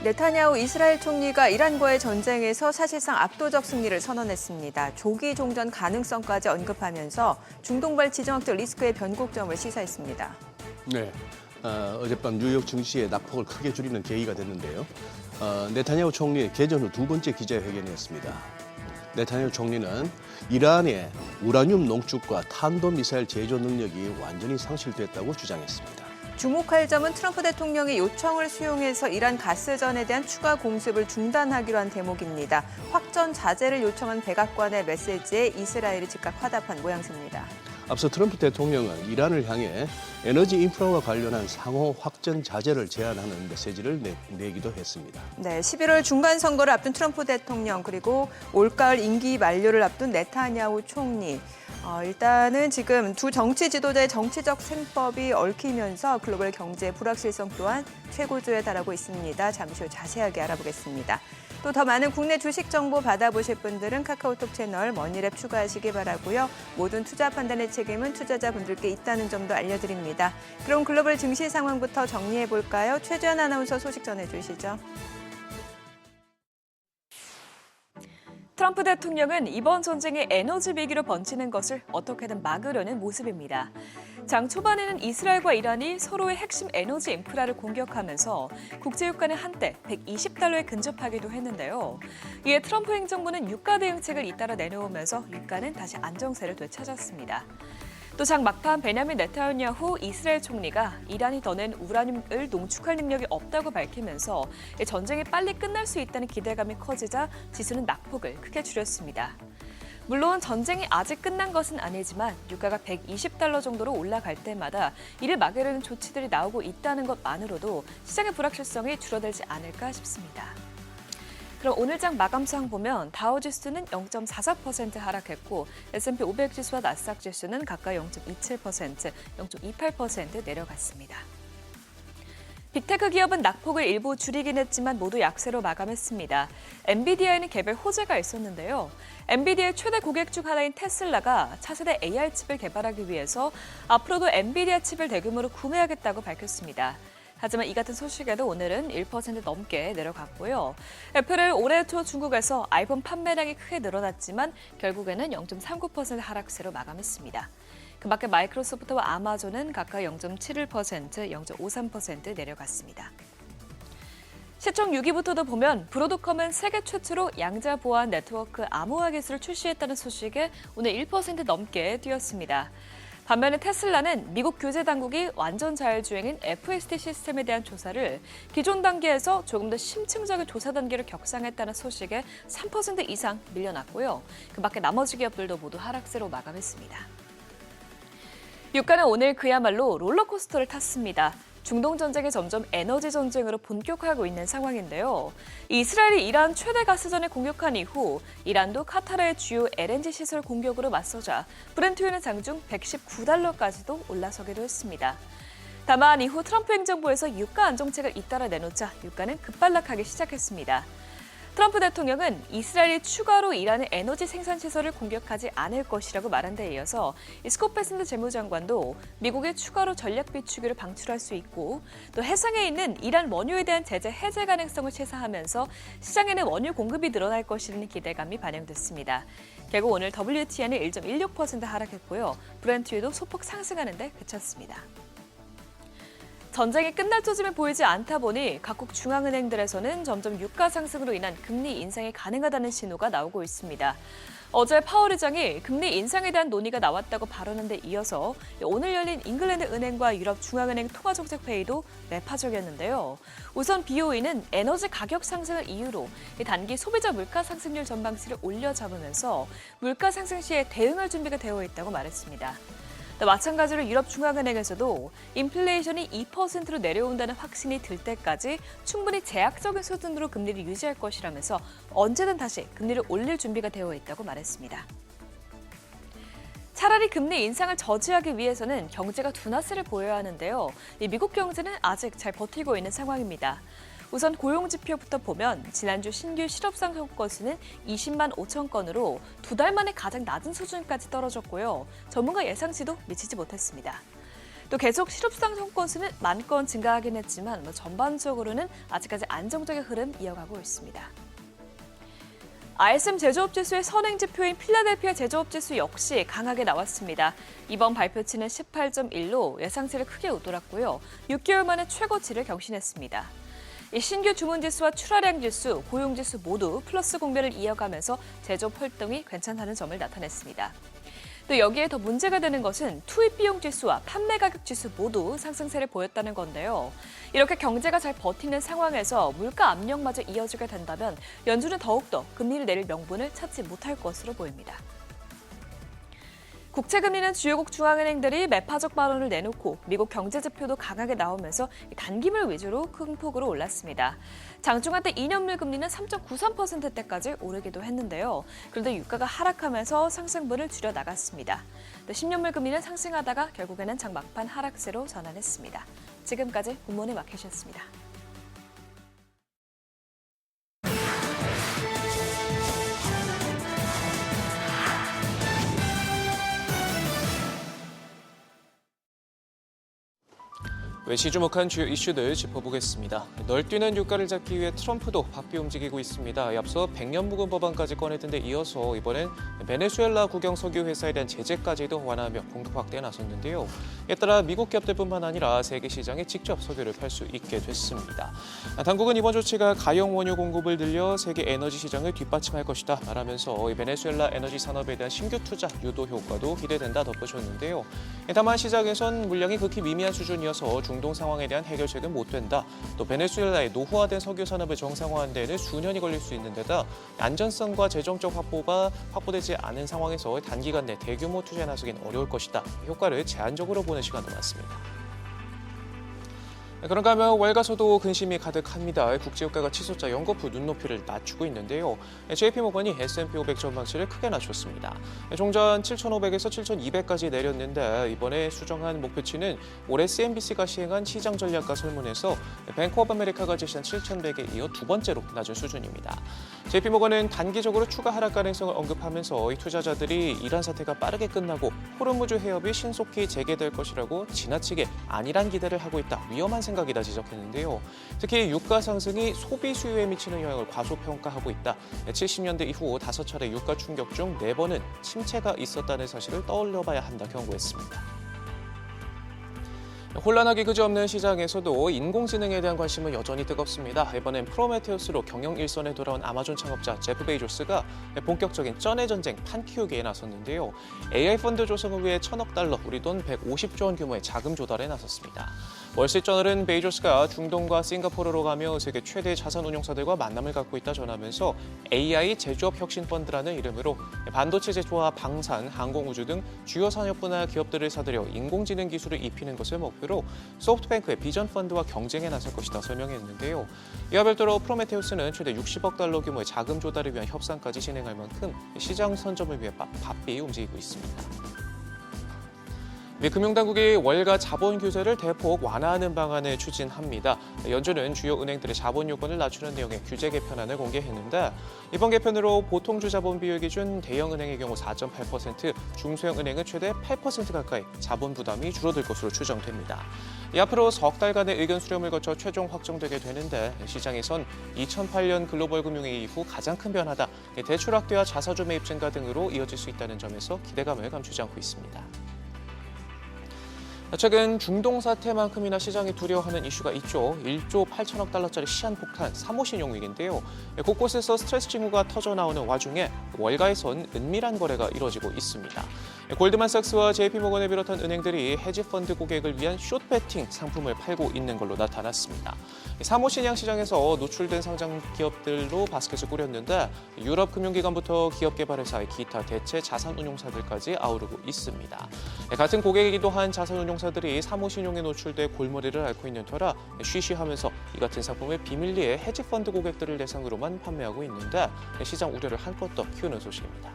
네타냐후 이스라엘 총리가 이란과의 전쟁에서 사실상 압도적 승리를 선언했습니다. 조기 종전 가능성까지 언급하면서 중동발 지정학적 리스크의 변곡점을 시사했습니다. 네, 어젯밤 뉴욕 증시의 낙폭을 크게 줄이는 계기가 됐는데요. 네타냐후 총리의 개전 후 두 번째 기자회견이었습니다. 네타냐후 총리는 이란의 우라늄 농축과 탄도미사일 제조 능력이 완전히 상실됐다고 주장했습니다. 주목할 점은 트럼프 대통령의 요청을 수용해서 이란 가스전에 대한 추가 공습을 중단하기로 한 대목입니다. 확전 자제를 요청한 백악관의 메시지에 이스라엘이 즉각 화답한 모양새입니다. 앞서 트럼프 대통령은 이란을 향해 에너지 인프라와 관련한 상호 확전 자제를 제안하는 메시지를 내기도 했습니다. 네, 11월 중간 선거를 앞둔 트럼프 대통령 그리고 올가을 임기 만료를 앞둔 네타냐후 총리. 일단은 지금 두 정치 지도자의 정치적 셈법이 얽히면서 글로벌 경제 불확실성 또한 최고조에 달하고 있습니다. 잠시 후 자세하게 알아보겠습니다. 또 더 많은 국내 주식 정보 받아보실 분들은 카카오톡 채널 머니랩 추가하시기 바라고요. 모든 투자 판단의 책임은 투자자분들께 있다는 점도 알려드립니다. 그럼 글로벌 증시 상황부터 정리해볼까요? 최주연 아나운서 소식 전해주시죠. 트럼프 대통령은 이번 전쟁이 에너지 위기로 번지는 것을 어떻게든 막으려는 모습입니다. 장 초반에는 이스라엘과 이란이 서로의 핵심 에너지 인프라를 공격하면서 국제유가는 한때 120달러에 근접하기도 했는데요. 이에 트럼프 행정부는 유가 대응책을 잇따라 내놓으면서 유가는 다시 안정세를 되찾았습니다. 또 장 막판 베냐민 네타냐후 이스라엘 총리가 이란이 더 낸 우라늄을 농축할 능력이 없다고 밝히면서 전쟁이 빨리 끝날 수 있다는 기대감이 커지자 지수는 낙폭을 크게 줄였습니다. 물론 전쟁이 아직 끝난 것은 아니지만 유가가 120달러 정도로 올라갈 때마다 이를 막으려는 조치들이 나오고 있다는 것만으로도 시장의 불확실성이 줄어들지 않을까 싶습니다. 그럼 오늘 장 마감 상황 보면 다우지수는 0.44% 하락했고 S&P 500 지수와 나스닥 지수는 각각 0.27%, 0.28% 내려갔습니다. 빅테크 기업은 낙폭을 일부 줄이긴 했지만 모두 약세로 마감했습니다. 엔비디아에는 개별 호재가 있었는데요. 엔비디아의 최대 고객 중 하나인 테슬라가 차세대 AI 칩을 개발하기 위해서 앞으로도 엔비디아 칩을 대규모로 구매하겠다고 밝혔습니다. 하지만 이 같은 소식에도 오늘은 1% 넘게 내려갔고요. 애플은 올해 초 중국에서 아이폰 판매량이 크게 늘어났지만 결국에는 0.39% 하락세로 마감했습니다. 그 밖에 마이크로소프트와 아마존은 각각 0.71%, 0.53% 내려갔습니다. 시총 6위부터도 보면 브로드컴은 세계 최초로 양자 보안 네트워크 암호화 기술을 출시했다는 소식에 오늘 1% 넘게 뛰었습니다. 반면에 테슬라는 미국 규제 당국이 완전 자율주행인 FSD 시스템에 대한 조사를 기존 단계에서 조금 더 심층적인 조사 단계로 격상했다는 소식에 3% 이상 밀려났고요. 그 밖에 나머지 기업들도 모두 하락세로 마감했습니다. 유가는 오늘 그야말로 롤러코스터를 탔습니다. 중동 전쟁이 점점 에너지 전쟁으로 본격화하고 있는 상황인데요. 이스라엘이 이란 최대 가스전을 공격한 이후 이란도 카타르의 주요 LNG 시설 공격으로 맞서자 브렌트유는 장중 119달러까지도 올라서기도 했습니다. 다만 이후 트럼프 행정부에서 유가 안정책을 잇따라 내놓자 유가는 급발락하기 시작했습니다. 트럼프 대통령은 이스라엘이 추가로 이란의 에너지 생산 시설을 공격하지 않을 것이라고 말한 데 이어서 스콧 베센트 재무장관도 미국의 추가로 전략 비축유를 방출할 수 있고 또 해상에 있는 이란 원유에 대한 제재 해제 가능성을 시사하면서 시장에는 원유 공급이 늘어날 것이라는 기대감이 반영됐습니다. 결국 오늘 WTI는 1.16% 하락했고요. 브렌트유도 소폭 상승하는 데 그쳤습니다. 전쟁이 끝날 조짐이 보이지 않다 보니 각국 중앙은행들에서는 점점 유가 상승으로 인한 금리 인상이 가능하다는 신호가 나오고 있습니다. 어제 파월 의장이 금리 인상에 대한 논의가 나왔다고 발언한 데 이어서 오늘 열린 잉글랜드 은행과 유럽 중앙은행 통화정책회의도 매파적이었는데요. 우선 BOE는 에너지 가격 상승을 이유로 단기 소비자 물가 상승률 전망치를 올려잡으면서 물가 상승 시에 대응할 준비가 되어 있다고 말했습니다. 마찬가지로 유럽 중앙은행에서도 인플레이션이 2%로 내려온다는 확신이 들 때까지 충분히 제약적인 수준으로 금리를 유지할 것이라면서 언제든 다시 금리를 올릴 준비가 되어 있다고 말했습니다. 차라리 금리 인상을 저지하기 위해서는 경제가 둔화세를 보여야 하는데요. 미국 경제는 아직 잘 버티고 있는 상황입니다. 우선 고용지표부터 보면 지난주 신규 실업상용 건수는 20만 5천 건으로 두 달 만에 가장 낮은 수준까지 떨어졌고요. 전문가 예상치도 미치지 못했습니다. 또 계속 실업수당 건수는 10,000건 증가하긴 했지만 전반적으로는 아직까지 안정적인 흐름 이어가고 있습니다. ISM 제조업지수의 선행지표인 필라델피아 제조업지수 역시 강하게 나왔습니다. 이번 발표치는 18.1로 예상치를 크게 웃돌았고요. 6개월 만에 최고치를 경신했습니다. 이 신규 주문지수와 출하량 지수, 고용지수 모두 플러스 공배를 이어가면서 제조업 활동이 괜찮다는 점을 나타냈습니다. 또 여기에 더 문제가 되는 것은 투입 비용 지수와 판매 가격 지수 모두 상승세를 보였다는 건데요. 이렇게 경제가 잘 버티는 상황에서 물가 압력마저 이어지게 된다면 연준은 더욱더 금리를 내릴 명분을 찾지 못할 것으로 보입니다. 국채금리는 주요국 중앙은행들이 매파적 발언을 내놓고 미국 경제지표도 강하게 나오면서 단기물 위주로 큰 폭으로 올랐습니다. 장중한 때 2년물 금리는 3.93%대까지 오르기도 했는데요. 그런데 유가가 하락하면서 상승분을 줄여나갔습니다. 또 10년물 금리는 상승하다가 결국에는 장 막판 하락세로 전환했습니다. 지금까지 굿모닝 마켓이었습니다. 외시 주목한 주요 이슈들 짚어보겠습니다. 널뛰는 유가를 잡기 위해 트럼프도 바삐 움직이고 있습니다. 앞서 100년 묵은 법안까지 꺼내던 데 이어서 이번엔 베네수엘라 국영 석유 회사에 대한 제재까지도 완화하며 공급 확대에 나섰는데요. 이에 따라 미국 기업들뿐만 아니라 세계 시장에 직접 석유를 팔 수 있게 됐습니다. 당국은 이번 조치가 가용 원유 공급을 늘려 세계 에너지 시장을 뒷받침할 것이다 말하면서 이 베네수엘라 에너지 산업에 대한 신규 투자 유도 효과도 기대된다 덧붙였는데요. 다만 시장에선 물량이 극히 미미한 수준이어서 중동 상황에 대한 해결책은 못 된다. 또 베네수엘라의 노후화된 석유 산업을 정상화하는 데는 수년이 걸릴 수 있는 데다 안전성과 재정적 확보가 확보되지 않은 상황에서 단기간 내 대규모 투자에 나서긴 어려울 것이다. 효과를 제한적으로 보는 시간도 많습니다. 그런가 하면 월가서도 근심이 가득합니다. 국제유가가 치솟자 연거푸 눈높이를 낮추고 있는데요. JP모건이 S&P 500 전망치를 크게 낮췄습니다. 종전 7,500에서 7,200까지 내렸는데 이번에 수정한 목표치는 올해 CNBC가 시행한 시장 전략가 설문에서 뱅크 오브 아메리카가 제시한 7,100에 이어 두 번째로 낮은 수준입니다. JP모건은 단기적으로 추가 하락 가능성을 언급하면서 이 투자자들이 이란 사태가 빠르게 끝나고 호르무즈 해협이 신속히 재개될 것이라고 지나치게 안일한 기대를 하고 있다. 위험한 생각이다 지적했는데요. 특히 유가 상승이 소비 수요에 미치는 영향을 과소평가하고 있다. 70년대 이후 5차례 유가 충격 중 4번은 침체가 있었다는 사실을 떠올려봐야 한다 경고했습니다. 혼란하기 그지없는 시장에서도 인공지능에 대한 관심은 여전히 뜨겁습니다. 이번엔 프로메테우스로 경영 일선에 돌아온 아마존 창업자 제프 베이조스가 본격적인 쩐의 전쟁 판 키우기에 나섰는데요. AI 펀드 조성을 위해 $1,000억, 우리 돈 150조 원 규모의 자금 조달에 나섰습니다. 월스트리트저널은 베이조스가 중동과 싱가포르로 가며 세계 최대 자산 운용사들과 만남을 갖고 있다 전하면서 AI 제조업 혁신 펀드라는 이름으로 반도체 제조와 방산, 항공우주 등 주요 산업 분야 기업들을 사들여 인공지능 기술을 입히는 것을 목표로 소프트뱅크의 비전 펀드와 경쟁에 나설 것이다 설명했는데요. 이와 별도로 프로메테우스는 최대 $60억 규모의 자금 조달을 위한 협상까지 진행할 만큼 시장 선점을 위해 바삐 움직이고 있습니다. 미 금융당국이 월가 자본 규제를 대폭 완화하는 방안을 추진합니다. 연준은 주요 은행들의 자본 요건을 낮추는 내용의 규제 개편안을 공개했는데 이번 개편으로 보통주 자본 비율 기준 대형 은행의 경우 4.8%, 중소형 은행은 최대 8% 가까이 자본 부담이 줄어들 것으로 추정됩니다. 앞으로 석 달간의 의견 수렴을 거쳐 최종 확정되게 되는데 시장에선 2008년 글로벌 금융위기 이후 가장 큰 변화다. 대출 확대와 자사주 매입 증가 등으로 이어질 수 있다는 점에서 기대감을 감추지 않고 있습니다. 최근 중동 사태만큼이나 시장이 두려워하는 이슈가 있죠. 1조 8천억 달러짜리 시한폭탄 사모신용 위기인데요. 곳곳에서 스트레스 징후가 터져나오는 와중에 월가에선 은밀한 거래가 이뤄지고 있습니다. 골드만삭스와 JP모건을 비롯한 은행들이 헤지펀드 고객을 위한 숏베팅 상품을 팔고 있는 걸로 나타났습니다. 사모신양 시장에서 노출된 상장 기업들로 바스켓을 꾸렸는데 유럽 금융기관부터 기업개발회사의 기타 대체 자산운용사들까지 아우르고 있습니다. 같은 고객이기도 한 자산운용사들이 사모신용에 노출돼 골머리를 앓고 있는 터라 쉬쉬하면서 이 같은 상품을 비밀리에 헤지펀드 고객들을 대상으로만 판매하고 있는데 시장 우려를 한껏 더 키우는 소식입니다.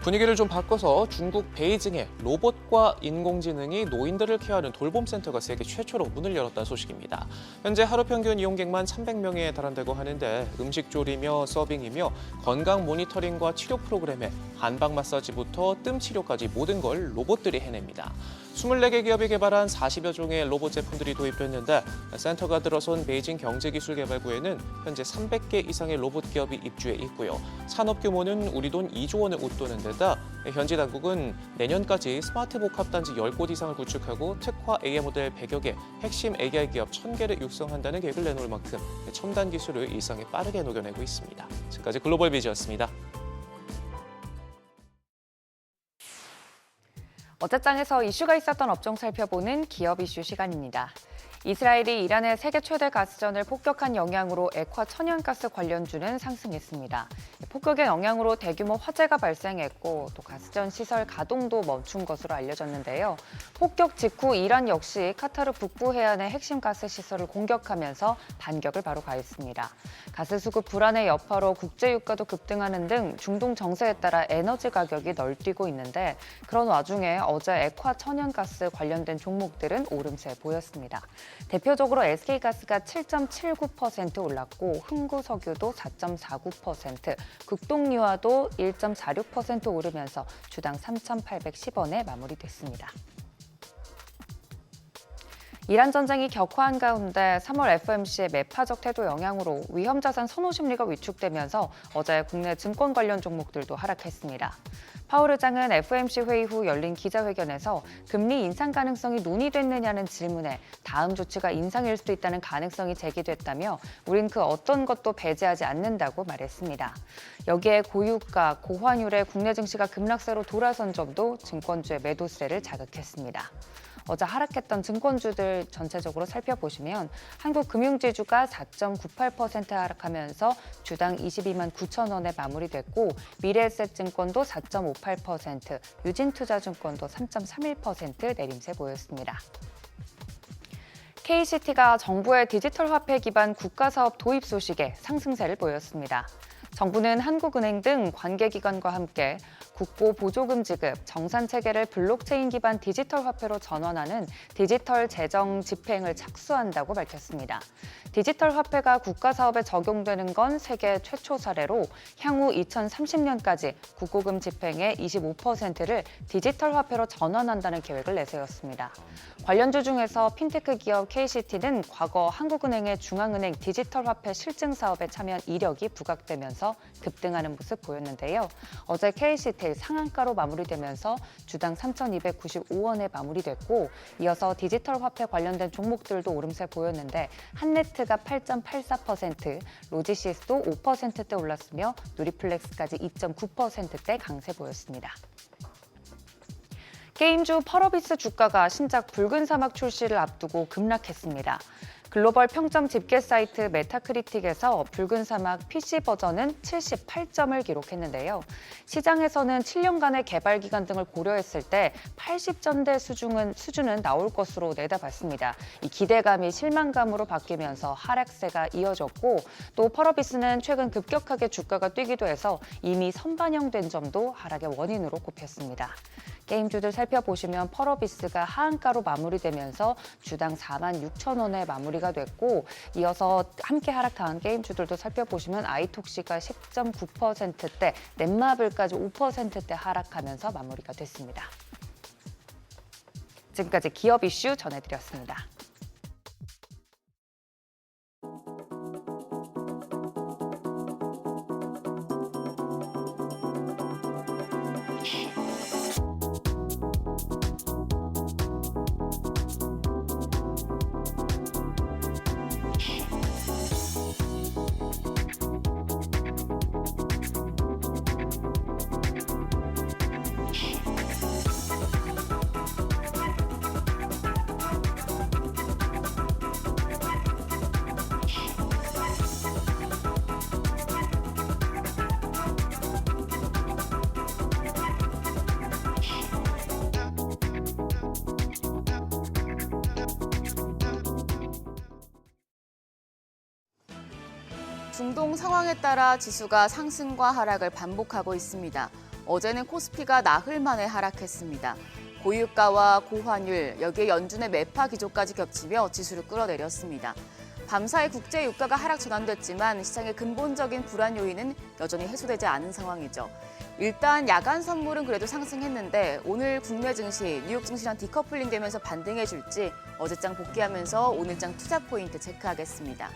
분위기를 좀 바꿔서 중국 베이징에 로봇과 인공지능이 노인들을 케어하는 돌봄센터가 세계 최초로 문을 열었다는 소식입니다. 현재 하루 평균 이용객만 300명에 달한다고 하는데 음식 조리며 서빙이며 건강 모니터링과 치료 프로그램에 한방 마사지부터 뜸 치료까지 모든 걸 로봇들이 해냅니다. 24개 기업이 개발한 40여 종의 로봇 제품들이 도입됐는데 센터가 들어선 베이징 경제기술개발부에는 현재 300개 이상의 로봇 기업이 입주해 있고요. 산업 규모는 우리 돈 2조 원을 웃도는 데다 현지 당국은 내년까지 스마트 복합단지 10곳 이상을 구축하고 특화 AI 모델 100여 개, 핵심 AI 기업 1000개를 육성한다는 계획을 내놓을 만큼 첨단 기술을 일상에 빠르게 녹여내고 있습니다. 지금까지 글로벌 비즈였습니다. 어제장에서 이슈가 있었던 업종 살펴보는 기업 이슈 시간입니다. 이스라엘이 이란의 세계 최대 가스전을 폭격한 영향으로 액화 천연가스 관련주는 상승했습니다. 폭격의 영향으로 대규모 화재가 발생했고 또 가스전 시설 가동도 멈춘 것으로 알려졌는데요. 폭격 직후 이란 역시 카타르 북부 해안의 핵심 가스 시설을 공격하면서 반격을 바로 가했습니다. 가스 수급 불안의 여파로 국제 유가도 급등하는 등 중동 정세에 따라 에너지 가격이 널뛰고 있는데 그런 와중에 어제 액화 천연가스 관련된 종목들은 오름세 보였습니다. 대표적으로 SK가스가 7.79% 올랐고 흥구석유도 4.49%, 극동유화도 1.46% 오르면서 주당 3,810원에 마무리됐습니다. 이란 전쟁이 격화한 가운데 3월 FOMC의 매파적 태도 영향으로 위험자산 선호 심리가 위축되면서 어제 국내 증권 관련 종목들도 하락했습니다. 파월 의장은 FOMC 회의 후 열린 기자회견에서 금리 인상 가능성이 논의됐느냐는 질문에 다음 조치가 인상일 수도 있다는 가능성이 제기됐다며 우린 그 어떤 것도 배제하지 않는다고 말했습니다. 여기에 고유가, 고환율의 국내 증시가 급락세로 돌아선 점도 증권주의 매도세를 자극했습니다. 어제 하락했던 증권주들 전체적으로 살펴보시면 한국금융지주가 4.98% 하락하면서 주당 22만 9천 원에 마무리됐고 미래에셋증권도 4.58%, 유진투자증권도 3.31% 내림세 보였습니다. KCT가 정부의 디지털 화폐 기반 국가사업 도입 소식에 상승세를 보였습니다. 정부는 한국은행 등 관계기관과 함께 국고 보조금 지급, 정산체계를 블록체인 기반 디지털 화폐로 전환하는 디지털 재정 집행을 착수한다고 밝혔습니다. 디지털 화폐가 국가사업에 적용되는 건 세계 최초 사례로 향후 2030년까지 국고금 집행의 25%를 디지털 화폐로 전환한다는 계획을 내세웠습니다. 관련주 중에서 핀테크 기업 KCT는 과거 한국은행의 중앙은행 디지털 화폐 실증 사업에 참여한 이력이 부각되면서 급등하는 모습 보였는데요. 어제 KCT 상한가로 마무리되면서 주당 3,295원에 마무리됐고 이어서 디지털 화폐 관련된 종목들도 오름세 보였는데 한네트가 8.84%, 로지시스도 5%대 올랐으며 누리플렉스까지 2.9%대 강세 보였습니다. 게임주 펄어비스 주가가 신작 붉은 사막 출시를 앞두고 급락했습니다. 글로벌 평점 집계 사이트 메타크리틱에서 붉은 사막 PC 버전은 78점을 기록했는데요. 시장에서는 7년간의 개발 기간 등을 고려했을 때 80점대 수준은 나올 것으로 내다봤습니다. 이 기대감이 실망감으로 바뀌면서 하락세가 이어졌고 또 펄어비스는 최근 급격하게 주가가 뛰기도 해서 이미 선반영된 점도 하락의 원인으로 꼽혔습니다. 게임주들 살펴보시면 펄어비스가 하한가로 마무리되면서 주당 46,000원에 마무리가 됐고 이어서 함께 하락한 게임주들도 살펴보시면 아이톡시가 10.9%대, 넷마블까지 5%대 하락하면서 마무리가 됐습니다. 지금까지 기업 이슈 전해드렸습니다. 중동 상황에 따라 지수가 상승과 하락을 반복하고 있습니다. 어제는 코스피가 나흘 만에 하락했습니다. 고유가와 고환율, 여기에 연준의 매파 기조까지 겹치며 지수를 끌어내렸습니다. 밤사이 국제 유가가 하락 전환됐지만 시장의 근본적인 불안 요인은 여전히 해소되지 않은 상황이죠. 일단 야간 선물은 그래도 상승했는데 오늘 국내 증시, 뉴욕 증시랑 디커플링 되면서 반등해줄지 어제장 복귀하면서 오늘장 투자 포인트 체크하겠습니다.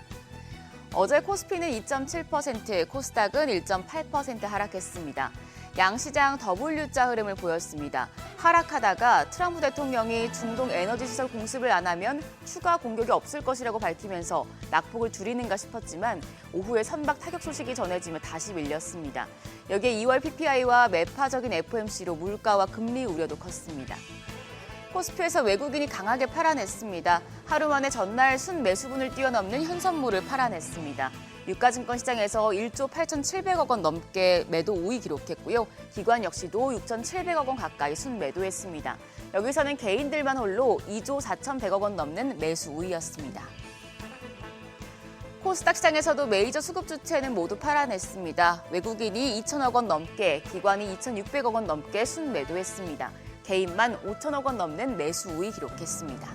어제 코스피는 2.7%, 코스닥은 1.8% 하락했습니다. 양시장 W자 흐름을 보였습니다. 하락하다가 트럼프 대통령이 중동 에너지 시설 공습을 안 하면 추가 공격이 없을 것이라고 밝히면서 낙폭을 줄이는가 싶었지만 오후에 선박 타격 소식이 전해지며 다시 밀렸습니다. 여기에 2월 PPI와 매파적인 FOMC로 물가와 금리 우려도 컸습니다. 코스피에서 외국인이 강하게 팔아냈습니다. 하루 만에 전날 순매수분을 뛰어넘는 현선물을 팔아냈습니다. 유가증권 시장에서 1조 8,700억 원 넘게 매도 우위 기록했고요. 기관 역시도 6,700억 원 가까이 순매도했습니다. 여기서는 개인들만 홀로 2조 4,100억 원 넘는 매수 우위였습니다. 코스닥 시장에서도 메이저 수급 주체는 모두 팔아냈습니다. 외국인이 2,000억 원 넘게, 기관이 2,600억 원 넘게 순매도했습니다. 개인만 5,000억 원 넘는 매수 우위 기록했습니다.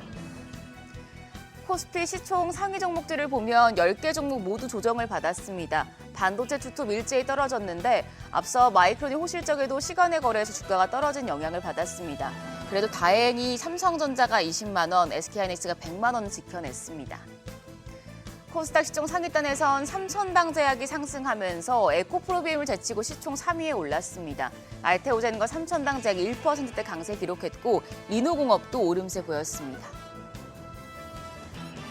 코스피 시총 상위 종목들을 보면 10개 종목 모두 조정을 받았습니다. 반도체 투톱 일제히 떨어졌는데 앞서 마이크론이 호실적에도 시간의 거래에서 주가가 떨어진 영향을 받았습니다. 그래도 다행히 삼성전자가 20만 원, SK하이닉스가 100만 원 지켜냈습니다. 코스닥 시총 상위단에선 삼천당제약이 상승하면서 에코프로비엠을 제치고 시총 3위에 올랐습니다. 알테오젠과 삼천당제약이 1%대 강세 기록했고 리노공업도 오름세 보였습니다.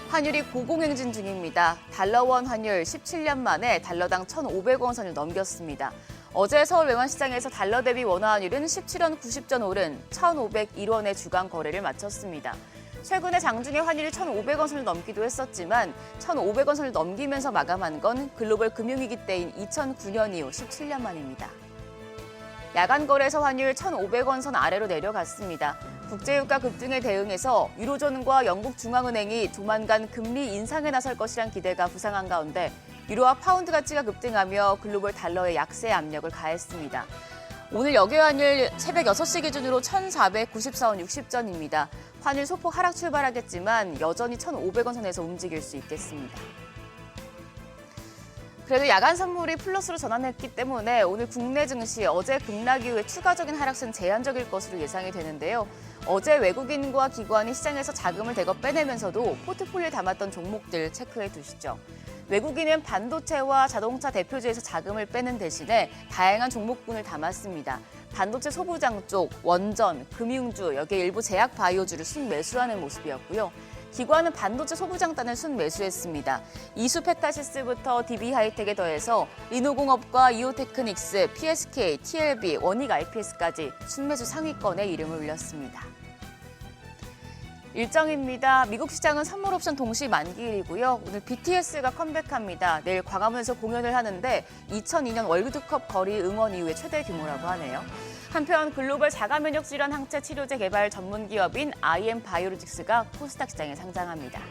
환율이 고공행진 중입니다. 달러원 환율 17년 만에 달러당 1,500원 선을 넘겼습니다. 어제 서울 외환시장에서 달러 대비 원화 환율은 17원 90전 오른 1,501원의 주간 거래를 마쳤습니다. 최근에 장중에 환율이 1,500원 선을 넘기도 했었지만 1,500원 선을 넘기면서 마감한 건 글로벌 금융위기 때인 2009년 이후 17년 만입니다. 야간 거래소 환율 1,500원 선 아래로 내려갔습니다. 국제유가 급등에 대응해서 유로존과 영국 중앙은행이 조만간 금리 인상에 나설 것이란 기대가 부상한 가운데 유로와 파운드 가치가 급등하며 글로벌 달러의 약세 압력을 가했습니다. 오늘 역외 환율 새벽 6시 기준으로 1,494원 60전입니다. 환율 소폭 하락 출발하겠지만 여전히 1,500원 선에서 움직일 수 있겠습니다. 그래도 야간 선물이 플러스로 전환했기 때문에 오늘 국내 증시 어제 급락 이후에 추가적인 하락세는 제한적일 것으로 예상이 되는데요. 어제 외국인과 기관이 시장에서 자금을 대거 빼내면서도 포트폴리오에 담았던 종목들 체크해 두시죠. 외국인은 반도체와 자동차 대표주에서 자금을 빼는 대신에 다양한 종목군을 담았습니다. 반도체 소부장 쪽, 원전, 금융주, 여기에 일부 제약 바이오주를 순매수하는 모습이었고요. 기관은 반도체 소부장단을 순매수했습니다. 이수페타시스부터 DB하이텍에 더해서 리노공업과 이오테크닉스, PSK, TLB, 원익 IPS까지 순매수 상위권에 이름을 올렸습니다. 일정입니다. 미국 시장은 선물 옵션 동시 만기일이고요. 오늘 BTS가 컴백합니다. 내일 광화문에서 공연을 하는데 2002년 월드컵 거리 응원 이후에 최대 규모라고 하네요. 한편 글로벌 자가면역 질환 항체 치료제 개발 전문 기업인 IM바이오로직스가 코스닥 시장에 상장합니다.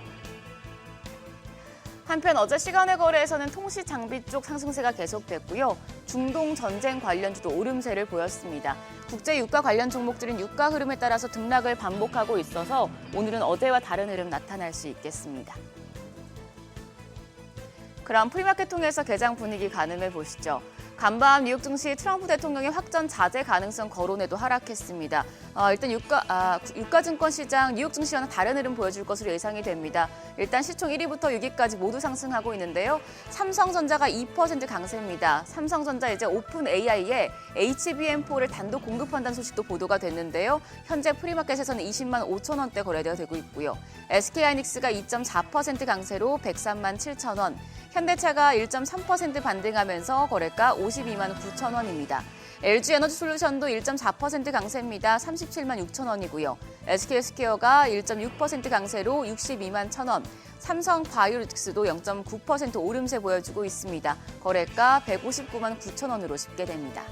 한편 어제 시간의 거래에서는 통시 장비 쪽 상승세가 계속됐고요. 중동 전쟁 관련주도 오름세를 보였습니다. 국제 유가 관련 종목들은 유가 흐름에 따라서 등락을 반복하고 있어서 오늘은 어제와 다른 흐름 나타날 수 있겠습니다. 그럼 프리마켓 통해서 개장 분위기 가늠해 보시죠. 간밤 뉴욕 증시 트럼프 대통령의 확전 자제 가능성 거론에도 하락했습니다. 일단 유가증권 시장 뉴욕 증시와는 다른 흐름 보여줄 것으로 예상이 됩니다. 일단 시총 1위부터 6위까지 모두 상승하고 있는데요. 삼성전자가 2% 강세입니다. 삼성전자 이제 오픈 AI에 HBM4를 단독 공급한다는 소식도 보도가 됐는데요. 현재 프리마켓에서는 20만 5천 원대 거래가 되고 있고요. SK하이닉스가 2.4% 강세로 103만 7천 원. 현대차가 1.3% 반등하면서 거래가 52만 9천 원입니다. LG에너지솔루션도 1.4% 강세입니다. 37만 6천 원이고요. SK스퀘어가 1.6% 강세로 62만 1천 원. 삼성바이오로직스도 0.9% 오름세 보여주고 있습니다. 거래가 159만 9천 원으로 집계됩니다.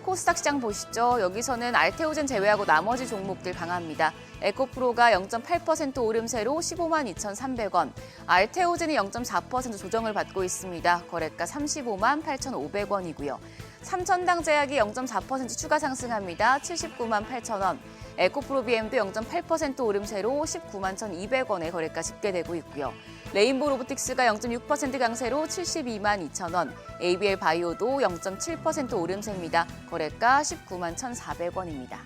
코스닥 시장 보시죠. 여기서는 알테오젠 제외하고 나머지 종목들 강합니다. 에코프로가 0.8% 오름세로 15만 2,300원, 알테오젠이 0.4% 조정을 받고 있습니다. 거래가 35만 8,500원이고요. 삼천당제약이 0.4% 추가 상승합니다. 79만 8천원. 에코프로 BM도 0.8% 오름세로 19만 1,200원에 거래가 집계되고 있고요. 레인보 로보틱스가 0.6% 강세로 72만 2천원, ABL 바이오도 0.7% 오름세입니다. 거래가 19만 1,400원입니다.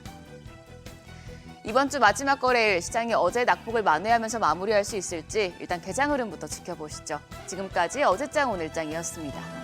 이번 주 마지막 거래일 시장이 어제 낙폭을 만회하면서 마무리할 수 있을지 일단 개장 흐름부터 지켜보시죠. 지금까지 어제장 오늘장이었습니다.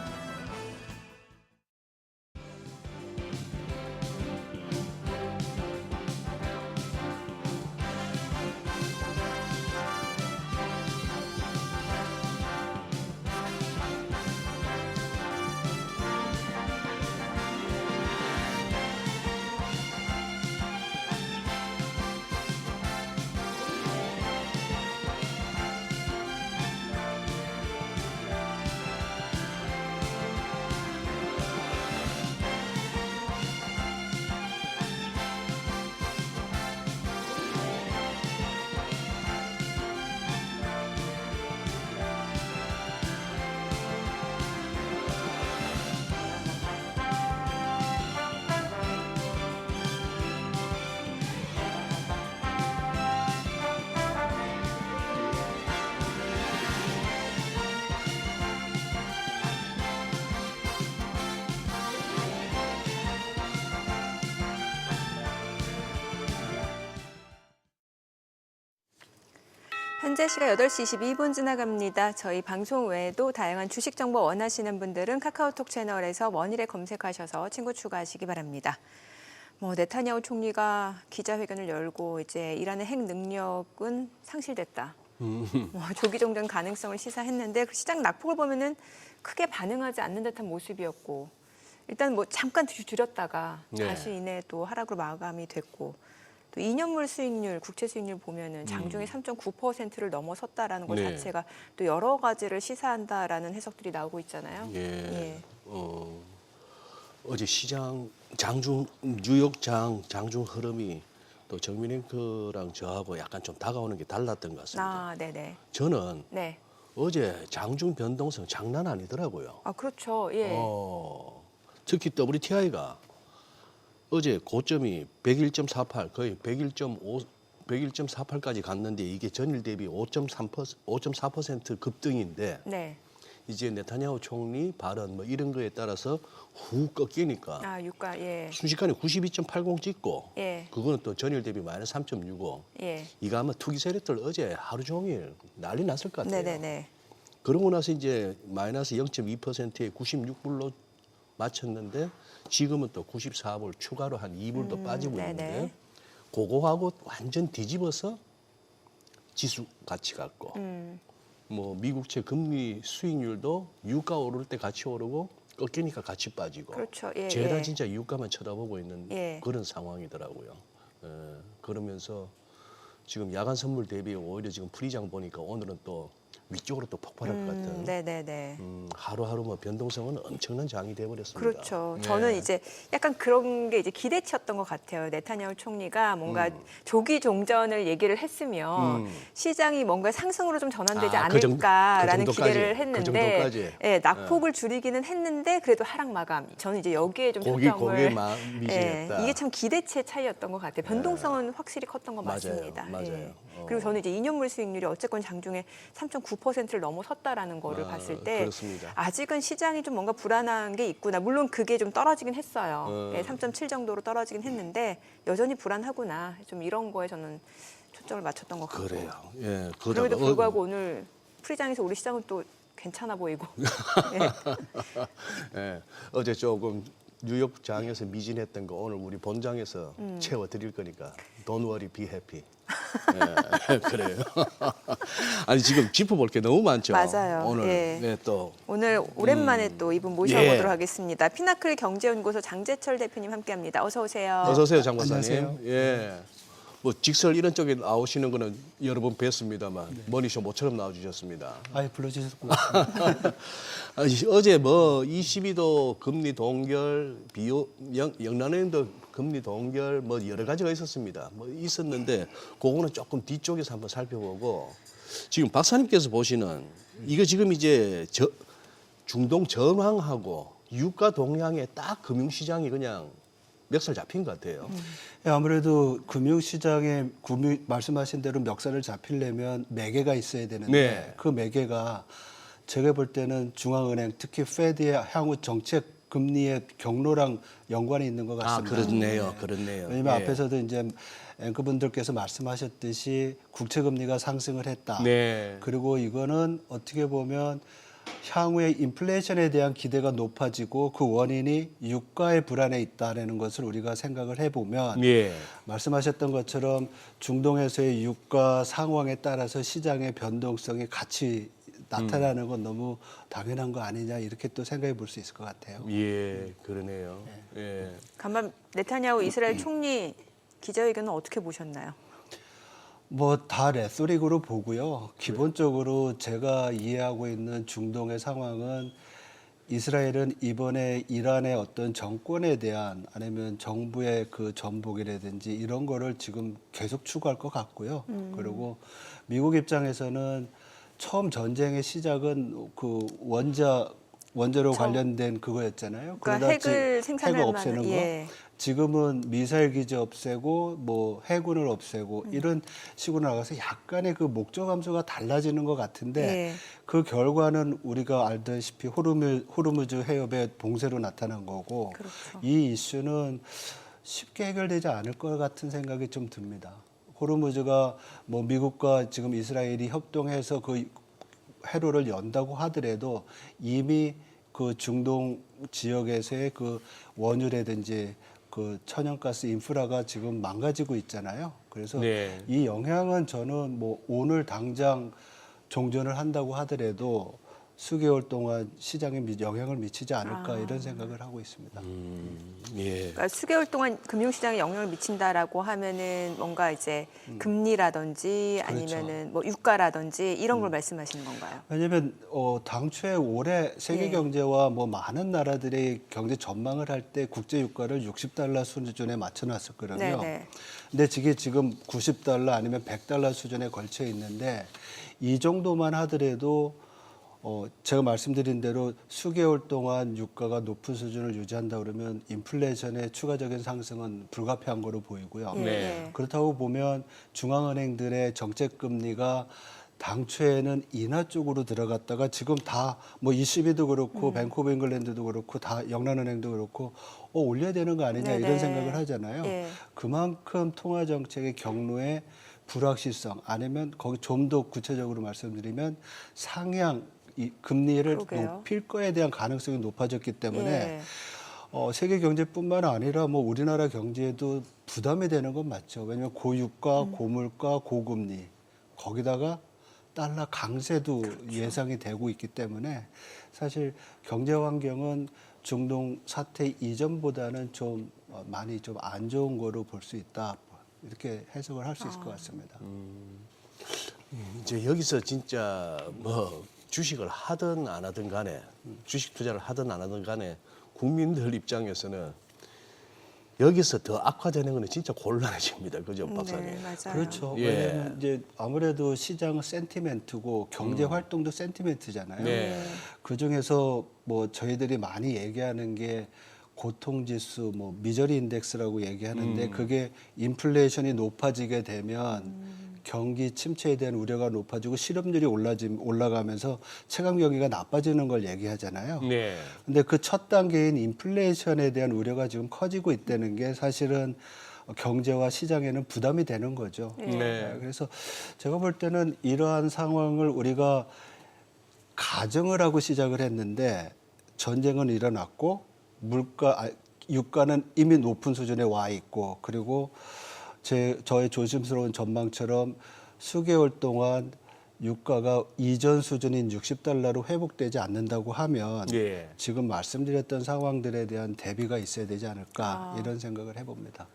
현재 시각 8시 22분 지나갑니다. 저희 방송 외에도 다양한 주식 정보 원하시는 분들은 카카오톡 채널에서 원일에 검색하셔서 친구 추가하시기 바랍니다. 네타냐후 총리가 기자회견을 열고 이제 이란의 핵 능력은 상실됐다. 조기 종전 가능성을 시사했는데 시장 낙폭을 보면은 크게 반응하지 않는 듯한 모습이었고 일단 잠깐 줄였다가 네. 다시 이내 또 하락으로 마감이 됐고 또 2년물 수익률, 국채 수익률 보면은 장중에 3.9%를 넘어섰다라는 것 네. 자체가 또 여러 가지를 시사한다라는 해석들이 나오고 있잖아요. 예. 어제 시장 장중 뉴욕 장중 흐름이 또 정민앵커랑 저하고 약간 좀 다가오는 게 달랐던 것 같습니다. 네네. 저는 네. 어제 장중 변동성 장난 아니더라고요. 그렇죠. 예. 특히 WTI가 어제 고점이 101.48 거의 101.48까지 갔는데 이게 전일 대비 5.4% 급등인데 네. 이제 네타냐후 총리 발언 이런 거에 따라서 훅 꺾이니까 유가 예. 순식간에 92.80 찍고 예. 그거는 또 전일 대비 마이너스 3.65 예. 이거 아마 투기 세력들 어제 하루 종일 난리 났을 것 같아요. 네네네. 그러고 나서 이제 마이너스 0.2%에 96불로 마쳤는데 지금은 또 94불 추가로 한 2불도 빠지고 네네. 있는데 그거하고 완전 뒤집어서 지수 같이 갔고 미국채 금리 수익률도 유가 오를 때 같이 오르고 꺾이니까 같이 빠지고 그렇죠. 예, 죄다 예. 진짜 유가만 쳐다보고 있는 예. 그런 상황이더라고요. 그러면서 지금 야간 선물 대비 오히려 지금 프리장 보니까 오늘은 또 위쪽으로 또 폭발할 것 같은 네네네. 하루하루 변동성은 엄청난 장이 돼버렸습니다. 그렇죠. 네. 저는 이제 약간 그런 게 이제 기대치였던 것 같아요. 네타냐후 총리가 뭔가 조기 종전을 얘기를 했으면 시장이 뭔가 상승으로 좀 전환되지 그 않을까라는 정도까지, 기대를 했는데, 그 정도까지. 예, 낙폭을 줄이기는 했는데 그래도 하락 마감. 저는 이제 여기에 좀 초점을. 고개 미진했다. 이게 참 기대치의 차이였던 것 같아요. 변동성은 확실히 컸던 건 맞아요. 맞습니다. 맞아요. 예. 그리고 저는 이제 2년물 수익률이 어쨌건 장중에 3.9%를 넘어섰다라는 거를 봤을 때 그렇습니다. 아직은 시장이 좀 뭔가 불안한 게 있구나. 물론 그게 좀 떨어지긴 했어요. 3.7 정도로 떨어지긴 했는데 여전히 불안하구나. 좀 이런 거에 저는 초점을 맞췄던 것 같고. 그래요. 예, 그럼에도 불구하고 오늘 프리장에서 우리 시장은 또 괜찮아 보이고. 예, 어제 조금 뉴욕장에서 미진했던 거 오늘 우리 본장에서 채워드릴 거니까 Don't worry, be happy. 예, 그래요. 아니 지금 짚어볼 게 너무 많죠. 맞아요. 오늘 예. 네, 또 오늘 오랜만에 또 이분 모셔보도록 예. 하겠습니다. 피나클 경제연구소 장재철 대표님 함께합니다. 어서 오세요. 어서 오세요, 장 박사님. 안녕하세요. 예. 뭐 직설 이런 쪽에 나오시는 거는 여러 번 뵀습니다만 머니쇼 모처럼 나와주셨습니다. 아예 불러주셔서 고맙습니다. 어제 뭐 22도 금리 동결, 영란은행도 금리 동결 뭐 여러 가지가 있었습니다. 뭐 있었는데 그거는 조금 뒤쪽에서 한번 살펴보고 지금 박사님께서 보시는 이거 지금 이제 중동 전황하고 유가 동향에 딱 금융시장이 그냥 멱살 잡힌 것 같아요. 예, 아무래도 금융시장에 말씀하신 대로 멱살을 잡히려면 매개가 있어야 되는데 네. 그 매개가 제가 볼 때는 중앙은행 특히 페드의 향후 정책 금리의 경로랑 연관이 있는 것 아, 같습니다. 그렇네요. 그렇네요. 왜냐하면 예. 앞에서도 이제 앵커분들께서 말씀하셨듯이 국채 금리가 상승을 했다. 네. 그리고 이거는 어떻게 보면 향후에 인플레이션에 대한 기대가 높아지고 그 원인이 유가의 불안에 있다는 것을 우리가 생각을 해보면 예. 말씀하셨던 것처럼 중동에서의 유가 상황에 따라서 시장의 변동성이 같이 나타나는 건 너무 당연한 거 아니냐 이렇게 또 생각해 볼 수 있을 것 같아요. 예, 그러네요. 예. 간밤 네타냐후 이스라엘 총리 기자회견은 어떻게 보셨나요? 뭐 다 레토릭으로 보고요. 기본적으로 제가 이해하고 있는 중동의 상황은 이스라엘은 이번에 이란의 어떤 정권에 대한 아니면 정부의 그 전복이라든지 이런 거를 지금 계속 추구할 것 같고요. 그리고 미국 입장에서는 처음 전쟁의 시작은 그 원자로 관련된 그거였잖아요. 그러니까 핵을 생산할 핵을 없애는 만한, 거. 예. 지금은 미사일 기지 없애고 뭐 해군을 없애고 이런 식으로 나가서 약간의 그 목적 함수가 달라지는 것 같은데 예. 그 결과는 우리가 알다시피 호르무즈 해협의 봉쇄로 나타난 거고 그렇죠. 이 이슈는 쉽게 해결되지 않을 것 같은 생각이 좀 듭니다. 호르무즈가 뭐 미국과 지금 이스라엘이 협동해서 그 회로를 연다고 하더라도 이미 그 중동 지역에서의 그 원유라든지 그 천연가스 인프라가 지금 망가지고 있잖아요. 그래서 네. 이 영향은 저는 뭐 오늘 당장 종전을 한다고 하더라도 수개월 동안 시장에 영향을 미치지 않을까 이런 생각을 하고 있습니다. 예. 그러니까 수개월 동안 금융시장에 영향을 미친다라고 하면은 뭔가 이제 금리라든지 그렇죠. 아니면은 뭐 유가라든지 이런 걸 말씀하시는 건가요? 왜냐하면 당초에 올해 세계 예. 경제와 뭐 많은 나라들의 경제 전망을 할 때 국제 유가를 $60 수준에 맞춰놨었거든요. 네네. 근데 지금 $90 아니면 $100 수준에 걸쳐 있는데 이 정도만 하더라도 제가 말씀드린 대로 수개월 동안 유가가 높은 수준을 유지한다 그러면 인플레이션의 추가적인 상승은 불가피한 거로 보이고요. 네. 그렇다고 보면 중앙은행들의 정책 금리가 당초에는 인하 쪽으로 들어갔다가 지금 다 뭐 ECB도 그렇고 뱅크 오브 잉글랜드도 그렇고 다 영란은행도 그렇고 올려야 되는 거 아니냐 네네. 이런 생각을 하잖아요. 예. 그만큼 통화 정책의 경로에 불확실성 아니면 거기 좀 더 구체적으로 말씀드리면 상향 이 금리를 그러게요. 높일 거에 대한 가능성이 높아졌기 때문에 예. 세계 경제뿐만 아니라 뭐 우리나라 경제에도 부담이 되는 건 맞죠. 왜냐하면 고유가, 고물가, 고금리 거기다가 달러 강세도 그렇죠. 예상이 되고 있기 때문에 사실 경제 환경은 중동 사태 이전보다는 좀 많이 좀 안 좋은 거로 볼 수 있다. 이렇게 해석을 할 수 있을 것 같습니다. 이제 여기서 진짜 뭐 주식을 하든 안 하든 간에 주식 투자를 하든 안 하든 간에 국민들 입장에서는 여기서 더 악화되는 거는 진짜 곤란해집니다. 그죠, 박사님? 네, 맞아요. 그렇죠. 예. 왜냐하면 이제 아무래도 시장은 센티멘트고 경제 활동도 센티멘트잖아요. 네. 그 중에서 뭐 저희들이 많이 얘기하는 게 고통지수, 뭐 미저리 인덱스라고 얘기하는데 그게 인플레이션이 높아지게 되면 경기 침체에 대한 우려가 높아지고 실업률이 올라가면서 체감 경기가 나빠지는 걸 얘기하잖아요. 네. 근데 그 첫 단계인 인플레이션에 대한 우려가 지금 커지고 있다는 게 사실은 경제와 시장에는 부담이 되는 거죠. 네. 그래서 제가 볼 때는 이러한 상황을 우리가 가정을 하고 시작을 했는데 전쟁은 일어났고 유가는 이미 높은 수준에 와 있고 그리고 저의 조심스러운 전망처럼 수개월 동안 유가가 이전 수준인 $60로 회복되지 않는다고 하면 예. 지금 말씀드렸던 상황들에 대한 대비가 있어야 되지 않을까 이런 생각을 해봅니다.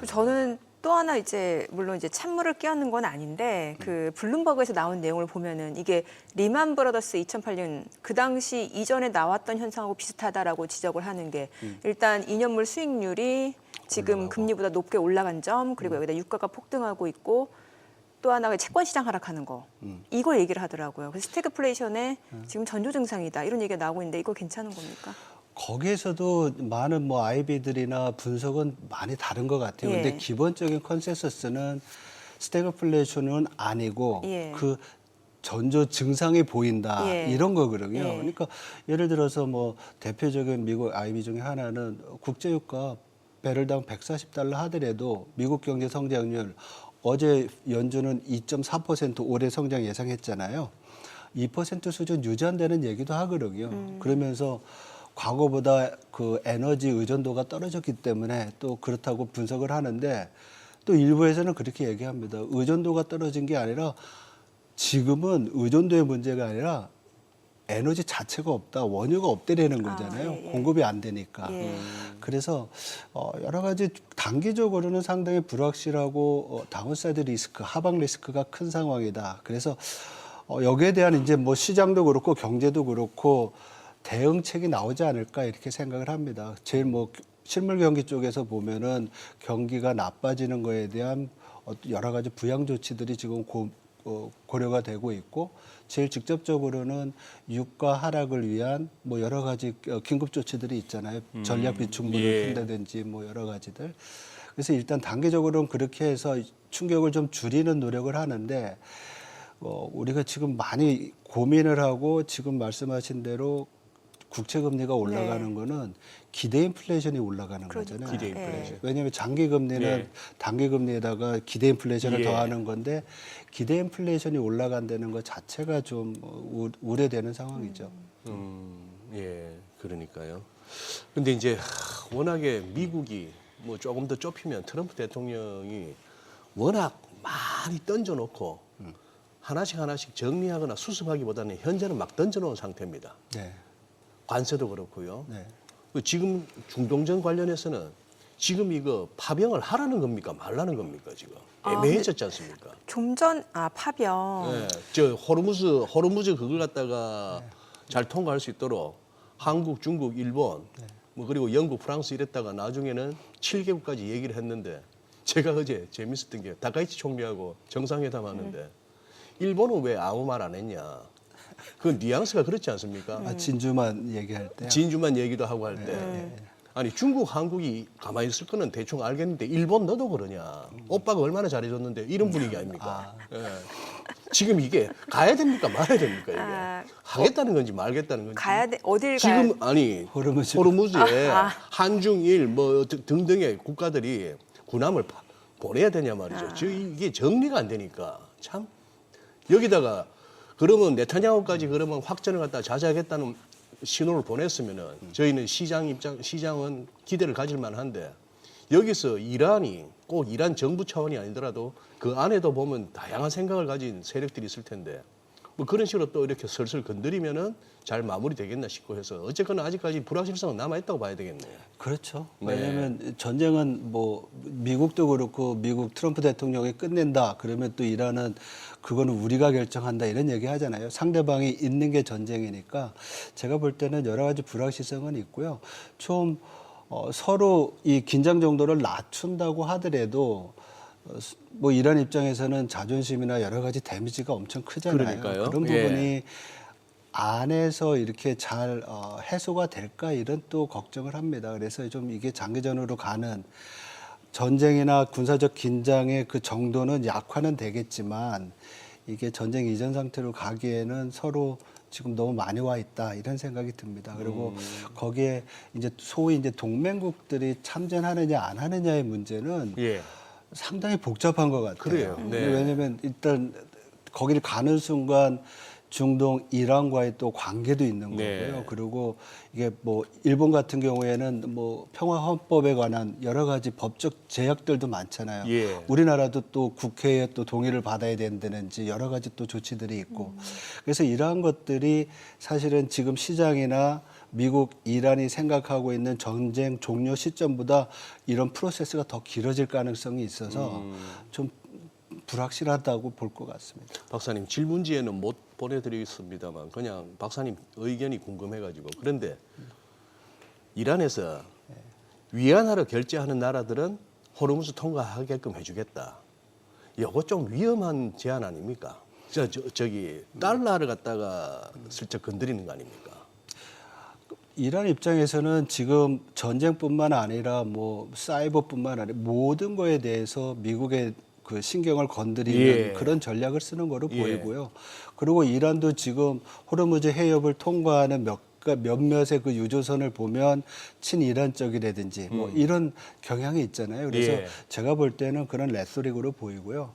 저는 또 하나 이제 물론 이제 찬물을 끼얹는 건 아닌데 그 블룸버그에서 나온 내용을 보면은 이게 리만 브라더스 2008년 그 당시 이전에 나왔던 현상하고 비슷하다라고 지적을 하는 게 일단 2년물 수익률이 지금 금리보다 높게 올라간 점 그리고 여기다 유가가 폭등하고 있고 또 하나가 채권 시장 하락하는 거 이걸 얘기를 하더라고요. 그래서 스태그플레이션에 지금 전조 증상이다 이런 얘기가 나오고 있는데 이거 괜찮은 겁니까? 거기에서도 많은 뭐 아이비들이나 분석은 많이 다른 것 같아요. 예. 근데 기본적인 컨센서스는 스태그플레이션은 아니고 예. 그 전조 증상이 보인다 예. 이런 거거든요. 예. 그러니까 예를 들어서 뭐 대표적인 미국 아이비 중에 하나는 국제유가 배럴당 140달러 하더라도 미국 경제 성장률 어제 연준은 2.4% 올해 성장 예상했잖아요. 2% 수준 유지한다는 얘기도 하거든요. 그러면서 과거보다 그 에너지 의존도가 떨어졌기 때문에 또 그렇다고 분석을 하는데 또 일부에서는 그렇게 얘기합니다. 의존도가 떨어진 게 아니라 지금은 의존도의 문제가 아니라 에너지 자체가 없다, 원유가 없다라는 거잖아요. 예, 예. 공급이 안 되니까. 예. 그래서 여러 가지 단기적으로는 상당히 불확실하고 다운사이드 리스크, 하방 리스크가 큰 상황이다. 그래서 여기에 대한 이제 뭐 시장도 그렇고 경제도 그렇고 대응책이 나오지 않을까 이렇게 생각을 합니다. 제일 뭐 실물 경기 쪽에서 보면은 경기가 나빠지는 거에 대한 여러 가지 부양 조치들이 지금 고려가 되고 있고 제일 직접적으로는 유가 하락을 위한 뭐 여러 가지 긴급 조치들이 있잖아요. 전략 비축분을 예. 푼다든지 뭐 여러 가지들. 그래서 일단 단기적으로는 그렇게 해서 충격을 좀 줄이는 노력을 하는데 우리가 지금 많이 고민을 하고 지금 말씀하신 대로 국채 금리가 올라가는 네. 거는 기대 인플레이션이 올라가는 그러니까요. 거잖아요. 기대 인플레이션. 왜냐하면 장기 금리는 네. 단기 금리에다가 기대 인플레이션을 예. 더하는 건데 기대 인플레이션이 올라간다는 것 자체가 좀 우려되는 상황이죠. 예, 그러니까요. 근데 이제 워낙에 미국이 뭐 조금 더 좁히면 트럼프 대통령이 워낙 많이 던져놓고 하나씩 정리하거나 수습하기보다는 현재는 막 던져놓은 상태입니다. 네. 관세도 그렇고요. 네. 지금 중동전 관련해서는 지금 이거 파병을 하라는 겁니까 말라는 겁니까 지금 애매해졌지 않습니까? 좀 전 파병. 네, 저 호르무즈 그걸 갖다가 잘 통과할 수 있도록 한국, 중국, 일본, 뭐 그리고 영국, 프랑스 이랬다가 나중에는 7개국까지 얘기를 했는데 제가 어제 재밌었던 게 다카이치 총리하고 정상회담 하는데 일본은 왜 아무 말 안 했냐? 그 뉘앙스가 그렇지 않습니까? 진주만 얘기할 때. 진주만 얘기도 하고 할 때. 아니 중국, 한국이 가만히 있을 거는 대충 알겠는데 일본 너도 그러냐. 오빠가 얼마나 잘해줬는데 이런 분위기 아닙니까? 예. 지금 이게 가야 됩니까 말아야 됩니까 이게? 하겠다는 건지 말겠다는 건지. 가야 돼 어딜 가야 지금 아니 호르무즈에 한중일 뭐 등등의 국가들이 군함을 보내야 되냐 말이죠. 이게 정리가 안 되니까 참 여기다가 그러면 네타냐후까지 그러면 확전을 갖다 자제하겠다는 신호를 보냈으면은 저희는 시장은 기대를 가질 만한데 여기서 이란이 꼭 이란 정부 차원이 아니더라도 그 안에도 보면 다양한 생각을 가진 세력들이 있을 텐데 뭐 그런 식으로 또 이렇게 슬슬 건드리면은 잘 마무리되겠나 싶고 해서 어쨌거나 아직까지 불확실성은 남아있다고 봐야 되겠네요. 그렇죠. 네. 왜냐하면 전쟁은 뭐 미국도 그렇고 미국 트럼프 대통령이 끝낸다 그러면 또 이란은 그거는 우리가 결정한다 이런 얘기 하잖아요. 상대방이 있는 게 전쟁이니까 제가 볼 때는 여러 가지 불확실성은 있고요. 좀 서로 이 긴장 정도를 낮춘다고 하더라도 뭐 이란 입장에서는 자존심이나 여러 가지 데미지가 엄청 크잖아요. 그러니까요. 그런 예. 부분이 안에서 이렇게 잘 해소가 될까 이런 또 걱정을 합니다. 그래서 좀 이게 장기전으로 가는 전쟁이나 군사적 긴장의 그 정도는 약화는 되겠지만 이게 전쟁 이전 상태로 가기에는 서로 지금 너무 많이 와 있다 이런 생각이 듭니다. 그리고 거기에 이제 소위 이제 동맹국들이 참전하느냐 안 하느냐의 문제는 예. 상당히 복잡한 것 같아요. 그래요. 네. 왜냐하면 일단 거기를 가는 순간 중동 이란과의 또 관계도 있는 거고요. 네. 그리고 이게 뭐 일본 같은 경우에는 뭐 평화 헌법에 관한 여러 가지 법적 제약들도 많잖아요. 예. 우리나라도 또 국회에 또 동의를 받아야 된다는지 여러 가지 또 조치들이 있고. 그래서 이러한 것들이 사실은 지금 시장이나 미국, 이란이 생각하고 있는 전쟁 종료 시점보다 이런 프로세스가 더 길어질 가능성이 있어서 좀 불확실하다고 볼 것 같습니다. 박사님 질문지에는 못 보내드리겠습니다만 그냥 박사님 의견이 궁금해가지고 그런데 이란에서 위안화를 결제하는 나라들은 호르무즈 통과하게끔 해주겠다. 이거 좀 위험한 제안 아닙니까? 저기 달러를 갖다가 슬쩍 건드리는 거 아닙니까? 이란 입장에서는 지금 전쟁뿐만 아니라 뭐 사이버뿐만 아니라 모든 거에 대해서 미국의 그 신경을 건드리는 예. 그런 전략을 쓰는 거로 예. 보이고요. 그리고 이란도 지금 호르무즈 해협을 통과하는 몇몇의 그 유조선을 보면 친이란적이라든지 뭐 이런 경향이 있잖아요. 그래서 예. 제가 볼 때는 그런 레토릭으로 보이고요.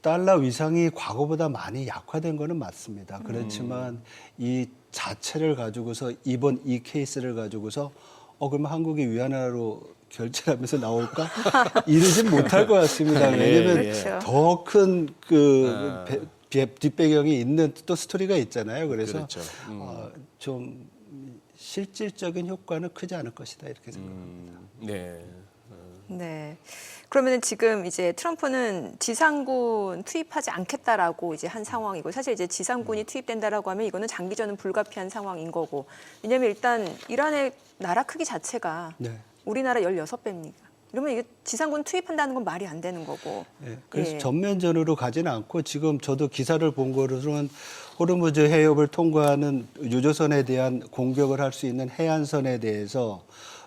달러 위상이 과거보다 많이 약화된 거는 맞습니다. 그렇지만 이 자체를 가지고서 이번 이 케이스를 가지고서 그러면 한국이 위안화로 결제하면서 나올까? 이러진 못할 것 같습니다. 왜냐하면 그렇죠. 더 큰 그 뒷배경이 있는 또 스토리가 있잖아요. 그래서 그렇죠. 좀 실질적인 효과는 크지 않을 것이다 이렇게 생각합니다. 네. 네. 그러면 지금 이제 트럼프는 지상군 투입하지 않겠다라고 이제 한 상황이고 사실 이제 지상군이 투입된다라고 하면 이거는 장기전은 불가피한 상황인 거고 왜냐하면 일단 이란의 나라 크기 자체가 네. 우리나라 16배입니다. 이러면 이게 지상군 투입한다는 건 말이 안 되는 거고. 네, 그래서 예. 전면전으로 가지는 않고 지금 저도 기사를 본 거로는 호르무즈 해협을 통과하는 유조선에 대한 공격을 할 수 있는 해안선에 대해서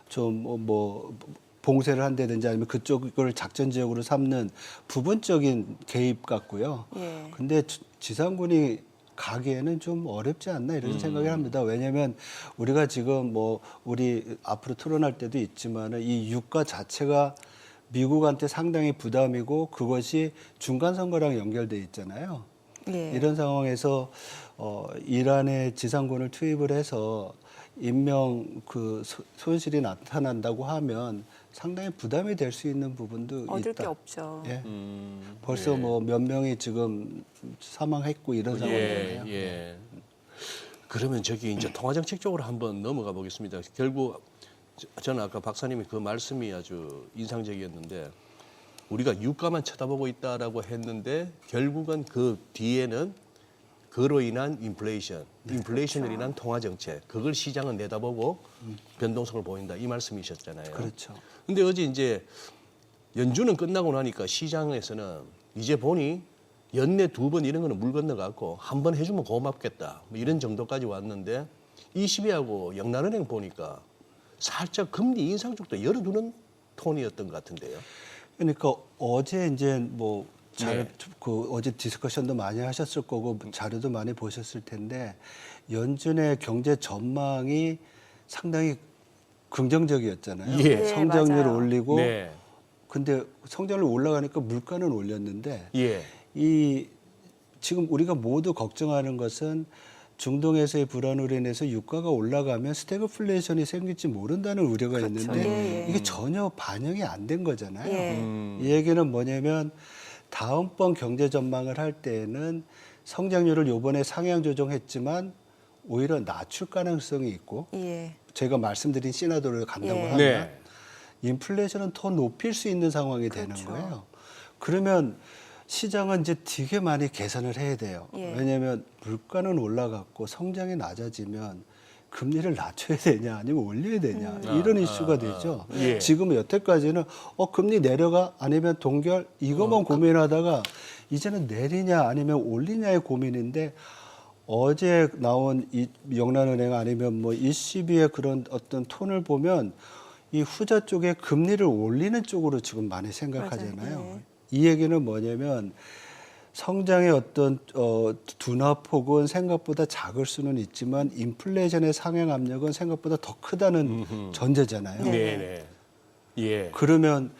좀 뭐 봉쇄를 한다든지 아니면 그쪽을 작전 지역으로 삼는 부분적인 개입 같고요. 예. 근데 지상군이 가기에는 좀 어렵지 않나 이런 생각을 합니다. 왜냐하면 우리가 지금 뭐 우리 앞으로 토론할 때도 있지만 이 유가 자체가 미국한테 상당히 부담이고 그것이 중간 선거랑 연결돼 있잖아요. 예. 이런 상황에서 이란의 지상군을 투입을 해서 인명 그 손실이 나타난다고 하면 상당히 부담이 될 수 있는 부분도 얻을 있다. 게 없죠. 예. 벌써 뭐 몇 명이 지금 사망했고 이런 상황이잖아요. 예. 그러면 저기 이제 통화정책 쪽으로 한번 넘어가 보겠습니다. 결국 저는 아까 박사님이 그 말씀이 아주 인상적이었는데 우리가 유가만 쳐다보고 있다라고 했는데 결국은 그 뒤에는 그로 인한 인플레이션으로 인한 통화정책, 그걸 시장은 내다보고 변동성을 보인다 이 말씀이셨잖아요. 그렇죠. 근데 어제 이제 연준은 끝나고 나니까 시장에서는 이제 보니 연내 2번 이런 거는 물 건너갔고 한 번 해주면 고맙겠다 뭐 이런 정도까지 왔는데 ECB하고 영란은행 보니까 살짝 금리 인상 쪽도 열어두는 톤이었던 것 같은데요. 그러니까 어제 이제 뭐 네. 그 어제 디스커션도 많이 하셨을 거고 자료도 많이 보셨을 텐데 연준의 경제 전망이 상당히 긍정적이었잖아요. 예. 성장률을 맞아요. 올리고 네. 근데 성장률 올라가니까 물가는 올렸는데 예. 이 지금 우리가 모두 걱정하는 것은 중동에서의 불안으로 인해서 유가가 올라가면 스태그플레이션이 생길지 모른다는 우려가 그렇죠. 있는데 예, 예. 이게 전혀 반영이 안 된 거잖아요. 예. 이 얘기는 뭐냐면 다음번 경제 전망을 할 때는 성장률을 요번에 상향 조정했지만 오히려 낮출 가능성이 있고 예. 제가 말씀드린 시나리오를 간다고 예. 하면 네. 인플레이션은 더 높일 수 있는 상황이 되는 그렇죠. 거예요. 그러면 시장은 이제 되게 많이 계산을 해야 돼요. 예. 왜냐하면 물가는 올라갔고 성장이 낮아지면 금리를 낮춰야 되냐 아니면 올려야 되냐 이런 이슈가 되죠. 예. 지금 여태까지는 금리 내려가 아니면 동결 이것만 고민하다가 이제는 내리냐 아니면 올리냐의 고민인데 어제 나온 이 영란은행 아니면 뭐 ECB의 그런 어떤 톤을 보면 이 후자 쪽에 금리를 올리는 쪽으로 지금 많이 생각하잖아요. 맞아요. 이 얘기는 뭐냐면 성장의 어떤 둔화폭은 생각보다 작을 수는 있지만 인플레이션의 상향 압력은 생각보다 더 크다는 전제잖아요. 네. 네. 예. 그러면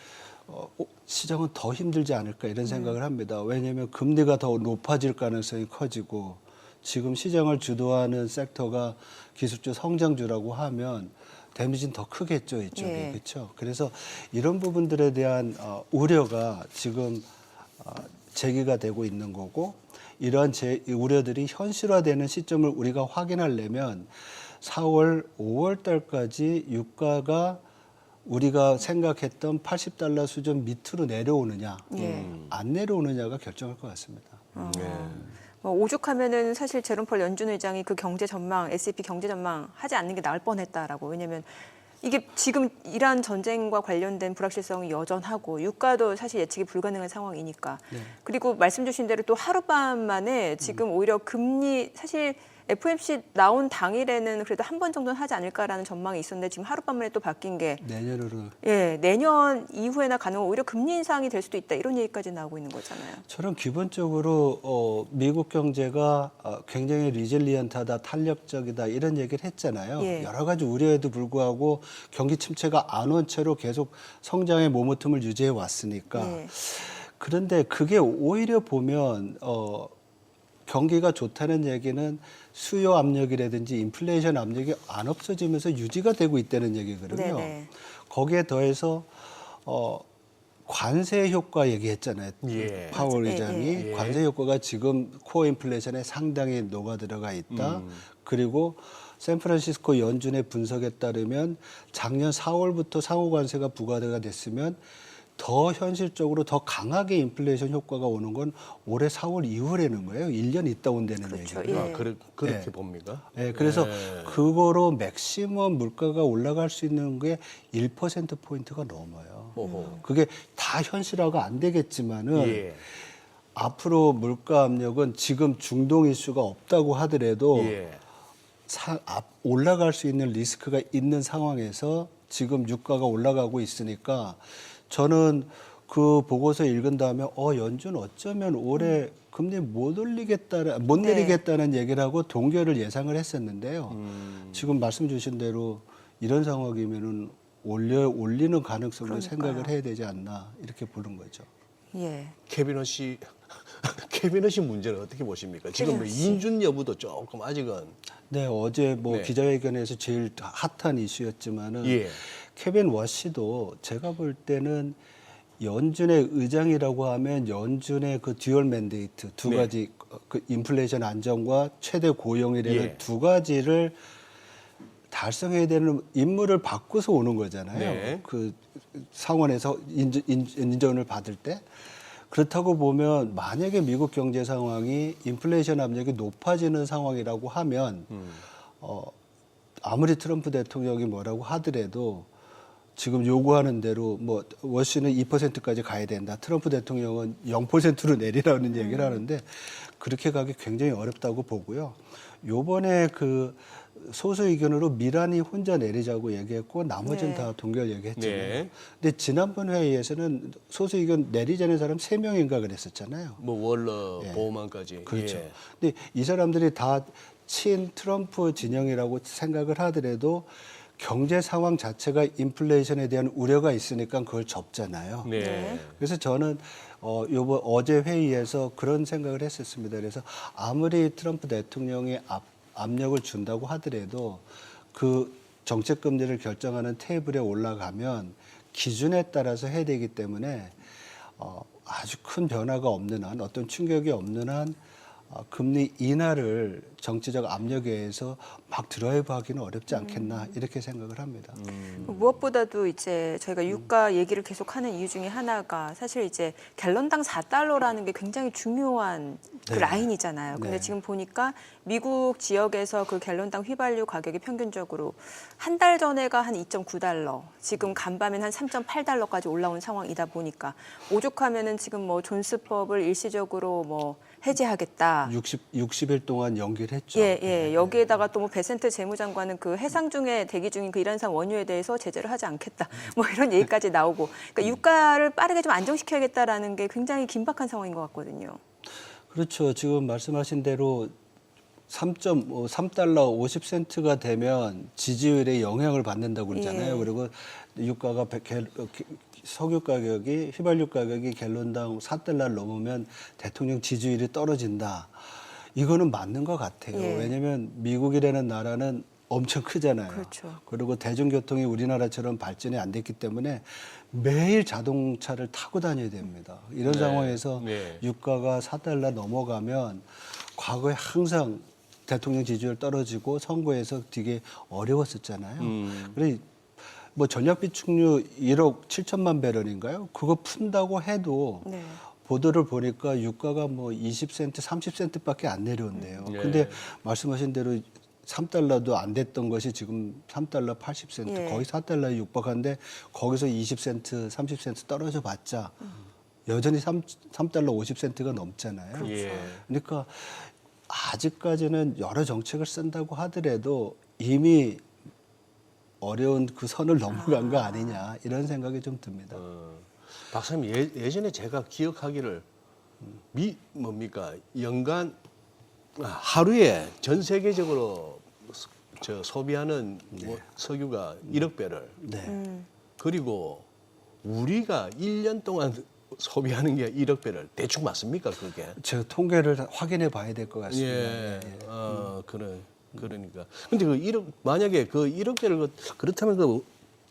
시장은 더 힘들지 않을까 이런 생각을 합니다. 왜냐하면 금리가 더 높아질 가능성이 커지고 지금 시장을 주도하는 섹터가 기술주 성장주라고 하면 데미지는 더 크겠죠, 이쪽에. 예. 그렇죠? 그래서 이런 부분들에 대한 우려가 지금 제기가 되고 있는 거고 이러한 우려들이 현실화되는 시점을 우리가 확인하려면 4월, 5월 달까지 유가가 우리가 생각했던 $80 수준 밑으로 내려오느냐, 예. 안 내려오느냐가 결정할 것 같습니다. 뭐 오죽하면은 사실 제롬 펄 연준 의장이 그 경제 전망, S&P 경제 전망 하지 않는 게 나을 뻔했다라고. 왜냐하면 이게 지금 이란 전쟁과 관련된 불확실성이 여전하고 유가도 사실 예측이 불가능한 상황이니까. 그리고 말씀 주신 대로 또 하룻밤 만에 지금 오히려 금리 사실 FOMC 나온 당일에는 그래도 한 번 정도는 하지 않을까라는 전망이 있었는데 지금 하룻밤 만에 또 바뀐 게 내년으로. 예, 내년 이후에나 가능한 오히려 금리 인상이 될 수도 있다 이런 얘기까지 나오고 있는 거잖아요. 저는 기본적으로 미국 경제가 굉장히 리질리언트하다, 탄력적이다 이런 얘기를 했잖아요. 예. 여러 가지 우려에도 불구하고 경기 침체가 안 온 채로 계속 성장의 모멘텀을 유지해 왔으니까. 예. 그런데 그게 오히려 보면 경기가 좋다는 얘기는 수요 압력이라든지 인플레이션 압력이 안 없어지면서 유지가 되고 있다는 얘기거든요. 네네. 거기에 더해서 관세 효과 얘기했잖아요. 예. 파월 예, 의장이 예. 관세 효과가 지금 코어 인플레이션에 상당히 녹아 들어가 있다. 그리고 샌프란시스코 연준의 분석에 따르면 작년 4월부터 상호 관세가 부과가 됐으면 더 현실적으로 더 강하게 인플레이션 효과가 오는 건 올해 4월 이후라는 거예요. 1년 있다 온다는 그렇죠. 얘기예요. 예. 그렇게 네. 봅니까? 네, 그래서 예. 그거로 맥시멈 물가가 올라갈 수 있는 게 1%포인트가 넘어요. 호호. 그게 다 현실화가 안 되겠지만은 예. 앞으로 물가 압력은 지금 중동 이슈가 없다고 하더라도 예. 올라갈 수 있는 리스크가 있는 상황에서 지금 유가가 올라가고 있으니까 저는 그 보고서 읽은 다음에 연준 어쩌면 올해 금리 못 네. 내리겠다는 얘기를 하고 동결을 예상을 했었는데요. 지금 말씀 주신 대로 이런 상황이면은 올리는 가능성도 그러니까요. 생각을 해야 되지 않나 이렇게 보는 거죠. 예. 캐비넛이 문제는 어떻게 보십니까? 지금 뭐 캐비넛이. 인준 여부도 조금 아직은 네, 어제 네. 기자회견에서 제일 핫한 이슈였지만은 예. 케빈 워시도 제가 볼 때는 연준의 의장이라고 하면 연준의 그 듀얼 맨데이트 두 네. 가지 그 인플레이션 안정과 최대 고용이라는 예. 두 가지를 달성해야 되는 임무를 받고서 오는 거잖아요. 네. 그 상원에서 인정을 받을 때. 그렇다고 보면 만약에 미국 경제 상황이 인플레이션 압력이 높아지는 상황이라고 하면 아무리 트럼프 대통령이 뭐라고 하더라도 지금 요구하는 대로 뭐 워시는 2%까지 가야 된다. 트럼프 대통령은 0%로 내리라는 얘기를 하는데 그렇게 가기 굉장히 어렵다고 보고요. 요번에 그 소수 의견으로 미란이 혼자 내리자고 얘기했고 나머지는 네. 다 동결 얘기했잖아요. 네. 근데 지난번 회의에서는 소수 의견 내리자는 사람 3명인가 그랬었잖아요. 뭐 월러 예. 보호만까지. 그렇죠. 예. 근데 이 사람들이 다 친 트럼프 진영이라고 생각을 하더라도 경제 상황 자체가 인플레이션에 대한 우려가 있으니까 그걸 접잖아요. 네. 네. 그래서 저는 어제 회의에서 그런 생각을 했었습니다. 그래서 아무리 트럼프 대통령이 압력을 준다고 하더라도 그 정책 금리를 결정하는 테이블에 올라가면 기준에 따라서 해야 되기 때문에 아주 큰 변화가 없는 한 어떤 충격이 없는 한 금리 인하를 정치적 압력에 의해서 막 드라이브하기는 어렵지 않겠나 이렇게 생각을 합니다. 무엇보다도 이제 저희가 유가 얘기를 계속하는 이유 중에 하나가 사실 이제 갤런당 $4라는 게 굉장히 중요한 그 네. 라인이잖아요. 근데 네. 지금 보니까 미국 지역에서 그 갤런당 휘발유 가격이 평균적으로 한 달 전에가 한 $2.9, 지금 간밤엔 한 $3.8까지 올라온 상황이다 보니까 오죽하면은 지금 뭐 존스법을 일시적으로 뭐 해제하겠다. 60일 동안 연기를 했죠. 예, 예. 여기에다가 또 뭐 베센트 재무장관은 그 해상 중에 대기 중인 그 이란산 원유에 대해서 제재를 하지 않겠다. 뭐 이런 얘기까지 나오고. 그러니까 유가를 빠르게 좀 안정시켜야겠다라는 게 굉장히 긴박한 상황인 것 같거든요. 그렇죠. 지금 말씀하신 대로 3.50센트가 되면 지지율에 영향을 받는다고 그러잖아요. 예. 그리고 유가가 석유 가격이 휘발유 가격이 갤런당 $4 넘으면 대통령 지지율이 떨어진다. 이거는 맞는 것 같아요. 예. 왜냐하면 미국이라는 나라는 엄청 크잖아요. 그렇죠. 그리고 대중교통이 우리나라처럼 발전이 안 됐기 때문에 매일 자동차를 타고 다녀야 됩니다. 이런 네. 상황에서 네. 유가가 $4 넘어가면 과거에 항상 대통령 지지율 떨어지고 선거에서 되게 어려웠었잖아요. 그래 뭐 전략 비축류 1억 7천만 배럴인가요? 그거 푼다고 해도 네. 보도를 보니까 유가가 뭐 20센트, 30센트밖에 안 내려온대요. 예. 근데 말씀하신 대로 3달러도 안 됐던 것이 지금 3달러 80센트, 예. 거의 4달러에 육박한데 거기서 20센트, 30센트 떨어져 봤자 여전히 3달러 50센트가 넘잖아요. 예. 그러니까 아직까지는 여러 정책을 쓴다고 하더라도 이미 어려운 그 선을 넘어간 거 아니냐 이런 생각이 좀 듭니다. 박사님 예전에 제가 기억하기를 뭡니까 연간 하루에 전 세계적으로 소비하는 뭐 석유가 1억 배럴 네. 그리고 우리가 1년 동안 소비하는 게 1억 배럴 대충 맞습니까 그게? 제가 통계를 확인해 봐야 될 것 같습니다. 예. 그러니까. 근데 그 1억 만약에 그 1억 배럴 그렇다면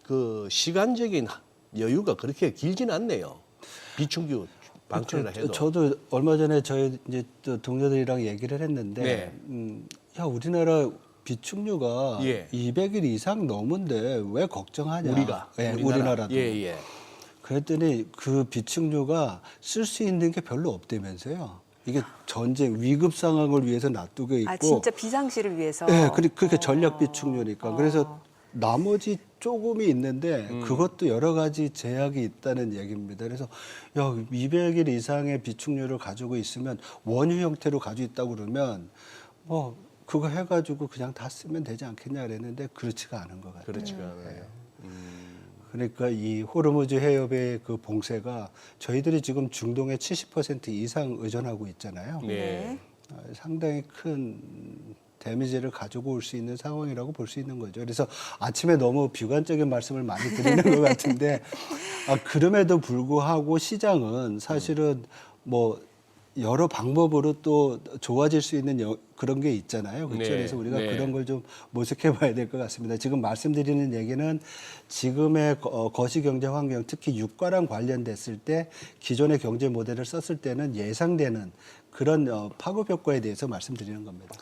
그 시간적인 여유가 그렇게 길지는 않네요. 비축유 방출이라 해도. 저도 얼마 전에 저희 이제 또 동료들이랑 얘기를 했는데, 네. 야 우리나라 비축류가 예. 200일 이상 넘은데 왜 걱정하냐? 우리가 예, 우리나라도. 예. 그랬더니 그 비축류가 쓸 수 있는 게 별로 없다면서요. 이게 전쟁 위급 상황을 위해서 놔두고 있고. 아 진짜 비상시를 위해서. 네, 그렇게 전략 비축류니까. 그래서 나머지 조금이 있는데 그것도 여러 가지 제약이 있다는 얘기입니다. 그래서 야 200일 이상의 비축류를 가지고 있으면 원유 형태로 가지고 있다고 그러면 뭐 그거 해가지고 그냥 다 쓰면 되지 않겠냐 그랬는데 그렇지가 않은 것 같아요. 그렇지가 않아요. 그러니까 이 호르무즈 해협의 그 봉쇄가 저희들이 지금 중동의 70% 이상 의존하고 있잖아요. 네. 상당히 큰 데미지를 가지고 올 수 있는 상황이라고 볼 수 있는 거죠. 그래서 아침에 너무 비관적인 말씀을 많이 드리는 것 같은데 그럼에도 불구하고 시장은 사실은 뭐 여러 방법으로 또 좋아질 수 있는 그런 게 있잖아요. 그렇죠? 네, 그래서 우리가 네. 그런 걸 좀 모색해 봐야 될 것 같습니다. 지금 말씀드리는 얘기는 지금의 거시경제 환경, 특히 유가랑 관련됐을 때 기존의 경제 모델을 썼을 때는 예상되는 그런 파급 효과에 대해서 말씀드리는 겁니다.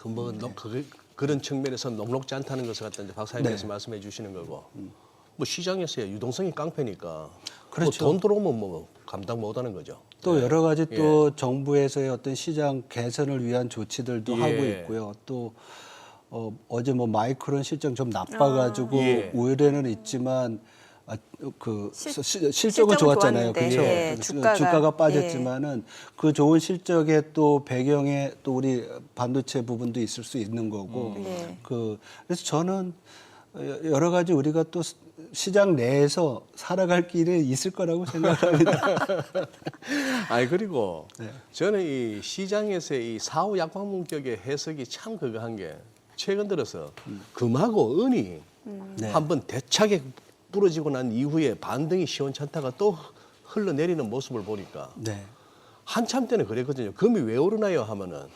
그런 측면에서 녹록지 않다는 것을 갖다 이제 박사님께서 네. 말씀해 주시는 거고. 뭐 시장에서의 유동성이 깡패니까 그렇죠. 뭐돈 들어오면 뭐 감당 못하는 거죠. 또 네. 여러 가지 또 정부에서의 어떤 시장 개선을 위한 조치들도 예. 하고 있고요. 또 어제 뭐 마이크론 실적 좀 나빠가지고 예. 우려는 있지만 실적은 실적은 좋았잖아요. 좋았는데, 그렇죠. 예, 주가가 빠졌지만은 그 좋은 실적의 또 배경에 또 우리 반도체 부분도 있을 수 있는 거고. 네. 그래서 저는 여러 가지 우리가 또 시장 내에서 살아갈 길이 있을 거라고 생각합니다. 아니 그리고 네. 저는 이 시장에서의 이 사후 약방문격의 해석이 참 그거 한 게 최근 들어서 금하고 은이 네. 한번 대차게 부러지고 난 이후에 반등이 시원찮다가 또 흘러내리는 모습을 보니까 네. 한참 때는 그랬거든요. 금이 왜 오르나요 하면은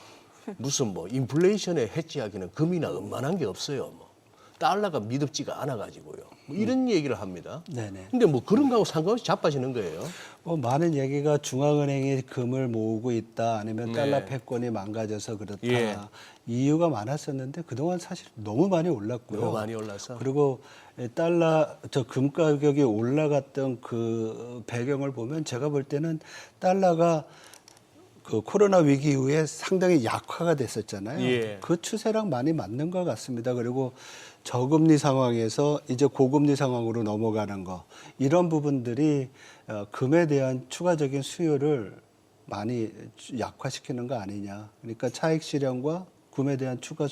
무슨 뭐 인플레이션에 해지하기는 금이나 음만한 게 없어요. 뭐 달러가 미덥지가 않아 가지고요. 뭐 이런 얘기를 합니다. 네네. 근데 뭐 그런 거하고 상관없이 자빠지는 거예요. 많은 얘기가 중앙은행이 금을 모으고 있다 아니면 네. 달러 패권이 망가져서 그렇다 예. 이유가 많았었는데 그동안 사실 너무 많이 올랐고요. 너무 많이 올라서. 그리고 금 가격이 올라갔던 그 배경을 보면 제가 볼 때는 달러가 그 코로나 위기 이후에 상당히 약화가 됐었잖아요. 예. 그 추세랑 많이 맞는 것 같습니다. 그리고 저금리 상황에서 이제 고금리 상황으로 넘어가는 거 이런 부분들이 금에 대한 추가적인 수요를 많이 약화시키는 거 아니냐. 그러니까 차익 실현과 금에 대한 추가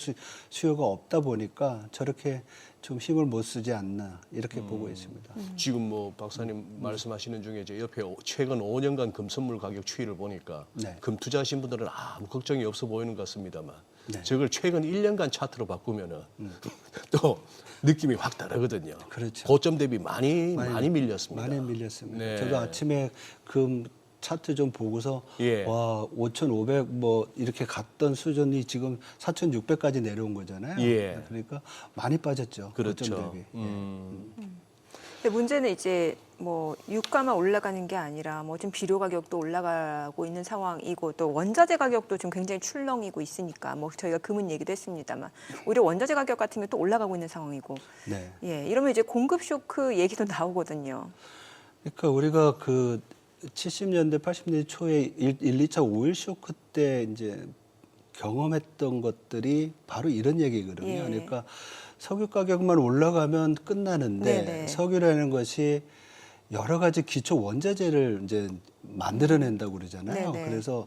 수요가 없다 보니까 저렇게 좀 힘을 못 쓰지 않나 이렇게 보고 있습니다. 지금 뭐 박사님 말씀하시는 중에 제 옆에 최근 5년간 금 선물 가격 추이를 보니까 네. 금 투자하신 분들은 아무 걱정이 없어 보이는 것 같습니다만 네. 저걸 최근 1년간 차트로 바꾸면은 또 느낌이 확 다르거든요. 그렇죠. 고점 대비 많이 밀렸습니다. 많이 밀렸습니다. 네. 저도 아침에 금 차트 좀 보고서 예. 와 5,500 뭐 이렇게 갔던 수준이 지금 4,600까지 내려온 거잖아요. 예. 그러니까 많이 빠졌죠. 그렇죠. 고점 대비. 근데 문제는 이제 뭐 유가만 올라가는 게 아니라 뭐 좀 비료 가격도 올라가고 있는 상황이고 또 원자재 가격도 좀 굉장히 출렁이고 있으니까 뭐 저희가 금은 얘기도 했습니다만 오히려 원자재 가격 같은 게 또 올라가고 있는 상황이고 네. 예 이러면 이제 공급 쇼크 얘기도 나오거든요. 그러니까 우리가 그 70년대, 80년대 초에 1, 2차 오일 쇼크 때 이제 경험했던 것들이 바로 이런 얘기거든요. 예. 그러니까 석유 가격만 올라가면 끝나는데 네네. 석유라는 것이 여러 가지 기초 원자재를 이제 만들어낸다고 그러잖아요. 네네. 그래서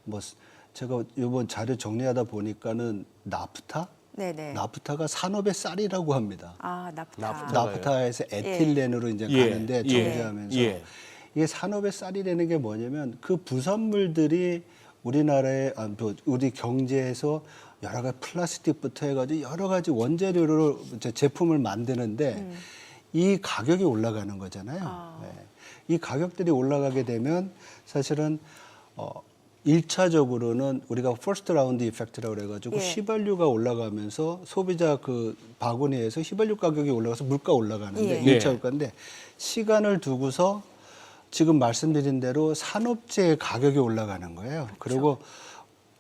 뭐 제가 이번 자료 정리하다 보니까는 나프타? 네네. 나프타가 산업의 쌀이라고 합니다. 아 나프타. 나프타. 나프타에서 에틸렌으로 이제 가는데 정제하면서 예. 이게 산업의 쌀이라는 게 뭐냐면 그 부산물들이 우리나라의 우리 경제에서 여러 가지 플라스틱부터 해가지고 여러 가지 원재료로 이제 제품을 만드는데 이 가격이 올라가는 거잖아요. 네. 이 가격들이 올라가게 되면 사실은 1차적으로는 우리가 퍼스트 라운드 이펙트라고 그래가지고 예. 휘발유가 올라가면서 소비자 그 바구니에서 휘발유 가격이 올라가서 물가 올라가는데 예. 1차 효과인데 시간을 두고서 지금 말씀드린 대로 산업재의 가격이 올라가는 거예요. 그리고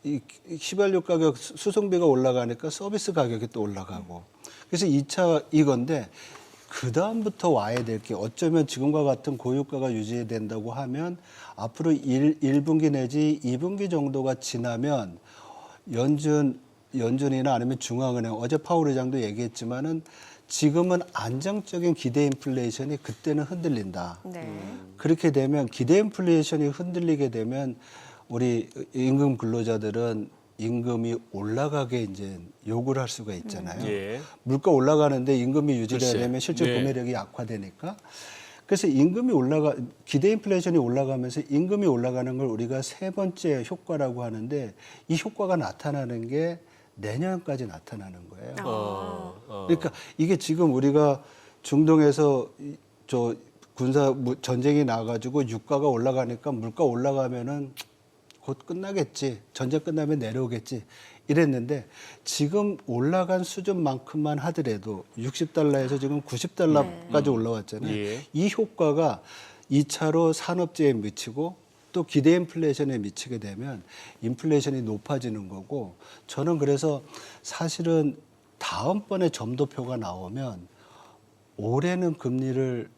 이 휘발유 가격 수송비가 올라가니까 서비스 가격이 또 올라가고 그래서 2차 이건데 그 다음부터 와야 될 게 어쩌면 지금과 같은 고유가가 유지된다고 하면 앞으로 1분기 내지 2분기 정도가 지나면 연준이나 아니면 중앙은행 어제 파월 의장도 얘기했지만은 지금은 안정적인 기대 인플레이션이 그때는 흔들린다. 네. 그렇게 되면 기대 인플레이션이 흔들리게 되면 우리 임금 근로자들은 임금이 올라가게 이제 요구를 할 수가 있잖아요. 예. 물가 올라가는데 임금이 유지가 글쎄. 되면 실제 네. 구매력이 약화되니까 그래서 임금이 기대 인플레이션이 올라가면서 임금이 올라가는 걸 우리가 세 번째 효과라고 하는데 이 효과가 나타나는 게 내년까지 나타나는 거예요. 그러니까 이게 지금 우리가 중동에서 저 군사 전쟁이 나가지고 유가가 올라가니까 물가 올라가면은 곧 끝나겠지. 전쟁 끝나면 내려오겠지. 이랬는데 지금 올라간 수준만큼만 하더라도 60달러에서 지금 90달러까지 올라왔잖아요. 예. 이 효과가 2차로 산업재에 미치고 또 기대 인플레이션에 미치게 되면 인플레이션이 높아지는 거고 저는 그래서 사실은 다음번에 점도표가 나오면 올해는 금리를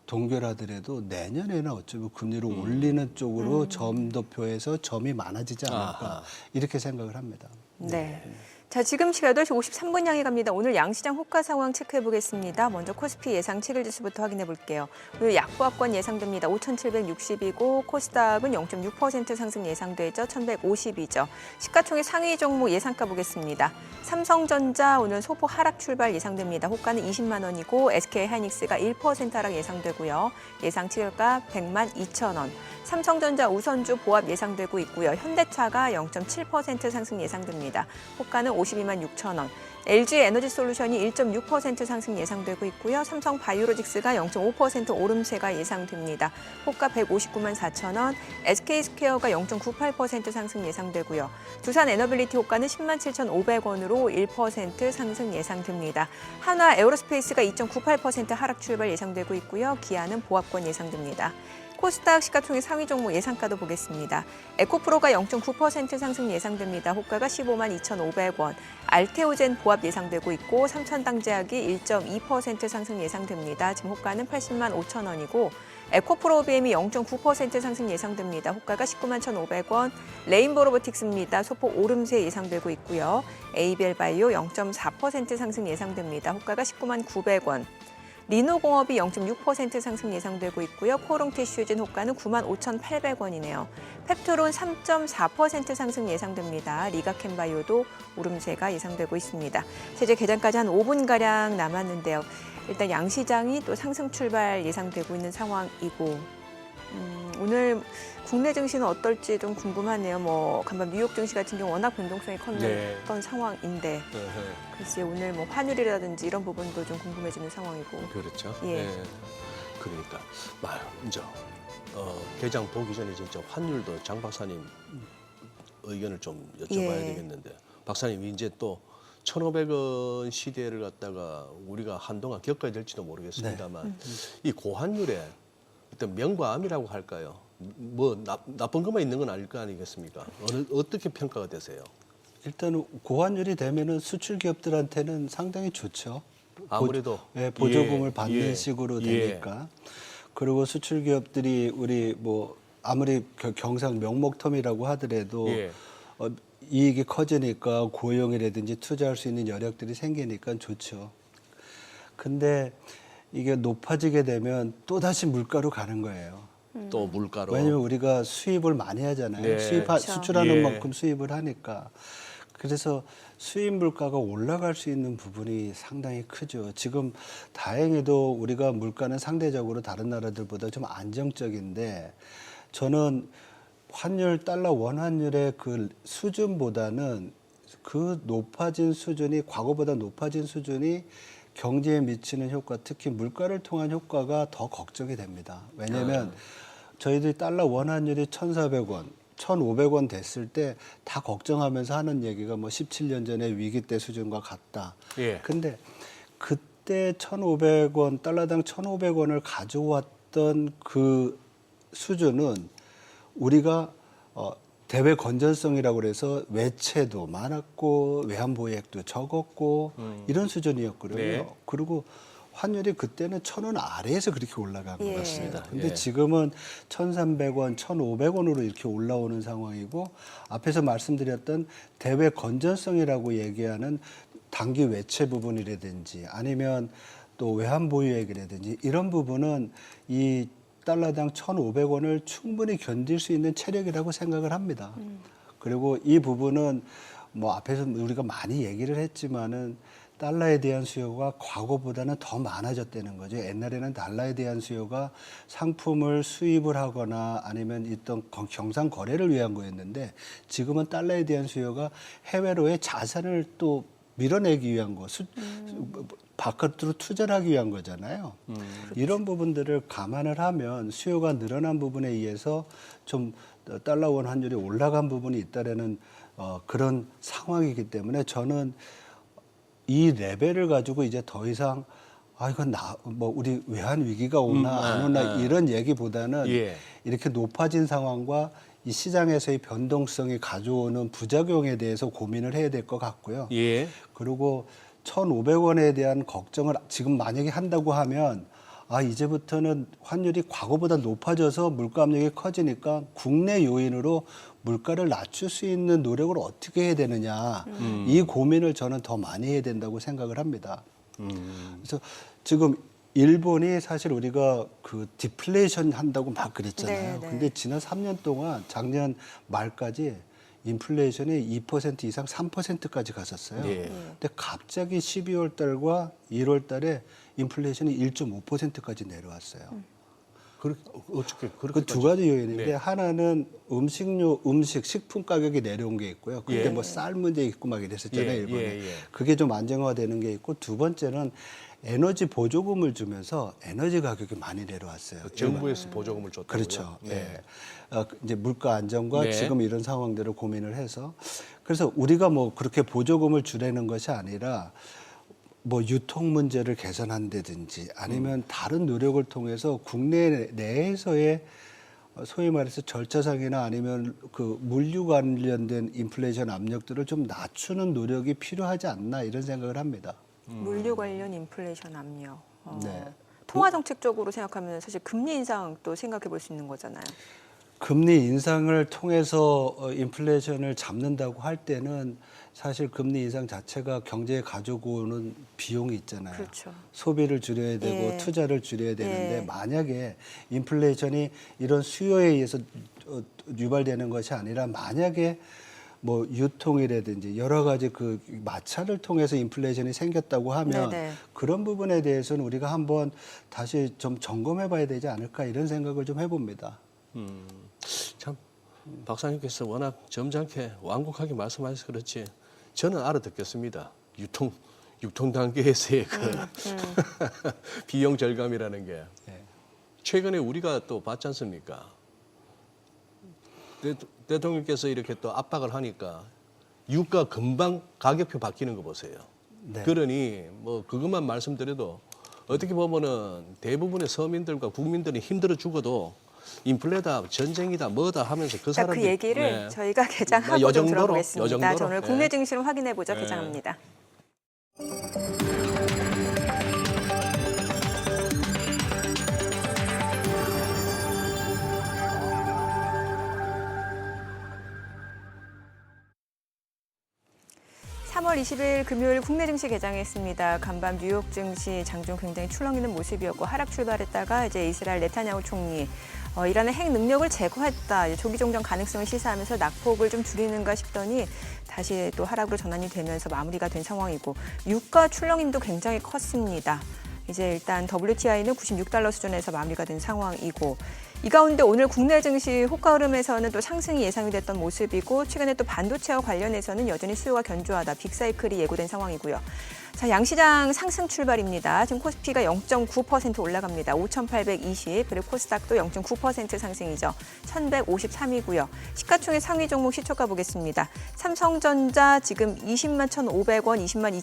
동결하더라도 내년에는 어쩌면 금리를 올리는 쪽으로 점도표에서 점이 많아지지 않을까 아하. 이렇게 생각을 합니다. 네. 자, 지금 시각 8시 53분 향해 갑니다. 오늘 양시장 호가 상황 체크해 보겠습니다. 먼저 코스피 예상 7일 지수부터 확인해 볼게요. 오늘 약보합권 예상됩니다. 5,760이고 코스닥은 0.6% 상승 예상되죠. 1,150이죠. 시가총액 상위 종목 예상가 보겠습니다. 삼성전자 오늘 소폭 하락 출발 예상됩니다. 호가는 20만 원이고 SK하이닉스가 1% 하락 예상되고요. 예상 7일가 100만 2천 원. 삼성전자 우선주 보합 예상되고 있고요. 현대차가 0.7% 상승 예상됩니다. 호가는 52만 6천 원. LG 에너지솔루션이 1.6% 상승 예상되고 있고요. 삼성 바이오로직스가 0.5% 오름세가 예상됩니다. 호가 159만 4천 원. SK스퀘어가 0.98% 상승 예상되고요. 두산 에너빌리티 호가는 10만 7,500원으로 1% 상승 예상됩니다. 한화 에어로스페이스가 2.98% 하락 출발 예상되고 있고요. 기아는 보합권 예상됩니다. 코스닥 시가총액 상위 종목 예상가도 보겠습니다. 에코프로가 0.9% 상승 예상됩니다. 호가가 15만 2,500원. 알테오젠 보합 예상되고 있고 삼천당제약이 1.2% 상승 예상됩니다. 지금 호가는 80만 5천 원이고 에코프로비엠이 0.9% 상승 예상됩니다. 호가가 19만 1,500원. 레인보로보틱스입니다. 소폭 오름세 예상되고 있고요. 에이벨바이오 0.4% 상승 예상됩니다. 호가가 19만 900원. 리노공업이 0.6% 상승 예상되고 있고요. 코롱티슈진 호가는 9만 5,800원이네요. 펩토론 3.4% 상승 예상됩니다. 리가캔바이오도 오름세가 예상되고 있습니다. 제재 개장까지 한 5분가량 남았는데요. 일단 양시장이 또 상승 출발 예상되고 있는 상황이고 오늘 국내 증시는 어떨지 좀 궁금하네요. 뭐 간밤 뉴욕 증시 같은 경우 워낙 변동성이 컸던 상황인데 글쎄 오늘 뭐 환율이라든지 이런 부분도 좀 궁금해지는 상황이고. 그렇죠. 예. 그러니까 이제 개장 보기 전에 진짜 환율도 장 박사님 의견을 좀 여쭤봐야 되겠는데 박사님 이제 또 1,500원 시대를 갖다가 우리가 한동안 겪어야 될지도 모르겠습니다만 이 고환율에 어떤 명과암이라고 할까요? 뭐 나쁜 것만 있는 건 아닐 거 아니겠습니까? 어떻게 평가가 되세요? 일단 고환율이 되면은 수출 기업들한테는 상당히 좋죠. 아무래도 보조금을 받는 예, 식으로 예. 되니까. 그리고 수출 기업들이 우리 뭐 아무리 경상 명목텀이라고 하더라도 예. 이익이 커지니까 고용이라든지 투자할 수 있는 여력들이 생기니까 좋죠. 근데 이게 높아지게 되면 또 다시 물가로 가는 거예요. 또 물가로. 왜냐하면 우리가 수입을 많이 하잖아요. 네. 수출하는 예. 만큼 수입을 하니까. 그래서 수입 물가가 올라갈 수 있는 부분이 상당히 크죠. 지금 다행히도 우리가 물가는 상대적으로 다른 나라들보다 좀 안정적인데 저는 환율, 달러 원환율의 그 수준보다는 그 높아진 수준이, 과거보다 높아진 수준이 경제에 미치는 효과, 특히 물가를 통한 효과가 더 걱정이 됩니다. 왜냐하면 저희들이 달러 원환율이 1,400원, 1,500원 됐을 때 다 걱정하면서 하는 얘기가 뭐 17년 전에 위기 때 수준과 같다. 예. 근데 그때 1,500원, 달러당 1,500원을 가져왔던 그 수준은 우리가 대외 건전성이라고 그래서 외채도 많았고 외환보유액도 적었고 이런 수준이었거든요. 네. 그리고 환율이 그때는 1,000원 아래에서 그렇게 올라간 것 예. 같습니다. 근데 예. 지금은 1,300원, 1,500원으로 이렇게 올라오는 상황이고 앞에서 말씀드렸던 대외 건전성이라고 얘기하는 단기 외채 부분이라든지 아니면 또 외환보유액이라든지 이런 부분은 이 달러당 1,500원을 충분히 견딜 수 있는 체력이라고 생각을 합니다. 그리고 이 부분은 뭐 앞에서 우리가 많이 얘기를 했지만은 달러에 대한 수요가 과거보다는 더 많아졌다는 거죠. 옛날에는 달러에 대한 수요가 상품을 수입을 하거나 아니면 있던 경상 거래를 위한 거였는데 지금은 달러에 대한 수요가 해외로의 자산을 또 밀어내기 위한 거, 바깥으로 투자를 하기 위한 거잖아요. 이런 부분들을 감안을 하면 수요가 늘어난 부분에 의해서 좀 달러 원 환율이 올라간 부분이 있다라는 그런 상황이기 때문에 저는 이 레벨을 가지고 이제 더 이상 이건 뭐 우리 외환 위기가 오나 안 오나 이런 얘기보다는 예. 이렇게 높아진 상황과 이 시장에서의 변동성이 가져오는 부작용에 대해서 고민을 해야 될 것 같고요. 예. 그리고 1,500원에 대한 걱정을 지금 만약에 한다고 하면 이제부터는 환율이 과거보다 높아져서 물가 압력이 커지니까 국내 요인으로 물가를 낮출 수 있는 노력을 어떻게 해야 되느냐. 이 고민을 저는 더 많이 해야 된다고 생각을 합니다. 그래서 지금 일본이 사실 우리가 그 디플레이션 한다고 막 그랬잖아요. 네, 네. 근데 지난 3년 동안 작년 말까지 인플레이션이 2% 이상 3%까지 갔었어요. 예. 근데 갑자기 12월 달과 1월 달에 인플레이션이 1.5%까지 내려왔어요. 어떻게 그렇게 그 두 가지 요인인데 네. 하나는 식품 가격이 내려온 게 있고요. 근데 예. 뭐 쌀 문제 있고 막 이랬었잖아요, 예, 일본에. 예, 예. 그게 좀 안정화되는 게 있고 두 번째는 에너지 보조금을 주면서 에너지 가격이 많이 내려왔어요. 정부에서 보조금을 줬다고요? 그렇죠. 네. 이제 물가 안정과 네. 지금 이런 상황들을 고민을 해서 그래서 우리가 뭐 그렇게 보조금을 주려는 것이 아니라 뭐 유통 문제를 개선한다든지 아니면 다른 노력을 통해서 국내 내에서의 소위 말해서 절차상이나 아니면 그 물류 관련된 인플레이션 압력들을 좀 낮추는 노력이 필요하지 않나 이런 생각을 합니다. 물류 관련 인플레이션 압력. 네. 통화 정책적으로 생각하면 사실 금리 인상 또 생각해 볼 수 있는 거잖아요. 금리 인상을 통해서 인플레이션을 잡는다고 할 때는 사실 금리 인상 자체가 경제에 가져오는 비용이 있잖아요. 그렇죠. 소비를 줄여야 되고 예. 투자를 줄여야 되는데 예. 만약에 인플레이션이 이런 수요에 의해서 유발되는 것이 아니라 만약에 뭐 유통이라든지 여러 가지 그 마찰을 통해서 인플레이션이 생겼다고 하면 네네. 그런 부분에 대해서는 우리가 한번 다시 좀 점검해 봐야 되지 않을까 이런 생각을 좀 해봅니다. 참 박사님께서 워낙 점잖게 완곡하게 말씀하셔서 그렇지 저는 알아듣겠습니다. 유통 단계에서의 그 비용 절감이라는 게 네. 최근에 우리가 또 봤지 않습니까? 대통령께서 이렇게 또 압박을 하니까 유가 금방 가격표 바뀌는 거 보세요. 네. 그러니 뭐 그것만 말씀드려도 어떻게 보면은 대부분의 서민들과 국민들이 힘들어 죽어도 인플레다, 전쟁이다, 뭐다 하면서 그 자, 사람들 그 얘기를 저희가 개장하고 요 좀 정도로, 들어보겠습니다. 요 정도로. 자, 오늘 네. 국내 증시를 확인해보죠. 네. 개장합니다. (3월 20일) 금요일 국내 증시 개장했습니다. 간밤 뉴욕 증시 장중 굉장히 출렁이는 모습이었고 하락 출발했다가 이제 이스라엘 네타냐후 총리 이란의 핵 능력을 제거했다, 조기 종전 가능성을 시사하면서 낙폭을 좀 줄이는가 싶더니 다시 또 하락으로 전환이 되면서 마무리가 된 상황이고 유가 출렁임도 굉장히 컸습니다. 이제 일단 WTI는 $96 수준에서 마무리가 된 상황이고 이 가운데 오늘 국내 증시 호가 흐름에서는 또 상승이 예상이 됐던 모습이고 최근에 또 반도체와 관련해서는 여전히 수요가 견조하다, 빅사이클이 예고된 상황이고요. 자, 양시장 상승 출발입니다. 지금 코스피가 0.9% 올라갑니다. 5,820, 그리고 코스닥도 0.9% 상승이죠. 1,153이고요. 시가총액 상위 종목 시초가 보겠습니다. 삼성전자 지금 20만 1,500원, 20만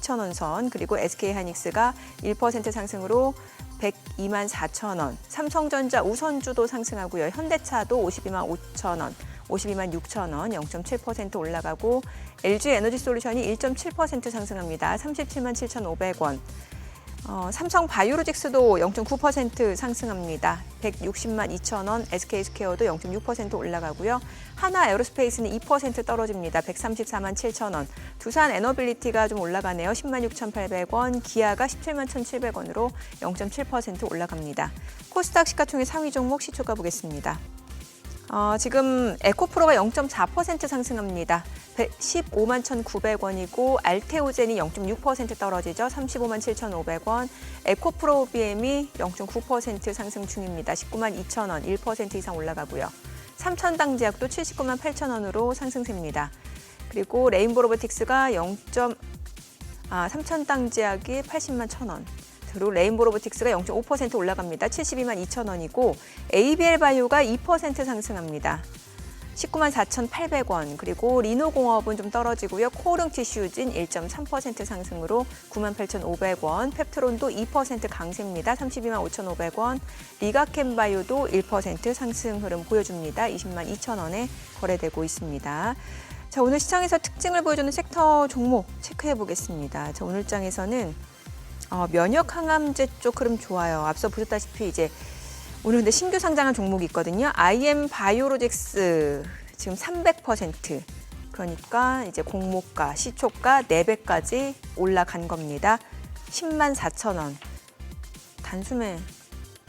2천 원 선, 그리고 SK하이닉스가 1% 상승으로 102만 4천 원, 삼성전자 우선주도 상승하고요. 현대차도 52만 5천 원, 52만 6천 원, 0.7% 올라가고 LG에너지솔루션이 1.7% 상승합니다. 37만 7,500원. 삼성바이오로직스도 0.9% 상승합니다. 160만 2천 원, SK스퀘어도 0.6% 올라가고요. 하나에어로스페이스는 2% 떨어집니다. 134만 7천 원. 두산에너빌리티가 좀 올라가네요. 10만 6,800원, 기아가 17만 1,700원으로 0.7% 올라갑니다. 코스닥 시가총액 상위 종목 시초가 보겠습니다. 지금 에코프로가 0.4% 상승합니다. 15만 1,900원이고 알테오젠이 0.6% 떨어지죠. 35만 7,500원. 에코프로비엠이 0.9% 상승 중입니다. 19만 2천 원, 1% 이상 올라가고요. 삼천당제약도 79만 8천 원으로 상승세입니다. 그리고 레인보로보틱스가 삼천당제약이 80만 1천 원. 그리고 레인보로보틱스가 0.5% 올라갑니다. 72만 2천 원이고 ABL바이오가 2% 상승합니다. 19만 4,800원. 그리고 리노공업은 좀 떨어지고요. 코오릉티슈진 1.3% 상승으로 9만 8,500원. 펩트론도 2% 강세입니다. 32만 5,500원. 리가캠바이오도 1% 상승 흐름 보여줍니다. 20만 2천 원에 거래되고 있습니다. 자, 오늘 시장에서 특징을 보여주는 섹터 종목 체크해 보겠습니다. 자, 오늘 장에서는 면역 항암제 쪽 흐름 좋아요. 앞서 보셨다시피 이제 오늘 근데 신규 상장한 종목이 있거든요. IM 바이오로직스 지금 300%. 그러니까 이제 공모가, 시초가 4배까지 올라간 겁니다. 10만 4천 원. 단숨에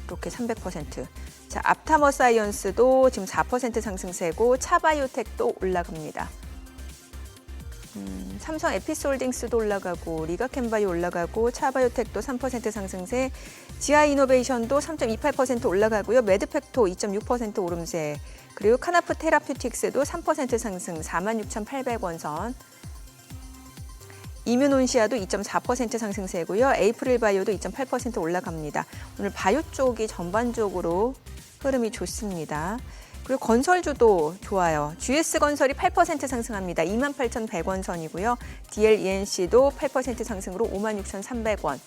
이렇게 300%. 자, 앞타머사이언스도 지금 4% 상승세고 차바이오텍도 올라갑니다. 삼성 에피스홀딩스도 올라가고 리가캠바이오 올라가고 차바이오텍도 3% 상승세, 지아이노베이션도 3.28% 올라가고요. 매드팩토 2.6% 오름세, 그리고 카나프 테라퓨틱스도 3% 상승 46,800원 선, 이뮤논시아도 2.4% 상승세고요. 에이프릴바이오도 2.8% 올라갑니다. 오늘 바이오 쪽이 전반적으로 흐름이 좋습니다. 그리고 건설주도 좋아요. GS건설이 8% 상승합니다. 28,100원 선이고요. DLENC도 8% 상승으로 56,300원.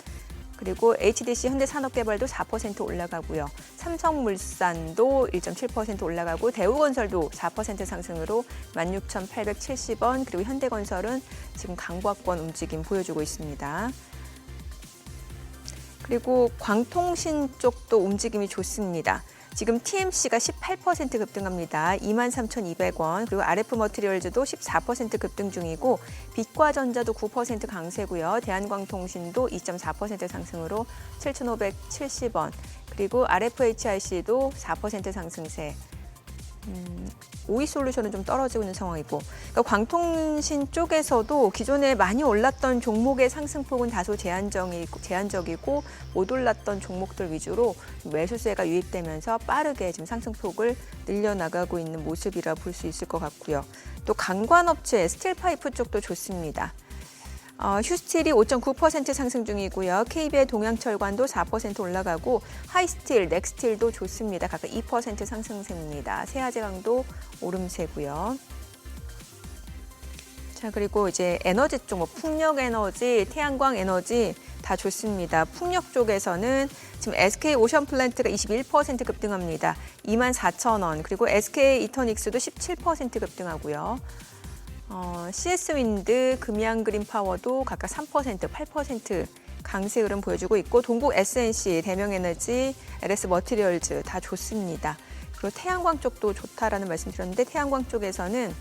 그리고 HDC 현대산업개발도 4% 올라가고요. 삼성물산도 1.7% 올라가고 대우건설도 4% 상승으로 16,870원. 그리고 현대건설은 지금 강보합권 움직임 보여주고 있습니다. 그리고 광통신 쪽도 움직임이 좋습니다. 지금 TMC가 18% 급등합니다. 23,200원. 그리고 RF머티리얼즈도 14% 급등 중이고 빛과전자도 9% 강세고요. 대한광통신도 2.4% 상승으로 7,570원. 그리고 RFHIC도 4% 상승세. 오이솔루션은 좀 떨어지고 있는 상황이고, 그러니까 광통신 쪽에서도 기존에 많이 올랐던 종목의 상승폭은 다소 제한적이고 못 올랐던 종목들 위주로 매수세가 유입되면서 빠르게 지금 상승폭을 늘려나가고 있는 모습이라 볼 수 있을 것 같고요. 또 강관업체 스틸파이프 쪽도 좋습니다. 휴스틸이 5.9% 상승 중이고요. KB의 동양철관도 4% 올라가고 하이스틸, 넥스틸도 좋습니다. 각각 2% 상승세입니다. 세아제강도 오름세고요. 자, 그리고 이제 에너지 쪽, 풍력에너지, 태양광 에너지 다 좋습니다. 풍력 쪽에서는 지금 SK 오션플랜트가 21% 급등합니다. 24,000원. 그리고 SK 이터닉스도 17% 급등하고요. CS 윈드, 금양 그린 파워도 각각 3%, 8% 강세 흐름 보여주고 있고 동국 SNC, 대명에너지, LS 머티리얼즈 다 좋습니다. 그리고 태양광 쪽도 좋다라는 말씀 드렸는데 태양광 쪽에서는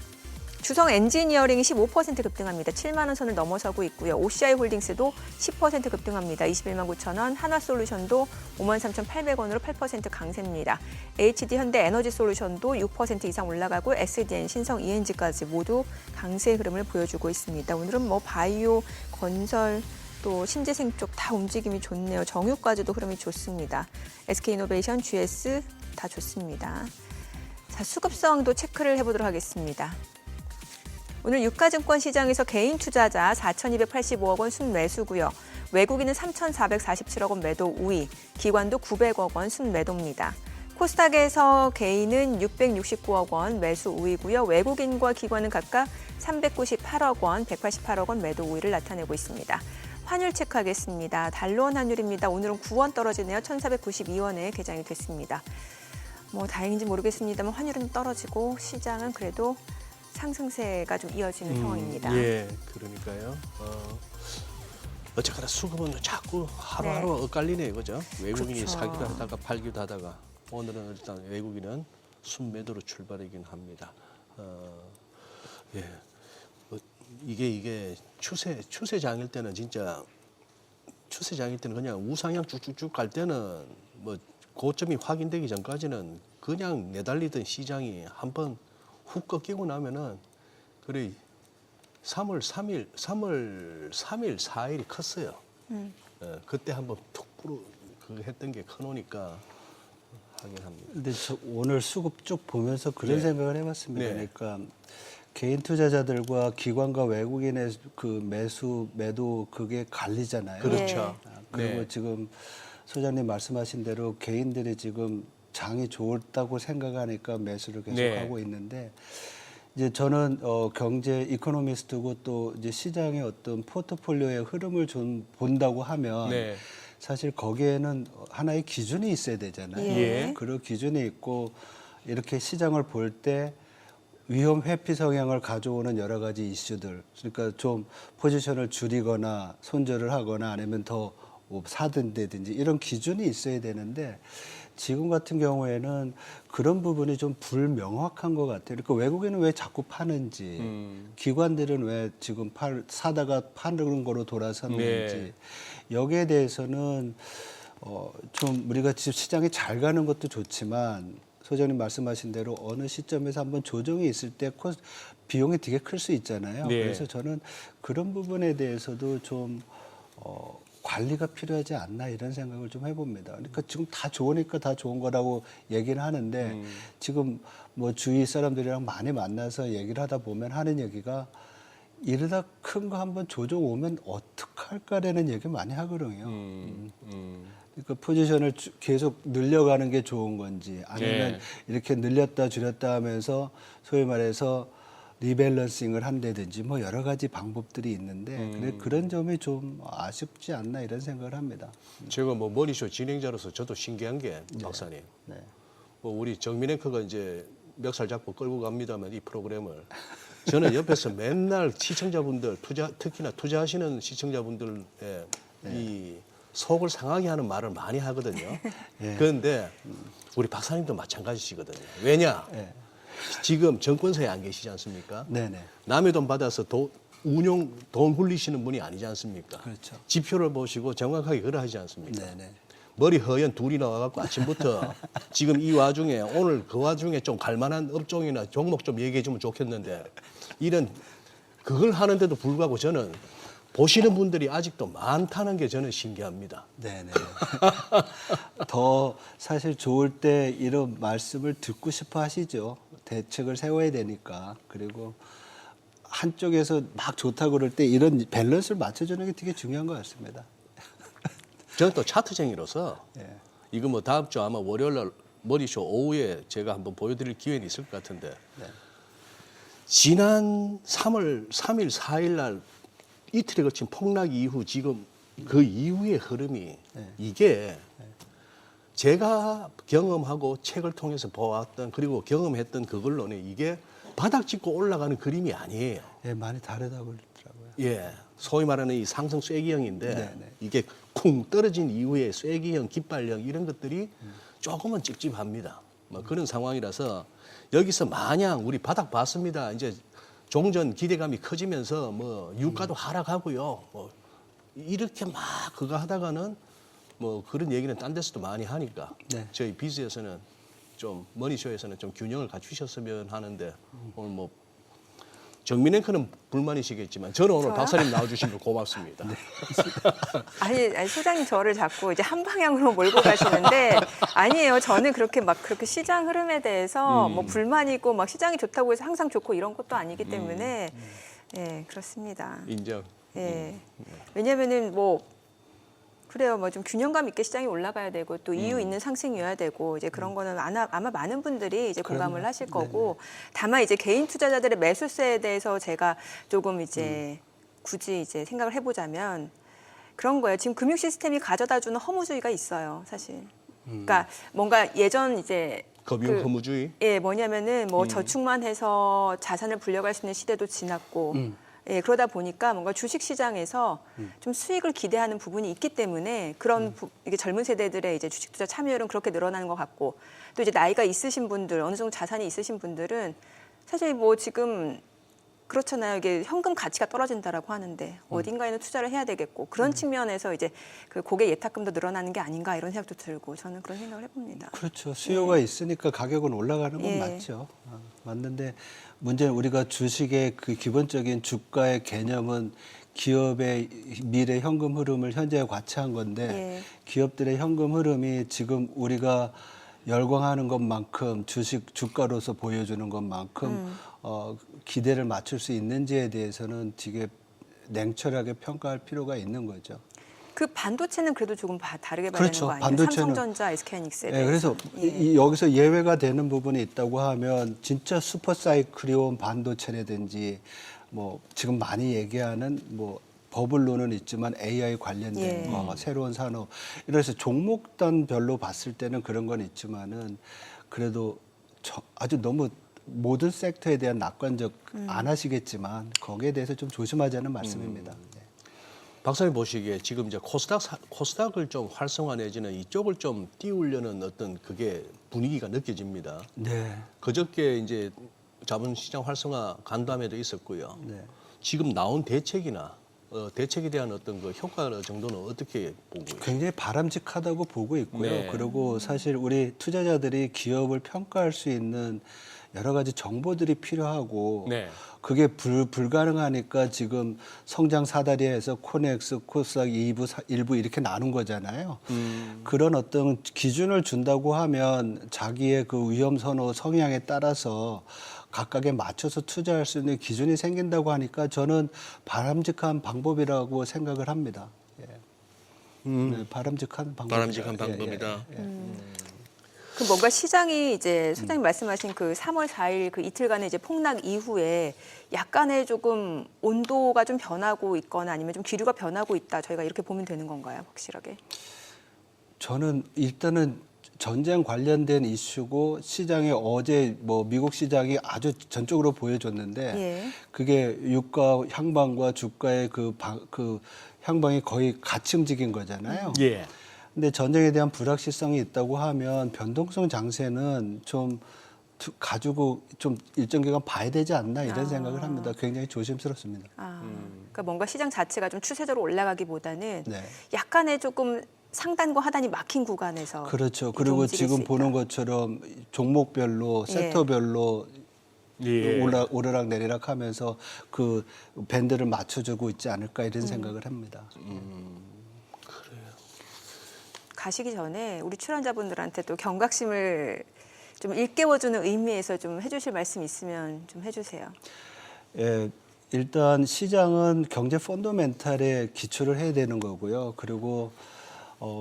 주성 엔지니어링이 15% 급등합니다. 7만 원 선을 넘어서고 있고요. OCI 홀딩스도 10% 급등합니다. 21만 9천 원. 한화솔루션도 53,800원으로 8% 강세입니다. HD 현대 에너지 솔루션도 6% 이상 올라가고 SDN, 신성 ENG까지 모두 강세 흐름을 보여주고 있습니다. 오늘은 뭐 바이오, 건설, 또 신재생 쪽 다 움직임이 좋네요. 정유까지도 흐름이 좋습니다. SK이노베이션, GS 다 좋습니다. 자, 수급성도 체크를 해보도록 하겠습니다. 오늘 유가증권 시장에서 개인 투자자 4,285억 원 순매수고요. 외국인은 3,447억 원 매도 우위, 기관도 900억 원 순매도입니다. 코스닥에서 개인은 669억 원 매수 우위고요. 외국인과 기관은 각각 398억 원, 188억 원 매도 우위를 나타내고 있습니다. 환율 체크하겠습니다. 달러원 환율입니다. 오늘은 9원 떨어지네요. 1,492원에 개장이 됐습니다. 뭐 다행인지 모르겠습니다만 환율은 떨어지고 시장은 그래도 상승세가 좀 이어지는 상황입니다. 예, 그러니까요. 어쨌거나 수급은 자꾸 하루하루 엇갈리네요, 그죠? 외국인이 그렇죠. 사기도 하다가 팔기도 하다가 오늘은 일단 외국인은 순매도로 출발이긴 합니다. 예, 이게 추세장일 때는 진짜 추세장일 때는 그냥 우상향 쭉쭉쭉 갈 때는 뭐 고점이 확인되기 전까지는 그냥 내달리던 시장이 한번 훅 꺾이고 나면은 그래 3월 4일이 컸어요. 그때 한번 툭 했던 게 크노니까 하긴 합니다. 근데 저 오늘 수급 쭉 보면서 그런 네. 생각을 해봤습니다. 네. 그러니까 개인 투자자들과 기관과 외국인의 그 매도 그게 갈리잖아요. 그렇죠. 그리고 네. 지금 소장님 말씀하신 대로 개인들이 지금 장이 좋다고 생각하니까 매수를 계속 네. 하고 있는데 이제 저는 경제 이코노미스트고 또 이제 시장의 어떤 포트폴리오의 흐름을 좀 본다고 하면 네. 사실 거기에는 하나의 기준이 있어야 되잖아요. 예. 그런 기준이 있고 이렇게 시장을 볼 때 위험 회피 성향을 가져오는 여러 가지 이슈들, 그러니까 좀 포지션을 줄이거나 손절을 하거나 아니면 더 사든다든지 이런 기준이 있어야 되는데 지금 같은 경우에는 그런 부분이 좀 불명확한 것 같아요. 그러니까 외국인은 왜 자꾸 파는지, 기관들은 왜 지금 사다가 파는 거로 돌아섰는지 네. 여기에 대해서는 좀 우리가 지금 시장이 잘 가는 것도 좋지만 소장님 말씀하신 대로 어느 시점에서 한번 조정이 있을 때 비용이 되게 클 수 있잖아요. 네. 그래서 저는 그런 부분에 대해서도 좀 관리가 필요하지 않나 이런 생각을 좀 해봅니다. 그러니까 지금 다 좋으니까 다 좋은 거라고 얘기를 하는데 지금 뭐 주위 사람들이랑 많이 만나서 얘기를 하다 보면 하는 얘기가 이러다 큰 거 한번 조정 오면 어떡할까라는 얘기 많이 하거든요. 그러니까 포지션을 계속 늘려가는 게 좋은 건지 아니면 네. 이렇게 늘렸다 줄였다 하면서 소위 말해서 리밸런싱을 한다든지 뭐 여러 가지 방법들이 있는데 근데 그런 점이 좀 아쉽지 않나 이런 생각을 합니다. 제가 뭐 머니쇼 진행자로서 저도 신기한 게 박사님, 네. 뭐 우리 정민 앵커가 이제 멱살 잡고 끌고 갑니다만 이 프로그램을 저는 옆에서 맨날 시청자분들 특히나 투자하시는 시청자분들의 이 속을 상하게 하는 말을 많이 하거든요. 그런데 우리 박사님도 마찬가지시거든요. 왜냐? 지금 정권사에 안 계시지 않습니까? 네네. 남의 돈 받아서 돈 굴리시는 분이 아니지 않습니까? 그렇죠. 지표를 보시고 정확하게 그러하지 않습니까? 네네. 머리 허연 둘이 나와갖고 아침부터 지금 이 와중에 오늘 그 와중에 좀 갈만한 업종이나 종목 좀 얘기해 주면 좋겠는데 이런 그걸 하는데도 불구하고 저는 보시는 분들이 아직도 많다는 게 저는 신기합니다. 네네. 더 사실 좋을 때 이런 말씀을 듣고 싶어 하시죠. 대책을 세워야 되니까. 그리고 한쪽에서 막 좋다고 그럴 때 이런 밸런스를 맞춰주는 게 되게 중요한 것 같습니다. 저는 또 차트쟁이로서 예. 이거 뭐 다음 주 아마 월요일날 머리쇼 오후에 제가 한번 보여드릴 기회는 있을 것 같은데 지난 3월 3일, 4일 날 이틀에 걸친 폭락 이후 지금 그 이후의 흐름이 이게 제가 경험하고 책을 통해서 보았던 그리고 경험했던 그걸로는 이게 바닥 짚고 올라가는 그림이 아니에요. 예, 많이 다르다고 그러더라고요. 예, 소위 말하는 이 상승 쐐기형인데 네. 이게 쿵 떨어진 이후에 쐐기형, 깃발형 이런 것들이 조금은 찝찝합니다. 뭐 그런 상황이라서 여기서 마냥 우리 바닥 봤습니다. 이제 종전 기대감이 커지면서 뭐 유가도 하락하고요. 뭐 이렇게 막 그거 하다가는 뭐 그런 얘기는 딴 데서도 많이 하니까 네. 저희 비즈에서는 좀 머니쇼에서는 좀 균형을 갖추셨으면 하는데 오늘 뭐 정민 앵커는 불만이시겠지만 저는 오늘 저요? 박사님 나와주신 거 고맙습니다. 아니, 소장님 저를 자꾸 이제 한 방향으로 몰고 가시는데 아니에요. 저는 그렇게 시장 흐름에 대해서 뭐 불만이고 막 시장이 좋다고 해서 항상 좋고 이런 것도 아니기 때문에 예, 그렇습니다. 인정. 예. 왜냐면은 뭐 그래요. 뭐 좀 균형감 있게 시장이 올라가야 되고 또 이유 있는 상승이어야 되고 이제 그런 거는 아마 많은 분들이 이제 공감을 그럼요. 하실 거고 다만 이제 개인 투자자들의 매수세에 대해서 제가 조금 이제 굳이 이제 생각을 해보자면 그런 거예요. 지금 금융 시스템이 가져다주는 허무주의가 있어요, 사실. 그러니까 뭔가 예전 이제 금융 허무주의. 예, 뭐냐면은 뭐 저축만 해서 자산을 불려갈 수 있는 시대도 지났고 예, 그러다 보니까 뭔가 주식 시장에서 좀 수익을 기대하는 부분이 있기 때문에 그런 이게 젊은 세대들의 이제 주식 투자 참여율은 그렇게 늘어나는 것 같고 또 이제 나이가 있으신 분들 어느 정도 자산이 있으신 분들은 사실 뭐 지금 그렇잖아요. 이게 현금 가치가 떨어진다라고 하는데 어딘가에는 투자를 해야 되겠고 그런 측면에서 이제 그 고객 예탁금도 늘어나는 게 아닌가 이런 생각도 들고 저는 그런 생각을 해봅니다. 그렇죠. 수요가 있으니까 가격은 올라가는 건 예. 맞죠. 맞는데 문제는 우리가 주식의 그 기본적인 주가의 개념은 기업의 미래 현금 흐름을 현재에 과체한 건데 예. 기업들의 현금 흐름이 지금 우리가 열광하는 것만큼 주식 주가로서 보여주는 것만큼 기대를 맞출 수 있는지에 대해서는 되게 냉철하게 평가할 필요가 있는 거죠. 그 반도체는 그래도 조금 다르게 봐야 그렇죠. 되는 거 아니에요? 반도체는 삼성전자, SK하이닉스에 네, 대해서. 그래서 여기서 예외가 되는 부분이 있다고 하면 진짜 슈퍼사이클이 온 반도체라든지 뭐 지금 많이 얘기하는 뭐 버블로는 있지만 AI 관련된 예. 거, 새로운 산업. 이래서 종목단별로 봤을 때는 그런 건 있지만은 그래도 아주 너무 모든 섹터에 대한 낙관적 안 하시겠지만 거기에 대해서 좀 조심하자는 말씀입니다. 네. 박사님 보시기에 지금 이제 코스닥을 좀 활성화 내지는 이쪽을 좀 띄우려는 어떤 그게 분위기가 느껴집니다. 네. 그저께 이제 자본시장 활성화 간담회도 있었고요. 네. 지금 나온 대책이나 대책에 대한 어떤 그 효과 정도는 어떻게 보고 있어요? 굉장히 바람직하다고 보고 있고요. 네. 그리고 사실 우리 투자자들이 기업을 평가할 수 있는 여러 가지 정보들이 필요하고 네. 그게 불가능하니까 지금 성장 사다리에서 코넥스, 코스닥 2부, 1부 이렇게 나눈 거잖아요. 그런 어떤 기준을 준다고 하면 자기의 그 위험 선호 성향에 따라서 각각에 맞춰서 투자할 수 있는 기준이 생긴다고 하니까 저는 바람직한 방법이라고 생각을 합니다. 예. 네, 바람직한 방법이다. 바람직한 방법이다. 그 뭔가 시장이 이제 소장님 말씀하신 그 3월 4일 그 이틀간의 이제 폭락 이후에 약간의 조금 온도가 좀 변하고 있거나 아니면 좀 기류가 변하고 있다. 저희가 이렇게 보면 되는 건가요? 확실하게? 저는 일단은 전쟁 관련된 이슈고 시장에 어제 뭐 미국 시장이 아주 전적으로 보여줬는데 예. 그게 유가 향방과 주가의 그 향방이 거의 같이 움직인 거잖아요. 예. 근데 전쟁에 대한 불확실성이 있다고 하면 변동성 장세는 좀 가지고 좀 일정 기간 봐야 되지 않나 이런 생각을 합니다. 굉장히 조심스럽습니다. 그러니까 뭔가 시장 자체가 좀 추세적으로 올라가기보다는 네. 약간의 조금 상단과 하단이 막힌 구간에서 그렇죠. 이렇게 그리고 움직일 수 지금 있다. 보는 것처럼 종목별로 예. 섹터별로 예. 오르락 내리락 하면서 그 밴드를 맞춰주고 있지 않을까 이런 생각을 합니다. 가시기 전에 우리 출연자분들한테 또 경각심을 좀 일깨워주는 의미에서 좀 해주실 말씀 있으면 좀 해주세요. 예, 일단 시장은 경제 펀더멘탈에 기초를 해야 되는 거고요. 그리고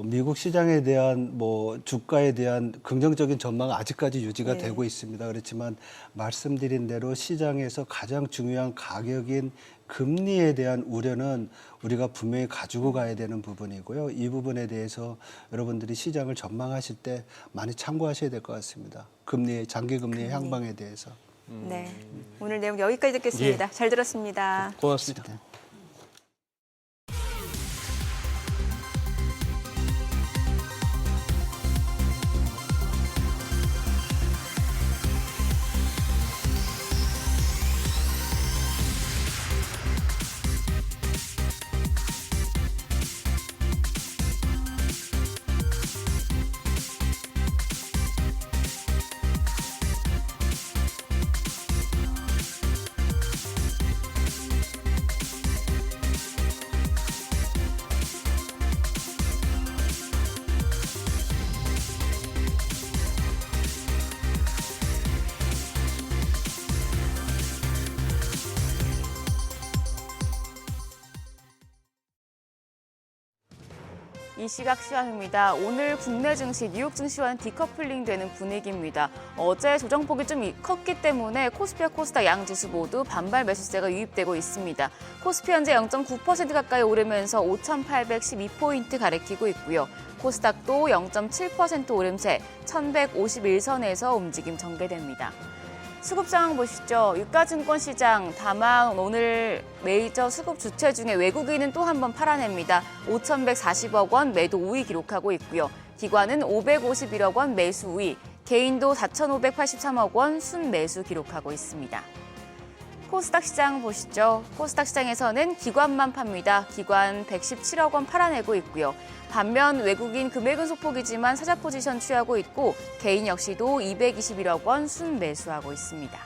미국 시장에 대한 뭐 주가에 대한 긍정적인 전망은 아직까지 유지가 되고 있습니다. 그렇지만 말씀드린 대로 시장에서 가장 중요한 가격인 금리에 대한 우려는 우리가 분명히 가지고 가야 되는 부분이고요. 이 부분에 대해서 여러분들이 시장을 전망하실 때 많이 참고하셔야 될 것 같습니다. 장기 금리의 향방에 대해서. 네. 오늘 내용 여기까지 듣겠습니다. 잘 들었습니다. 고맙습니다. 이 시각 시황입니다. 오늘 국내 증시, 뉴욕 증시와는 디커플링 되는 분위기입니다. 어제 조정폭이 좀 컸기 때문에 코스피와 코스닥 양지수 모두 반발 매수세가 유입되고 있습니다. 코스피 현재 0.9% 가까이 오르면서 5,812포인트 가리키고 있고요. 코스닥도 0.7% 오름세 1,151선에서 움직임 전개됩니다. 수급 상황 보시죠. 유가증권 시장, 다만 오늘 메이저 수급 주체 중에 외국인은 또 한 번 팔아냅니다. 5,140억 원 매도 우위 기록하고 있고요. 기관은 551억 원 매수 우위, 개인도 4,583억 원 순매수 기록하고 있습니다. 코스닥 시장 보시죠. 코스닥 시장에서는 기관만 팝니다. 기관 117억 원 팔아내고 있고요. 반면 외국인 금액은 소폭이지만 사자 포지션 취하고 있고 개인 역시도 221억 원 순매수하고 있습니다.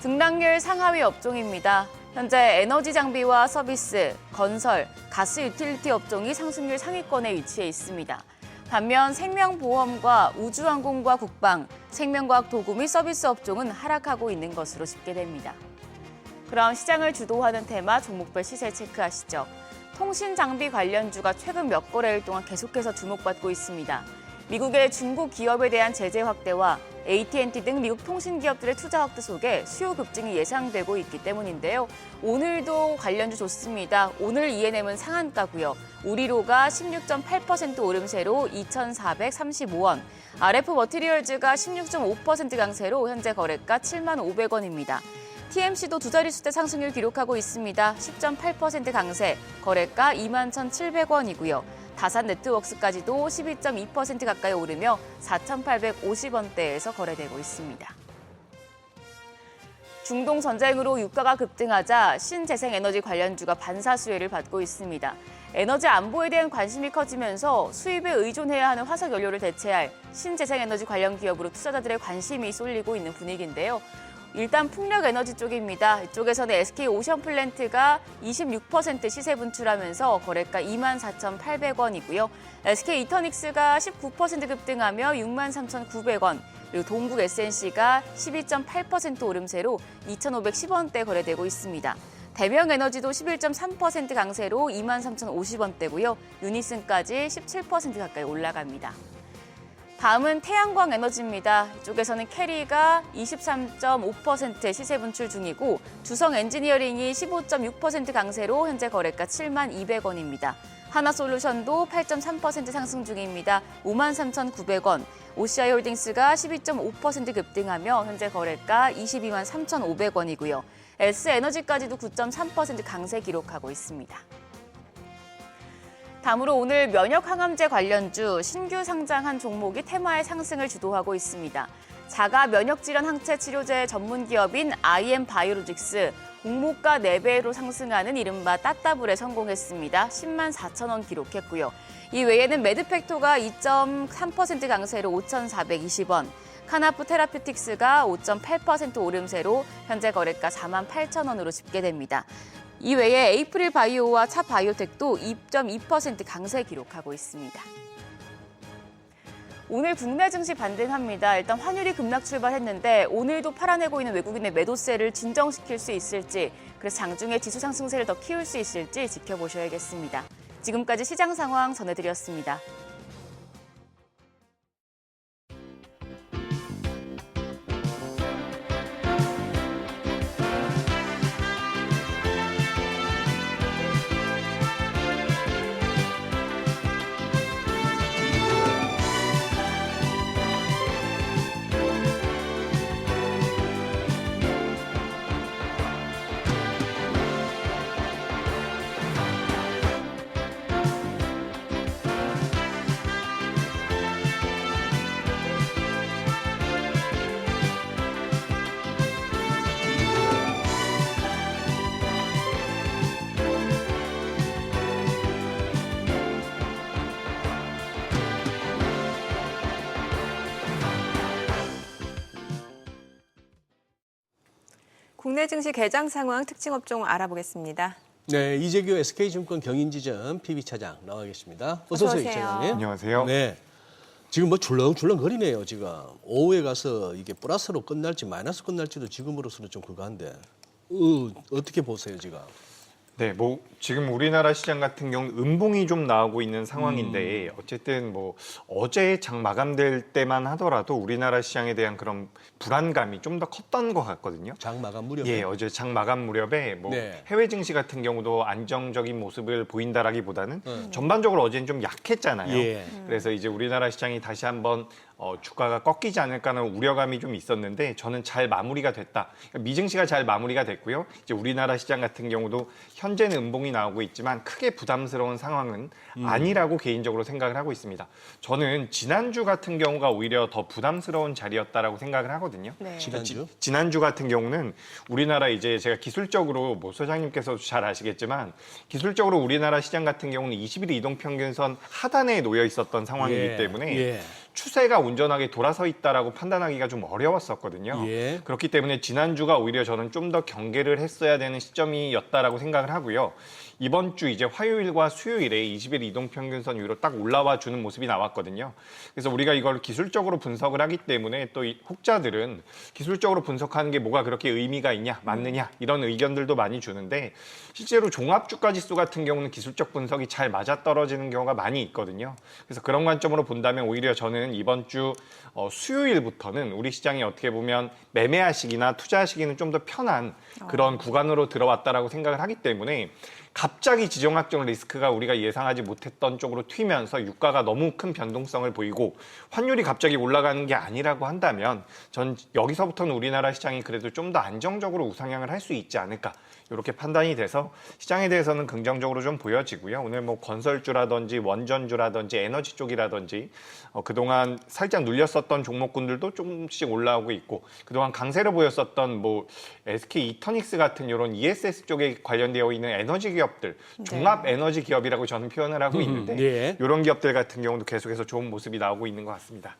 등락률 상하위 업종입니다. 현재 에너지 장비와 서비스, 건설, 가스 유틸리티 업종이 상승률 상위권에 위치해 있습니다. 반면 생명보험과 우주항공과 국방, 생명과학 도구 및 서비스 업종은 하락하고 있는 것으로 집계됩니다. 그럼 시장을 주도하는 테마 종목별 시세 체크하시죠. 통신장비 관련주가 최근 몇 거래일 동안 계속해서 주목받고 있습니다. 미국의 중국 기업에 대한 제재 확대와 AT&T 등 미국 통신 기업들의 투자 확대 속에 수요 급증이 예상되고 있기 때문인데요. 오늘도 관련주 좋습니다. 오늘 ENM은 상한가고요. 우리로가 16.8% 오름세로 2,435원, RF 머티리얼즈가 16.5% 강세로 현재 거래가 7,500원입니다. TMC도 두 자릿수대 상승률 기록하고 있습니다. 10.8% 강세, 거래가 21,700원이고요. 다산 네트워크스까지도 12.2% 가까이 오르며 4,850원대에서 거래되고 있습니다. 중동 전쟁으로 유가가 급등하자 신재생에너지 관련주가 반사수혜를 받고 있습니다. 에너지 안보에 대한 관심이 커지면서 수입에 의존해야 하는 화석연료를 대체할 신재생에너지 관련 기업으로 투자자들의 관심이 쏠리고 있는 분위기인데요. 일단 풍력에너지 쪽입니다. 이쪽에서는 SK오션플랜트가 26% 시세 분출하면서 거래가 24,800원이고요. SK이터닉스가 19% 급등하며 63,900원, 그리고 동국 SNC가 12.8% 오름세로 2,510원대 거래되고 있습니다. 대명에너지도 11.3% 강세로 23,050원대고요. 유니슨까지 17% 가까이 올라갑니다. 다음은 태양광 에너지입니다. 이쪽에서는 캐리가 23.5% 시세 분출 중이고 두성 엔지니어링이 15.6% 강세로 현재 거래가 72,200원입니다. 하나솔루션도 8.3% 상승 중입니다. 53,900원. OCI홀딩스가 12.5% 급등하며 현재 거래가 223,500원이고요. S에너지까지도 9.3% 강세 기록하고 있습니다. 다음으로 오늘 면역항암제 관련주 신규 상장한 종목이 테마의 상승을 주도하고 있습니다. 자가 면역질환 항체 치료제 전문 기업인 IM바이오로직스, 공모가 4배로 상승하는 이른바 따따블에 성공했습니다. 104,000원 기록했고요. 이 외에는 매드팩토가 2.3% 강세로 5,420원, 카나프 테라퓨틱스가 5.8% 오름세로 현재 거래가 48,000원으로 집계됩니다. 이 외에 에이프릴 바이오와 차 바이오텍도 2.2% 강세 기록하고 있습니다. 오늘 국내 증시 반등합니다. 일단 환율이 급락 출발했는데 오늘도 팔아내고 있는 외국인의 매도세를 진정시킬 수 있을지, 그래서 장중에 지수 상승세를 더 키울 수 있을지 지켜보셔야겠습니다. 지금까지 시장 상황 전해드렸습니다. 국내 증시 개장 상황 특징 업종 알아보겠습니다. 네, 이재규 SK증권 경인지점 PB차장 나와 계십니다. 어서 오세요, 어서 오세요. 차장님. 안녕하세요. 네. 지금 뭐 줄렁줄렁거리네요, 지금. 오후에 가서 이게 플러스로 끝날지 마이너스 끝날지도 지금으로서는 좀 그거한데. 어떻게 보세요, 지금? 네, 뭐 지금 우리나라 시장 같은 경우는 음봉이 좀 나오고 있는 상황인데 어쨌든 뭐 어제 장 마감될 때만 하더라도 우리나라 시장에 대한 그런 불안감이 좀 더 컸던 것 같거든요. 장 마감 무렵에. 예, 어제 장 마감 무렵에 뭐 네. 해외 증시 같은 경우도 안정적인 모습을 보인다라기보다는 전반적으로 어제는 좀 약했잖아요. 예. 그래서 이제 우리나라 시장이 다시 한번 주가가 꺾이지 않을까는 우려감이 좀 있었는데 저는 잘 마무리가 됐다. 그러니까 미증시가 잘 마무리가 됐고요. 이제 우리나라 시장 같은 경우도 현재는 음봉이 나오고 있지만 크게 부담스러운 상황은 아니라고 개인적으로 생각을 하고 있습니다. 저는 지난주 같은 경우가 오히려 더 부담스러운 자리였다라고 생각을 하거든요. 네. 지난주? 지난주 같은 경우는 우리나라 이제 제가 기술적으로 뭐 소장님께서도 잘 아시겠지만 기술적으로 우리나라 시장 같은 경우는 20일 이동평균선 하단에 놓여 있었던 상황이기 예. 때문에 예. 추세가 온전하게 돌아서 있다라고 판단하기가 좀 어려웠었거든요. 예. 그렇기 때문에 지난주가 오히려 저는 좀 더 경계를 했어야 되는 시점이었다라고 생각을 하고요. 이번 주 이제 화요일과 수요일에 20일 이동평균선 위로 딱 올라와 주는 모습이 나왔거든요. 그래서 우리가 이걸 기술적으로 분석을 하기 때문에 또 이 혹자들은 기술적으로 분석하는 게 뭐가 그렇게 의미가 있냐, 맞느냐 이런 의견들도 많이 주는데 실제로 종합주가 지수 같은 경우는 기술적 분석이 잘 맞아떨어지는 경우가 많이 있거든요. 그래서 그런 관점으로 본다면 오히려 저는 이번 주 수요일부터는 우리 시장이 어떻게 보면 매매하시기나 투자하시기는 좀 더 편한 그런 구간으로 들어왔다라고 생각을 하기 때문에 갑자기 지정학적 리스크가 우리가 예상하지 못했던 쪽으로 튀면서 유가가 너무 큰 변동성을 보이고 환율이 갑자기 올라가는 게 아니라고 한다면 전 여기서부터는 우리나라 시장이 그래도 좀 더 안정적으로 우상향을 할 수 있지 않을까 이렇게 판단이 돼서 시장에 대해서는 긍정적으로 좀 보여지고요. 오늘 뭐 건설주라든지 원전주라든지 에너지 쪽이라든지 그동안 살짝 눌렸었던 종목군들도 조금씩 올라오고 있고 그동안 강세로 보였었던 뭐 SK 이터닉스 같은 이런 ESS 쪽에 관련되어 있는 에너지 기업들, 종합 에너지 기업이라고 저는 표현을 하고 있는데 예. 이런 기업들 같은 경우도 계속해서 좋은 모습이 나오고 있는 것 같습니다.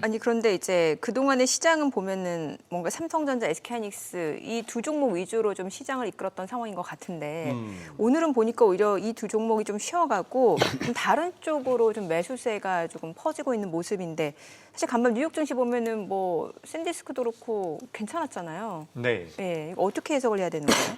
아니 그런데 이제 그동안의 시장은 보면은 뭔가 삼성전자, SK하이닉스 이 두 종목 위주로 좀 시장을 이끌었던 상황인 것 같은데 오늘은 보니까 오히려 이 두 종목이 좀 쉬어가고 좀 다른 쪽으로 좀 매수세가 조금 퍼지고 있는 모습인데 사실 간밤 뉴욕 증시 보면은 뭐 샌디스크도 그렇고 괜찮았잖아요. 네. 예, 이거 어떻게 해석을 해야 되는 거예요?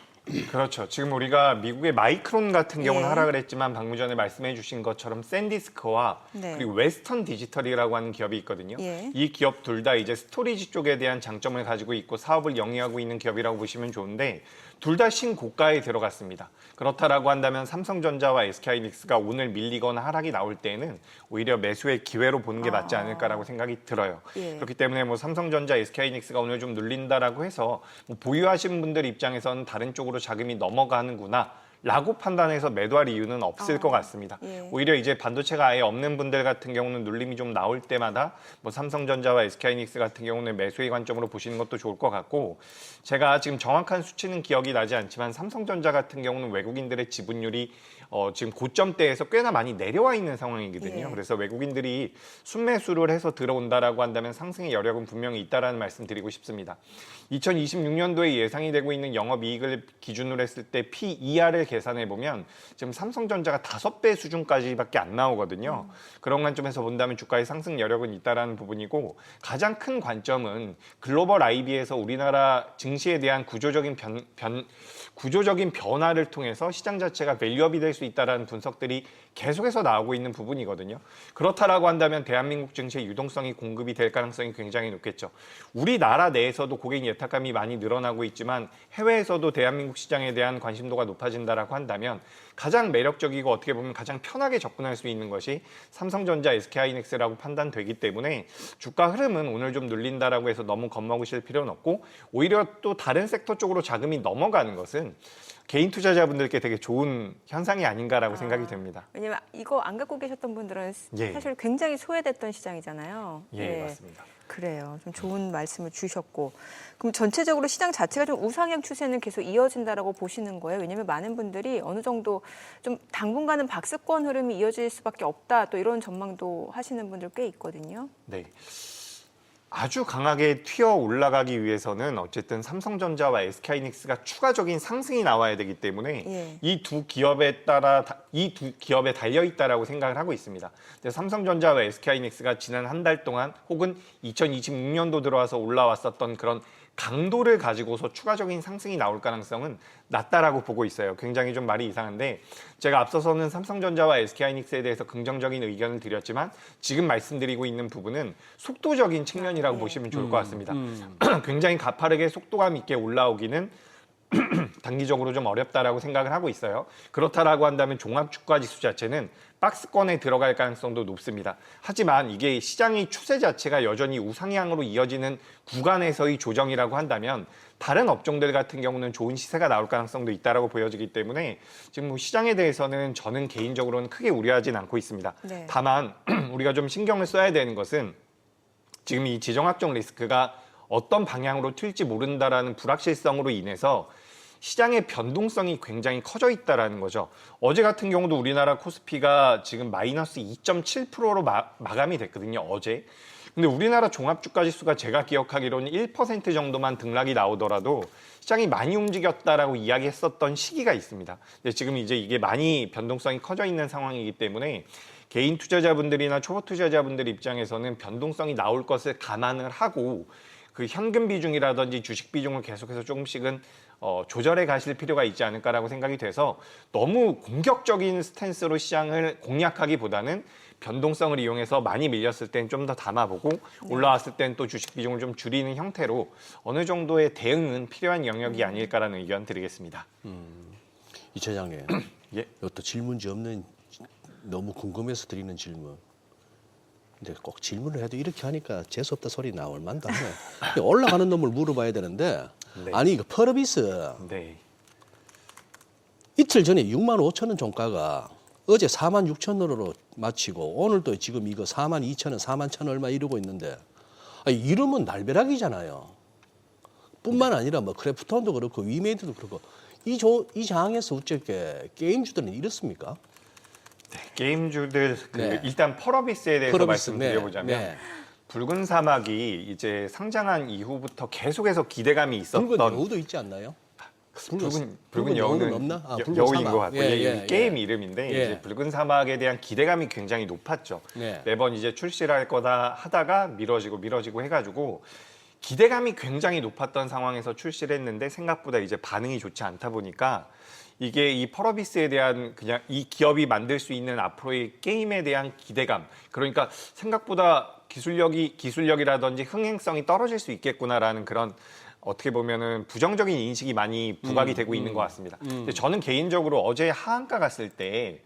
그렇죠. 지금 우리가 미국의 마이크론 같은 경우는 예. 하락을 했지만 방금 전에 말씀해 주신 것처럼 샌디스크와 네. 그리고 웨스턴 디지털이라고 하는 기업이 있거든요. 예. 이 기업 둘 다 이제 스토리지 쪽에 대한 장점을 가지고 있고 사업을 영위하고 있는 기업이라고 보시면 좋은데 둘 다 신고가에 들어갔습니다. 그렇다라고 한다면 삼성전자와 SK하이닉스가 오늘 밀리거나 하락이 나올 때는 오히려 매수의 기회로 보는 게 맞지 않을까라고 생각이 들어요. 예. 그렇기 때문에 뭐 삼성전자, SK하이닉스가 오늘 좀 눌린다라고 해서 뭐 보유하시는 분들 입장에서는 다른 쪽으로 자금이 넘어가는구나. 라고 판단해서 매도할 이유는 없을 것 같습니다. 예. 오히려 이제 반도체가 아예 없는 분들 같은 경우는 눌림이 좀 나올 때마다 뭐 삼성전자와 SK하이닉스 같은 경우는 매수의 관점으로 보시는 것도 좋을 것 같고 제가 지금 정확한 수치는 기억이 나지 않지만 삼성전자 같은 경우는 외국인들의 지분율이 지금 고점대에서 꽤나 많이 내려와 있는 상황이거든요. 예. 그래서 외국인들이 순매수를 해서 들어온다라고 한다면 상승의 여력은 분명히 있다라는 말씀 드리고 싶습니다. 2026년도에 예상이 되고 있는 영업이익을 기준으로 했을 때 PER을 계산해 보면 지금 삼성전자가 5배 수준까지밖에 안 나오거든요. 그런 관점에서 본다면 주가의 상승 여력은 있다라는 부분이고 가장 큰 관점은 글로벌 IB에서 우리나라 증시에 대한 구조적인 변화를 통해서 시장 자체가 밸류업이 될 수 있다라는 분석들이 계속해서 나오고 있는 부분이거든요. 그렇다라고 한다면 대한민국 증시의 유동성이 공급이 될 가능성이 굉장히 높겠죠. 우리나라 내에서도 고객 예탁감이 많이 늘어나고 있지만 해외에서도 대한민국 시장에 대한 관심도가 높아진다라고 한다면 가장 매력적이고 어떻게 보면 가장 편하게 접근할 수 있는 것이 삼성전자, SK하이닉스라고 판단되기 때문에 주가 흐름은 오늘 좀 눌린다라고 해서 너무 겁먹으실 필요는 없고 오히려 또 다른 섹터 쪽으로 자금이 넘어가는 것은 개인 투자자분들께 되게 좋은 현상이 아닌가라고 생각이 됩니다. 왜냐면 이거 안 갖고 계셨던 분들은 예. 사실 굉장히 소외됐던 시장이잖아요. 예, 맞습니다. 그래요. 좀 좋은 말씀을 주셨고. 그럼 전체적으로 시장 자체가 좀 우상향 추세는 계속 이어진다라고 보시는 거예요? 왜냐하면 많은 분들이 어느 정도 좀 당분간은 박스권 흐름이 이어질 수밖에 없다. 또 이런 전망도 하시는 분들 꽤 있거든요. 네. 아주 강하게 튀어 올라가기 위해서는 어쨌든 삼성전자와 SK하이닉스가 추가적인 상승이 나와야 되기 때문에 예. 이 두 기업에 달려 있다라고 생각을 하고 있습니다. 근데 삼성전자와 SK하이닉스가 지난 한 달 동안 혹은 2026년도 들어와서 올라왔었던 그런 강도를 가지고서 추가적인 상승이 나올 가능성은 낮다라고 보고 있어요. 굉장히 좀 말이 이상한데 제가 앞서서는 삼성전자와 SK하이닉스에 대해서 긍정적인 의견을 드렸지만 지금 말씀드리고 있는 부분은 속도적인 측면이라고 보시면 좋을 것 같습니다. 굉장히 가파르게 속도감 있게 올라오기는 단기적으로 좀 어렵다라고 생각을 하고 있어요. 그렇다라고 한다면 종합주가지수 자체는 박스권에 들어갈 가능성도 높습니다. 하지만 이게 시장의 추세 자체가 여전히 우상향으로 이어지는 구간에서의 조정이라고 한다면 다른 업종들 같은 경우는 좋은 시세가 나올 가능성도 있다라고 보여지기 때문에 지금 뭐 시장에 대해서는 저는 개인적으로는 크게 우려하진 않고 있습니다. 네. 다만 우리가 좀 신경을 써야 되는 것은 지금 이 지정학적 리스크가 어떤 방향으로 튈지 모른다라는 불확실성으로 인해서 시장의 변동성이 굉장히 커져 있다라는 거죠. 어제 같은 경우도 우리나라 코스피가 지금 마이너스 2.7%로 마감이 됐거든요. 어제. 근데 우리나라 종합주가지수가 제가 기억하기로는 1% 정도만 등락이 나오더라도 시장이 많이 움직였다라고 이야기했었던 시기가 있습니다. 근데 지금 이제 이게 많이 변동성이 커져 있는 상황이기 때문에 개인 투자자분들이나 초보 투자자분들 입장에서는 변동성이 나올 것을 감안을 하고 그 현금 비중이라든지 주식 비중을 계속해서 조금씩은 조절해 가실 필요가 있지 않을까라고 생각이 돼서 너무 공격적인 스탠스로 시장을 공략하기보다는 변동성을 이용해서 많이 밀렸을 땐 좀 더 담아보고 올라왔을 땐 또 주식 비중을 좀 줄이는 형태로 어느 정도의 대응은 필요한 영역이 아닐까라는 의견 드리겠습니다. 이 차장님, 예. 이것도 질문지 없는 너무 궁금해서 드리는 질문. 근데 꼭 질문을 해도 이렇게 하니까 재수없다 소리 나올 만도 하네. 올라가는 놈을 물어봐야 되는데 네. 아니 이거 펄어비스 네. 이틀 전에 6만 5천 원 종가가 어제 4만 6천 원으로 마치고 오늘도 지금 이거 4만 2천 원, 4만 천 얼마 이러고 있는데 아니, 이러면 날벼락이잖아요. 뿐만 아니라 뭐 크래프톤도 그렇고 위메이드도 그렇고 이 장에서 어떻게 게임주들은 이렇습니까? 게임주들 네. 일단 펄어비스에 대해서 펄어비스, 말씀드려보자면 네. 붉은 사막이 이제 상장한 이후부터 계속해서 기대감이 있었던 붉은 여우도 있지 않나요? 붉은 여우는 없나? 아, 붉은 여우인 사막. 것 같고요. 예, 이 예, 게임 예. 이름인데 예. 이제 붉은 사막에 대한 기대감이 굉장히 높았죠. 네. 매번 이제 출시를 할 거다 하다가 미뤄지고 해가지고 기대감이 굉장히 높았던 상황에서 출시를 했는데 생각보다 이제 반응이 좋지 않다 보니까 이게 이 펄어비스에 대한 그냥 이 기업이 만들 수 있는 앞으로의 게임에 대한 기대감, 그러니까 생각보다 기술력이라든지 흥행성이 떨어질 수 있겠구나라는 그런 어떻게 보면은 부정적인 인식이 많이 부각이 되고 있는 것 같습니다. 근데 저는 개인적으로 어제 하한가 갔을 때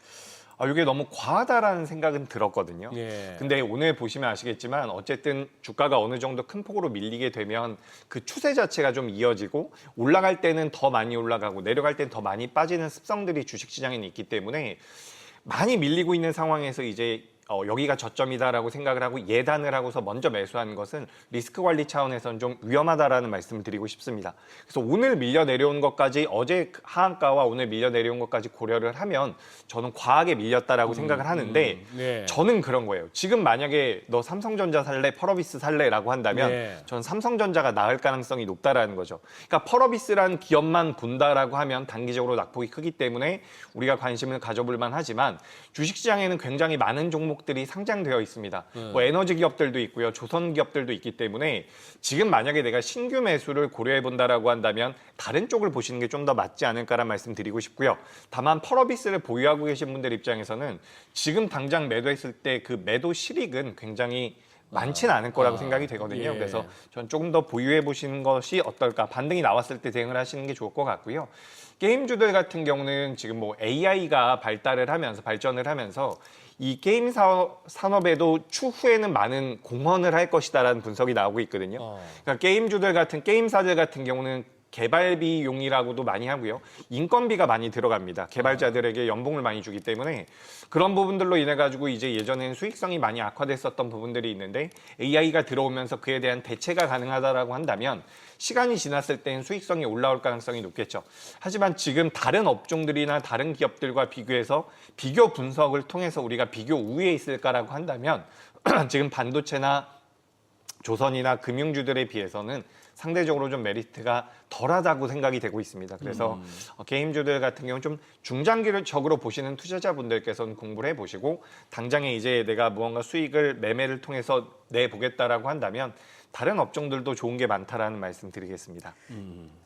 이게 너무 과하다라는 생각은 들었거든요. 예. 근데 오늘 보시면 아시겠지만 어쨌든 주가가 어느 정도 큰 폭으로 밀리게 되면 그 추세 자체가 좀 이어지고 올라갈 때는 더 많이 올라가고 내려갈 때는 더 많이 빠지는 습성들이 주식시장에는 있기 때문에 많이 밀리고 있는 상황에서 이제 여기가 저점이다라고 생각을 하고 예단을 하고서 먼저 매수하는 것은 리스크 관리 차원에서는 좀 위험하다라는 말씀을 드리고 싶습니다. 그래서 오늘 밀려 내려온 것까지 어제 하한가와 오늘 밀려 내려온 것까지 고려를 하면 저는 과하게 밀렸다라고 생각을 하는데 네. 저는 그런 거예요. 지금 만약에 너 삼성전자 살래, 펄어비스 살래라고 한다면 네. 저는 삼성전자가 나을 가능성이 높다라는 거죠. 그러니까 펄어비스라는 기업만 본다라고 하면 단기적으로 낙폭이 크기 때문에 우리가 관심을 가져볼 만하지만 주식시장에는 굉장히 많은 종목들이 상장되어 있습니다. 뭐 에너지 기업들도 있고요, 조선 기업들도 있기 때문에 지금 만약에 내가 신규 매수를 고려해 본다라고 한다면 다른 쪽을 보시는 게 좀 더 맞지 않을까라는 말씀 드리고 싶고요. 다만 펄어비스를 보유하고 계신 분들 입장에서는 지금 당장 매도했을 때 그 매도 실익은 굉장히 많지는 않을 거라고 생각이 되거든요. 예. 그래서 전 조금 더 보유해 보시는 것이 어떨까. 반등이 나왔을 때 대응을 하시는 게 좋을 것 같고요. 게임주들 같은 경우는 지금 뭐 AI가 발전을 하면서 이 게임 산업에도 추후에는 많은 공헌을 할 것이다라는 분석이 나오고 있거든요. 그러니까 게임사들 같은 경우는 개발비용이라고도 많이 하고요. 인건비가 많이 들어갑니다. 개발자들에게 연봉을 많이 주기 때문에 그런 부분들로 인해 가지고 이제 예전에는 수익성이 많이 악화됐었던 부분들이 있는데 AI가 들어오면서 그에 대한 대체가 가능하다라고 한다면 시간이 지났을 땐 수익성이 올라올 가능성이 높겠죠. 하지만 지금 다른 업종들이나 다른 기업들과 비교해서 비교 분석을 통해서 우리가 비교 우위에 있을까라고 한다면 지금 반도체나 조선이나 금융주들에 비해서는 상대적으로 좀 메리트가 덜하다고 생각이 되고 있습니다. 그래서 게임주들 같은 경우는 좀 중장기적으로 보시는 투자자분들께서는 공부를 해보시고 당장에 이제 내가 무언가 수익을 매매를 통해서 내보겠다라고 한다면 다른 업종들도 좋은 게 많다라는 말씀 드리겠습니다.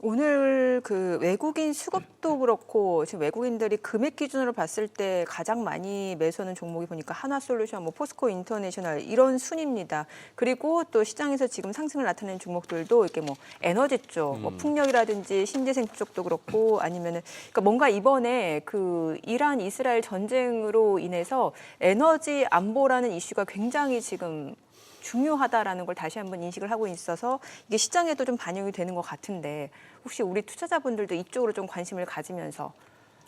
오늘 그 외국인 수급도 그렇고 지금 외국인들이 금액 기준으로 봤을 때 가장 많이 매수하는 종목이 보니까 한화솔루션, 뭐 포스코 인터내셔널 이런 순입니다. 그리고 또 시장에서 지금 상승을 나타내는 종목들도 이렇게 뭐 에너지 쪽, 뭐 풍력이라든지 신재생 쪽도 그렇고 아니면은 그러니까 뭔가 이번에 그 이란 이스라엘 전쟁으로 인해서 에너지 안보라는 이슈가 굉장히 지금 중요하다라는 걸 다시 한번 인식을 하고 있어서 이게 시장에도 좀 반영이 되는 것 같은데 혹시 우리 투자자분들도 이쪽으로 좀 관심을 가지면서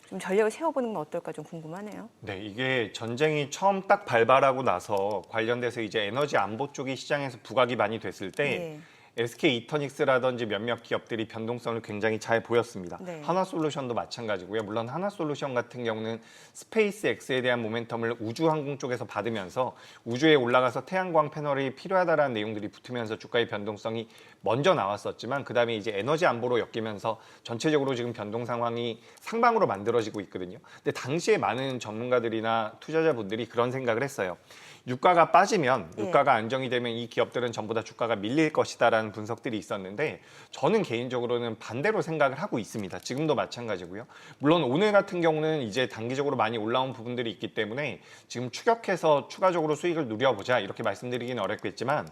좀 전략을 세워보는 건 어떨까 좀 궁금하네요. 네, 이게 전쟁이 처음 딱 발발하고 나서 관련돼서 이제 에너지 안보 쪽이 시장에서 부각이 많이 됐을 때 SK 이터닉스라든지 몇몇 기업들이 변동성을 굉장히 잘 보였습니다. 네. 한화솔루션도 마찬가지고요. 물론 한화솔루션 같은 경우는 스페이스X에 대한 모멘텀을 우주항공 쪽에서 받으면서 우주에 올라가서 태양광 패널이 필요하다라는 내용들이 붙으면서 주가의 변동성이 먼저 나왔었지만 그다음에 이제 에너지 안보로 엮이면서 전체적으로 지금 변동 상황이 상방으로 만들어지고 있거든요. 근데 당시에 많은 전문가들이나 투자자분들이 그런 생각을 했어요. 유가가 빠지면 유가가 안정이 되면 이 기업들은 전부 다 주가가 밀릴 것이다라는 분석들이 있었는데 저는 개인적으로는 반대로 생각을 하고 있습니다. 지금도 마찬가지고요. 물론 오늘 같은 경우는 이제 단기적으로 많이 올라온 부분들이 있기 때문에 지금 추격해서 추가적으로 수익을 누려보자 이렇게 말씀드리기는 어렵겠지만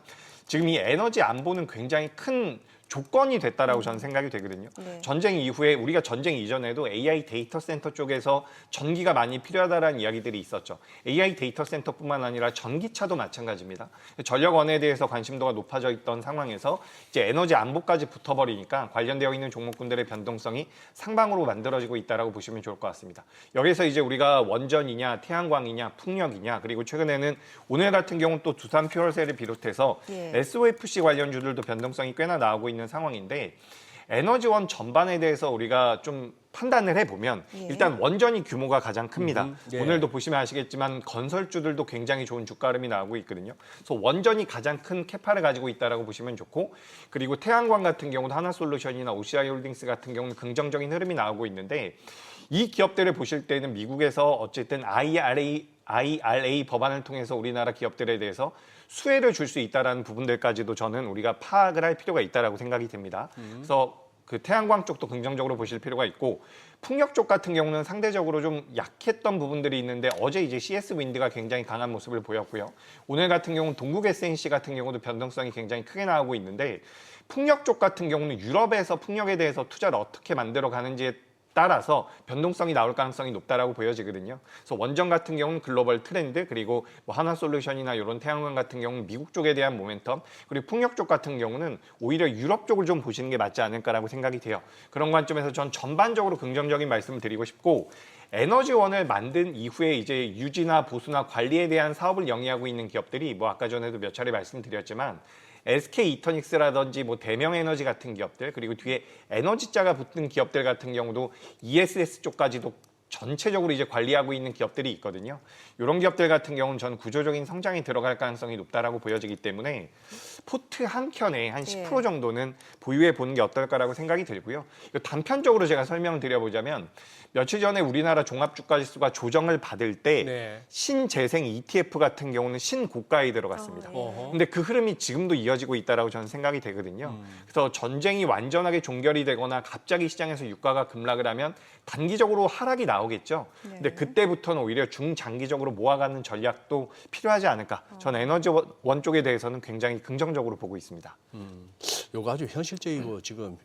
지금 이 에너지 안보는 굉장히 큰 조건이 됐다라고 저는 생각이 되거든요. 네. 전쟁 이후에 우리가 전쟁 이전에도 AI 데이터 센터 쪽에서 전기가 많이 필요하다라는 이야기들이 있었죠. AI 데이터 센터뿐만 아니라 전기차도 마찬가지입니다. 전력원에 대해서 관심도가 높아져 있던 상황에서 이제 에너지 안보까지 붙어버리니까 관련되어 있는 종목군들의 변동성이 상방으로 만들어지고 있다라고 보시면 좋을 것 같습니다. 여기서 이제 우리가 원전이냐, 태양광이냐, 풍력이냐, 그리고 최근에는 오늘 같은 경우는 또 두산 퓨얼셀을 비롯해서 SOFC 관련주들도 변동성이 꽤나 나오고 있는 상황인데 에너지원 전반에 대해서 우리가 좀 판단을 해보면 일단 원전이 규모가 가장 큽니다. 오늘도 보시면 아시겠지만 건설주들도 굉장히 좋은 주가 흐름이 나오고 있거든요. 그래서 원전이 가장 큰 캐파를 가지고 있다라고 보시면 좋고 그리고 태양광 같은 경우도 하나솔루션이나 OCI홀딩스 같은 경우는 긍정적인 흐름이 나오고 있는데 이 기업들을 보실 때는 미국에서 어쨌든 IRA 법안을 통해서 우리나라 기업들에 대해서 수혜를 줄 수 있다라는 부분들까지도 저는 우리가 파악을 할 필요가 있다라고 생각이 됩니다. 그래서 그 태양광 쪽도 긍정적으로 보실 필요가 있고 풍력 쪽 같은 경우는 상대적으로 좀 약했던 부분들이 있는데 어제 이제 CS 윈드가 굉장히 강한 모습을 보였고요. 오늘 같은 경우는 동국 SNC 같은 경우도 변동성이 굉장히 크게 나오고 있는데 풍력 쪽 같은 경우는 유럽에서 풍력에 대해서 투자를 어떻게 만들어 가는지에 따라서 변동성이 나올 가능성이 높다라고 보여지거든요. 그래서 원전 같은 경우는 글로벌 트렌드 그리고 뭐 하나솔루션이나 이런 태양광 같은 경우는 미국 쪽에 대한 모멘텀 그리고 풍력 쪽 같은 경우는 오히려 유럽 쪽을 좀 보시는 게 맞지 않을까라고 생각이 돼요. 그런 관점에서 전 전반적으로 긍정적인 말씀을 드리고 싶고 에너지원을 만든 이후에 이제 유지나 보수나 관리에 대한 사업을 영위하고 있는 기업들이 뭐 아까 전에도 몇 차례 말씀드렸지만 SK 이터닉스라든지 뭐 대명에너지 같은 기업들 그리고 뒤에 에너지자가 붙은 기업들 같은 경우도 ESS 쪽까지도 전체적으로 이제 관리하고 있는 기업들이 있거든요. 이런 기업들 같은 경우는 저는 구조적인 성장이 들어갈 가능성이 높다라고 보여지기 때문에 포트 한 켠에 한 10% 정도는 보유해 보는 게 어떨까라고 생각이 들고요. 단편적으로 제가 설명드려보자면 며칠 전에 우리나라 종합주가지수가 조정을 받을 때 신재생 ETF 같은 경우는 신고가에 들어갔습니다. 근데 그 흐름이 지금도 이어지고 있다라고 저는 생각이 되거든요. 그래서 전쟁이 완전하게 종결이 되거나 갑자기 시장에서 유가가 급락을 하면 단기적으로 하락이 나오겠죠. 근데 그때부터는 오히려 중장기적으로 모아가는 전략도 필요하지 않을까. 전 에너지원 쪽에 대해서는 굉장히 긍정적으로 보고 있습니다. 요거 아주 현실적이고 지금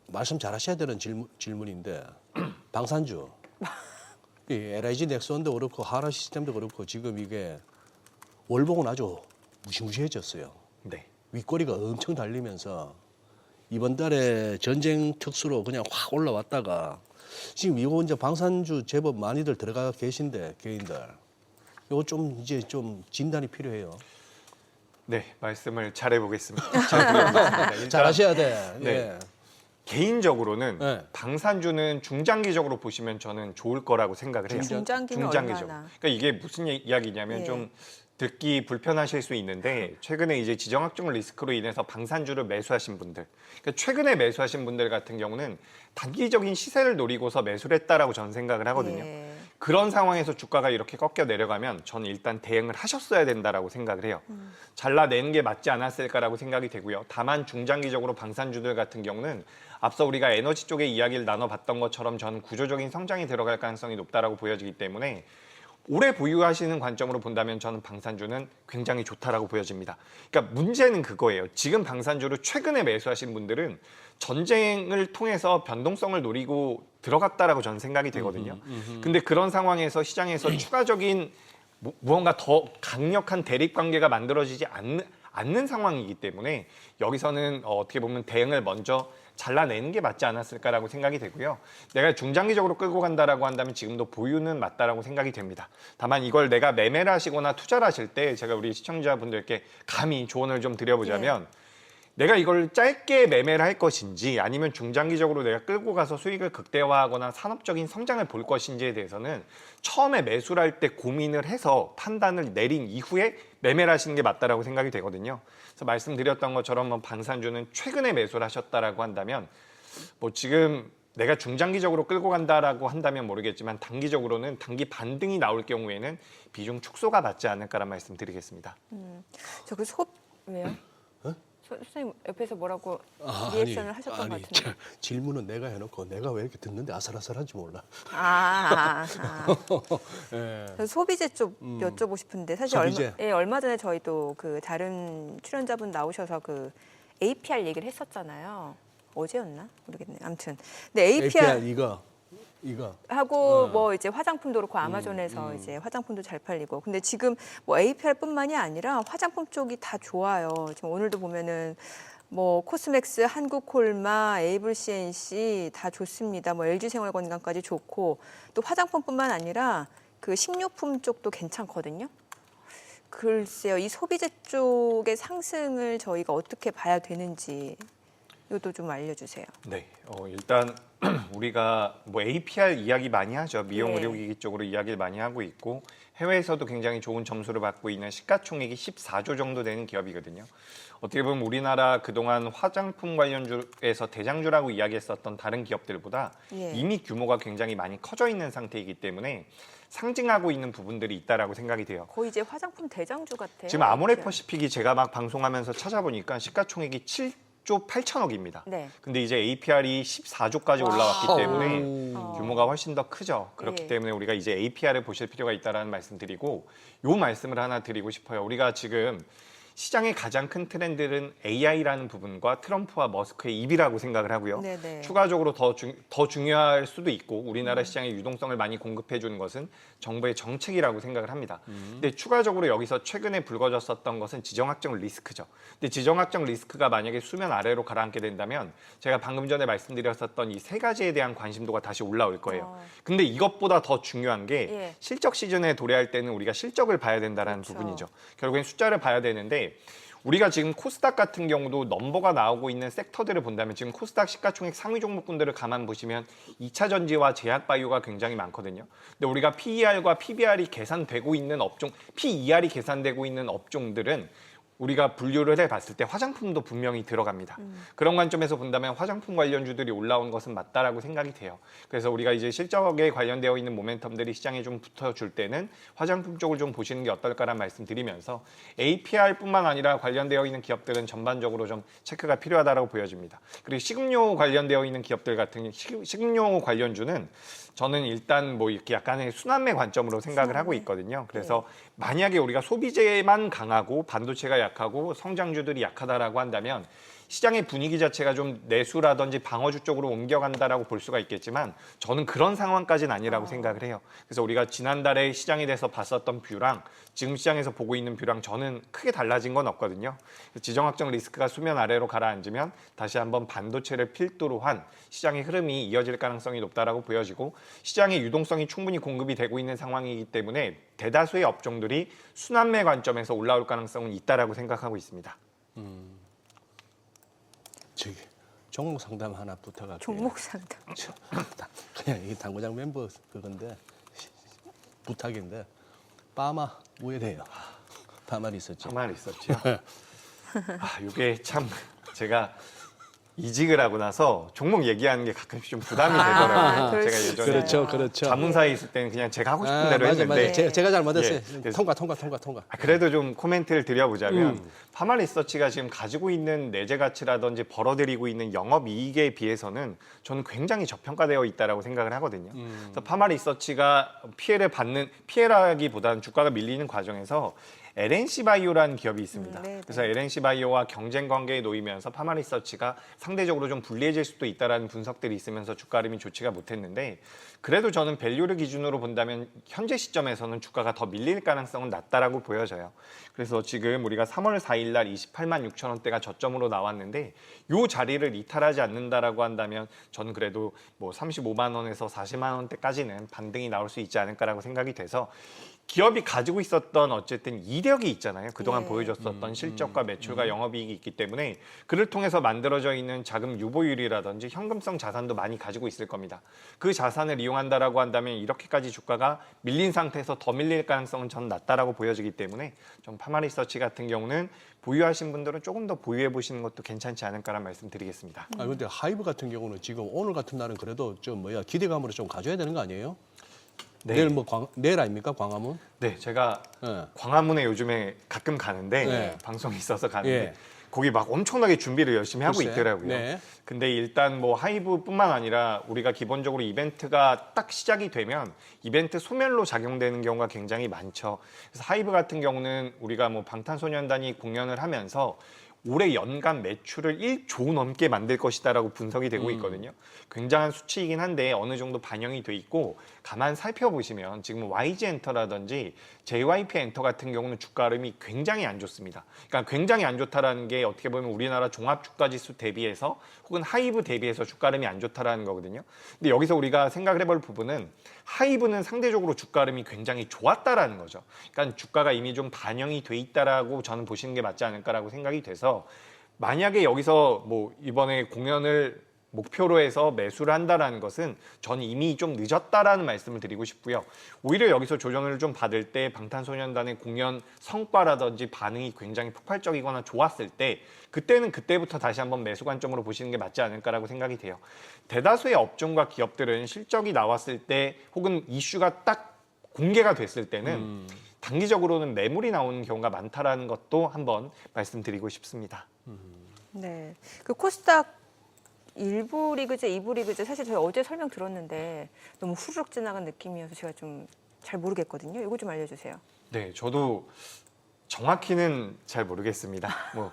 말씀 잘하셔야 되는 질문인데 방산주, 이 LIG 넥슨도 그렇고 하나 시스템도 그렇고 지금 이게 월봉은 아주 무시무시해졌어요. 네. 윗꼬리가 엄청 달리면서 이번 달에 전쟁 특수로 그냥 확 올라왔다가 지금 이거 이제 방산주 제법 많이들 들어가 계신데 개인들 이거 좀 이제 좀 진단이 필요해요. 네, 말씀을 잘해보겠습니다. 잘 들어보겠습니다. 일단 잘하셔야 돼. 네. 예. 개인적으로는 네. 방산주는 중장기적으로 보시면 저는 좋을 거라고 생각을 해요. 중장기는 중장기적으로. 얼마나? 그러니까 이게 무슨 이야기냐면 예. 좀 듣기 불편하실 수 있는데 최근에 이제 지정학적 리스크로 인해서 방산주를 매수하신 분들, 그러니까 최근에 매수하신 분들 같은 경우는 단기적인 시세를 노리고서 매수를 했다라고 저는 생각을 하거든요. 예. 그런 상황에서 주가가 이렇게 꺾여 내려가면 저는 일단 대응을 하셨어야 된다라고 생각을 해요. 잘라내는 게 맞지 않았을까라고 생각이 되고요. 다만 중장기적으로 방산주들 같은 경우는 앞서 우리가 에너지 쪽의 이야기를 나눠봤던 것처럼 저는 구조적인 성장이 들어갈 가능성이 높다라고 보여지기 때문에 오래 보유하시는 관점으로 본다면 저는 방산주는 굉장히 좋다라고 보여집니다. 그러니까 문제는 그거예요. 지금 방산주를 최근에 매수하신 분들은 전쟁을 통해서 변동성을 노리고 들어갔다라고 저는 생각이 되거든요. 근데 그런 상황에서 시장에서 추가적인 무언가 더 강력한 대립 관계가 만들어지지 않는 상황이기 때문에 여기서는 어떻게 보면 대응을 먼저 잘라내는 게 맞지 않았을까라고 생각이 되고요. 내가 중장기적으로 끌고 간다라고 한다면 지금도 보유는 맞다라고 생각이 됩니다. 다만 이걸 내가 매매를 하시거나 투자를 하실 때 제가 우리 시청자분들께 감히 조언을 좀 드려보자면 내가 이걸 짧게 매매를 할 것인지 아니면 중장기적으로 내가 끌고 가서 수익을 극대화하거나 산업적인 성장을 볼 것인지에 대해서는 처음에 매수를 할 때 고민을 해서 판단을 내린 이후에 매매를 하시는 게 맞다라고 생각이 되거든요. 그래서 말씀드렸던 것처럼 뭐 방산주는 최근에 매수를 하셨다라고 한다면 뭐 지금 내가 중장기적으로 끌고 간다라고 한다면 모르겠지만 단기적으로는 단기 반등이 나올 경우에는 비중 축소가 맞지 않을까라는 말씀드리겠습니다. 저 그 왜요? 선생님 옆에서 뭐라고 아니, 리액션을 하셨던 것 같은데. 질문은 내가 해놓고 내가 왜 이렇게 듣는데 아슬아슬한지 몰라. 예. 저 소비재 쪽 여쭤보고 싶은데 사실 소비재. 얼마 전에 저희도 그 다른 출연자분 나오셔서 그 APR 얘기를 했었잖아요. 어제였나? 모르겠네. 아무튼. 근데 APR 이거 하고 뭐 이제 화장품도 그렇고 아마존에서 이제 화장품도 잘 팔리고 근데 지금 뭐 APR뿐만이 아니라 화장품 쪽이 다 좋아요. 지금 오늘도 보면은 뭐 코스맥스, 한국콜마, 에이블 CNC 다 좋습니다. 뭐 LG 생활건강까지 좋고 또 화장품뿐만 아니라 그 식료품 쪽도 괜찮거든요. 글쎄요, 이 소비재 쪽의 상승을 저희가 어떻게 봐야 되는지 이것도 좀 알려주세요. 네, 일단 우리가 뭐 APR 이야기 많이 하죠. 미용 네. 의료기기 쪽으로 이야기를 많이 하고 있고 해외에서도 굉장히 좋은 점수를 받고 있는 시가총액이 14조 정도 되는 기업이거든요. 어떻게 보면 우리나라 그동안 화장품 관련주에서 대장주라고 이야기했었던 다른 기업들보다 예. 이미 규모가 굉장히 많이 커져 있는 상태이기 때문에 상징하고 있는 부분들이 있다라고 생각이 돼요. 거의 이제 화장품 대장주 같아요. 지금 아모레퍼시픽이 제가 막 방송하면서 찾아보니까 시가총액이 7조 8천억입니다. 네. 근데 이제 APR이 14조까지 올라왔기 때문에 규모가 훨씬 더 크죠. 그렇기 예. 때문에 우리가 이제 APR을 보실 필요가 있다는 말씀 드리고 요 말씀을 하나 드리고 싶어요. 우리가 지금 시장의 가장 큰 트렌드는 AI라는 부분과 트럼프와 머스크의 입이라고 생각을 하고요. 네네. 추가적으로 더 중요할 수도 있고 우리나라 시장의 유동성을 많이 공급해 주는 것은 정부의 정책이라고 생각을 합니다. 근데 추가적으로 여기서 최근에 불거졌었던 것은 지정학적 리스크죠. 근데 지정학적 리스크가 만약에 수면 아래로 가라앉게 된다면 제가 방금 전에 말씀드렸었던 이 세 가지에 대한 관심도가 다시 올라올 거예요. 근데 이것보다 더 중요한 게 예. 실적 시즌에 도래할 때는 우리가 실적을 봐야 된다는 그렇죠. 부분이죠. 결국엔 숫자를 봐야 되는데 우리가 지금 코스닥 같은 경우도 넘버가 나오고 있는 섹터들을 본다면 지금 코스닥 시가총액 상위 종목군들을 가만 보시면 2차 전지와 제약 바이오가 굉장히 많거든요. 근데 우리가 PER과 PBR이 계산되고 있는 업종, PER이 계산되고 있는 업종들은 우리가 분류를 해봤을 때 화장품도 분명히 들어갑니다. 그런 관점에서 본다면 화장품 관련주들이 올라온 것은 맞다라고 생각이 돼요. 그래서 우리가 이제 실적에 관련되어 있는 모멘텀들이 시장에 좀 붙어줄 때는 화장품 쪽을 좀 보시는 게 어떨까라는 말씀드리면서 APR뿐만 아니라 관련되어 있는 기업들은 전반적으로 좀 체크가 필요하다고 보여집니다. 그리고 식음료 관련되어 있는 기업들 같은 식음료 관련주는 저는 일단 뭐 이렇게 약간의 순환매 관점으로 생각을 하고 있거든요. 그래서 만약에 우리가 소비재만 강하고 반도체가 약하고 성장주들이 약하다라고 한다면 시장의 분위기 자체가 좀 내수라든지 방어주 쪽으로 옮겨간다라고 볼 수가 있겠지만 저는 그런 상황까지는 아니라고 생각을 해요. 그래서 우리가 지난달에 시장에 대해서 봤었던 뷰랑 지금 시장에서 보고 있는 뷰랑 저는 크게 달라진 건 없거든요. 지정학적 리스크가 수면 아래로 가라앉으면 다시 한번 반도체를 필두로 한 시장의 흐름이 이어질 가능성이 높다라고 보여지고 시장의 유동성이 충분히 공급이 되고 있는 상황이기 때문에 대다수의 업종들이 순환매 관점에서 올라올 가능성은 있다라고 생각하고 있습니다. 저기 종목 상담 하나 부탁할게요. 종목 상담. 그냥 이게 당구장 멤버 그건데 부탁인데 파마 왜 이래요? 파마리 있었죠. 가만히 있었죠. 이게 참 제가 이직을 하고 나서 종목 얘기하는 게 가끔씩 좀 부담이 되더라고요. 그럴 제가 수 예전에 그렇죠, 그렇죠. 자문사에 있을 때는 그냥 제가 하고 싶은 대로 맞아, 했는데 맞아. 제가 잘못했어요. 예, 그래서- 통과. 그래도 좀 코멘트를 드려보자면 파마 리서치가 지금 가지고 있는 내재 가치라든지 벌어들이고 있는 영업 이익에 비해서는 저는 굉장히 저평가되어 있다라고 생각을 하거든요. 그래서 파마 리서치가 피해라기보다는 주가가 밀리는 과정에서 LNC 바이오라는 기업이 있습니다. 네. 그래서 LNC 바이오와 경쟁 관계에 놓이면서 파마 리서치가 상대적으로 좀 불리해질 수도 있다라는 분석들이 있으면서 주가 흐름이 좋지가 못했는데 그래도 저는 밸류를 기준으로 본다면 현재 시점에서는 주가가 더 밀릴 가능성은 낮다라고 보여져요. 그래서 지금 우리가 3월 4일 날 28만 6천 원대가 저점으로 나왔는데 이 자리를 이탈하지 않는다라고 한다면 저는 그래도 뭐 35만 원에서 40만 원대까지는 반등이 나올 수 있지 않을까라고 생각이 돼서 기업이 가지고 있었던 어쨌든 이력이 있잖아요. 그동안 예. 보여줬었던 실적과 매출과 영업이익이 있기 때문에 그를 통해서 만들어져 있는 자금 유보율이라든지 현금성 자산도 많이 가지고 있을 겁니다. 그 자산을 이용한다라고 한다면 이렇게까지 주가가 밀린 상태에서 더 밀릴 가능성은 저는 낮다라고 보여지기 때문에 좀 파마리서치 같은 경우는 보유하신 분들은 조금 더 보유해 보시는 것도 괜찮지 않을까라는 말씀 드리겠습니다. 근데 하이브 같은 경우는 지금 오늘 같은 날은 그래도 기대감으로 좀 가져야 되는 거 아니에요? 내일 내일 아닙니까 광화문? 네, 제가 예. 광화문에 요즘에 가끔 가는데 네. 방송이 있어서 가는데 예. 거기 막 엄청나게 준비를 열심히 하고 글쎄, 있더라고요. 네. 근데 일단 뭐 하이브뿐만 아니라 우리가 기본적으로 이벤트가 딱 시작이 되면 이벤트 소멸로 작용되는 경우가 굉장히 많죠. 그래서 하이브 같은 경우는 우리가 뭐 방탄소년단이 공연을 하면서 올해 연간 매출을 1조 넘게 만들 것이다라고 분석이 되고 있거든요. 굉장한 수치이긴 한데 어느 정도 반영이 돼 있고 가만 살펴보시면 지금 YG 엔터라든지 JYP 엔터 같은 경우는 주가 흐름이 굉장히 안 좋습니다. 그러니까 굉장히 안 좋다라는 게 어떻게 보면 우리나라 종합 주가 지수 대비해서 혹은 하이브 대비해서 주가 흐름이 안 좋다라는 거거든요. 근데 여기서 우리가 생각을 해볼 부분은 하이브는 상대적으로 주가 흐름이 굉장히 좋았다라는 거죠. 그러니까 주가가 이미 좀 반영이 돼 있다라고 저는 보시는 게 맞지 않을까라고 생각이 돼서 만약에 여기서 뭐 이번에 공연을 목표로 해서 매수를 한다라는 것은 저는 이미 좀 늦었다라는 말씀을 드리고 싶고요. 오히려 여기서 조정을 좀 받을 때 방탄소년단의 공연 성과라든지 반응이 굉장히 폭발적이거나 좋았을 때 그때는 그때부터 다시 한번 매수 관점으로 보시는 게 맞지 않을까라고 생각이 돼요. 대다수의 업종과 기업들은 실적이 나왔을 때 혹은 이슈가 딱 공개가 됐을 때는 단기적으로는 매물이 나오는 경우가 많다라는 것도 한번 말씀드리고 싶습니다. 네. 그 코스닥 1부 리그제, 2부 리그제 사실 저희 어제 설명 들었는데 너무 후루룩 지나간 느낌이어서 제가 좀 잘 모르겠거든요. 이거 좀 알려주세요. 네, 저도 정확히는 잘 모르겠습니다. 뭐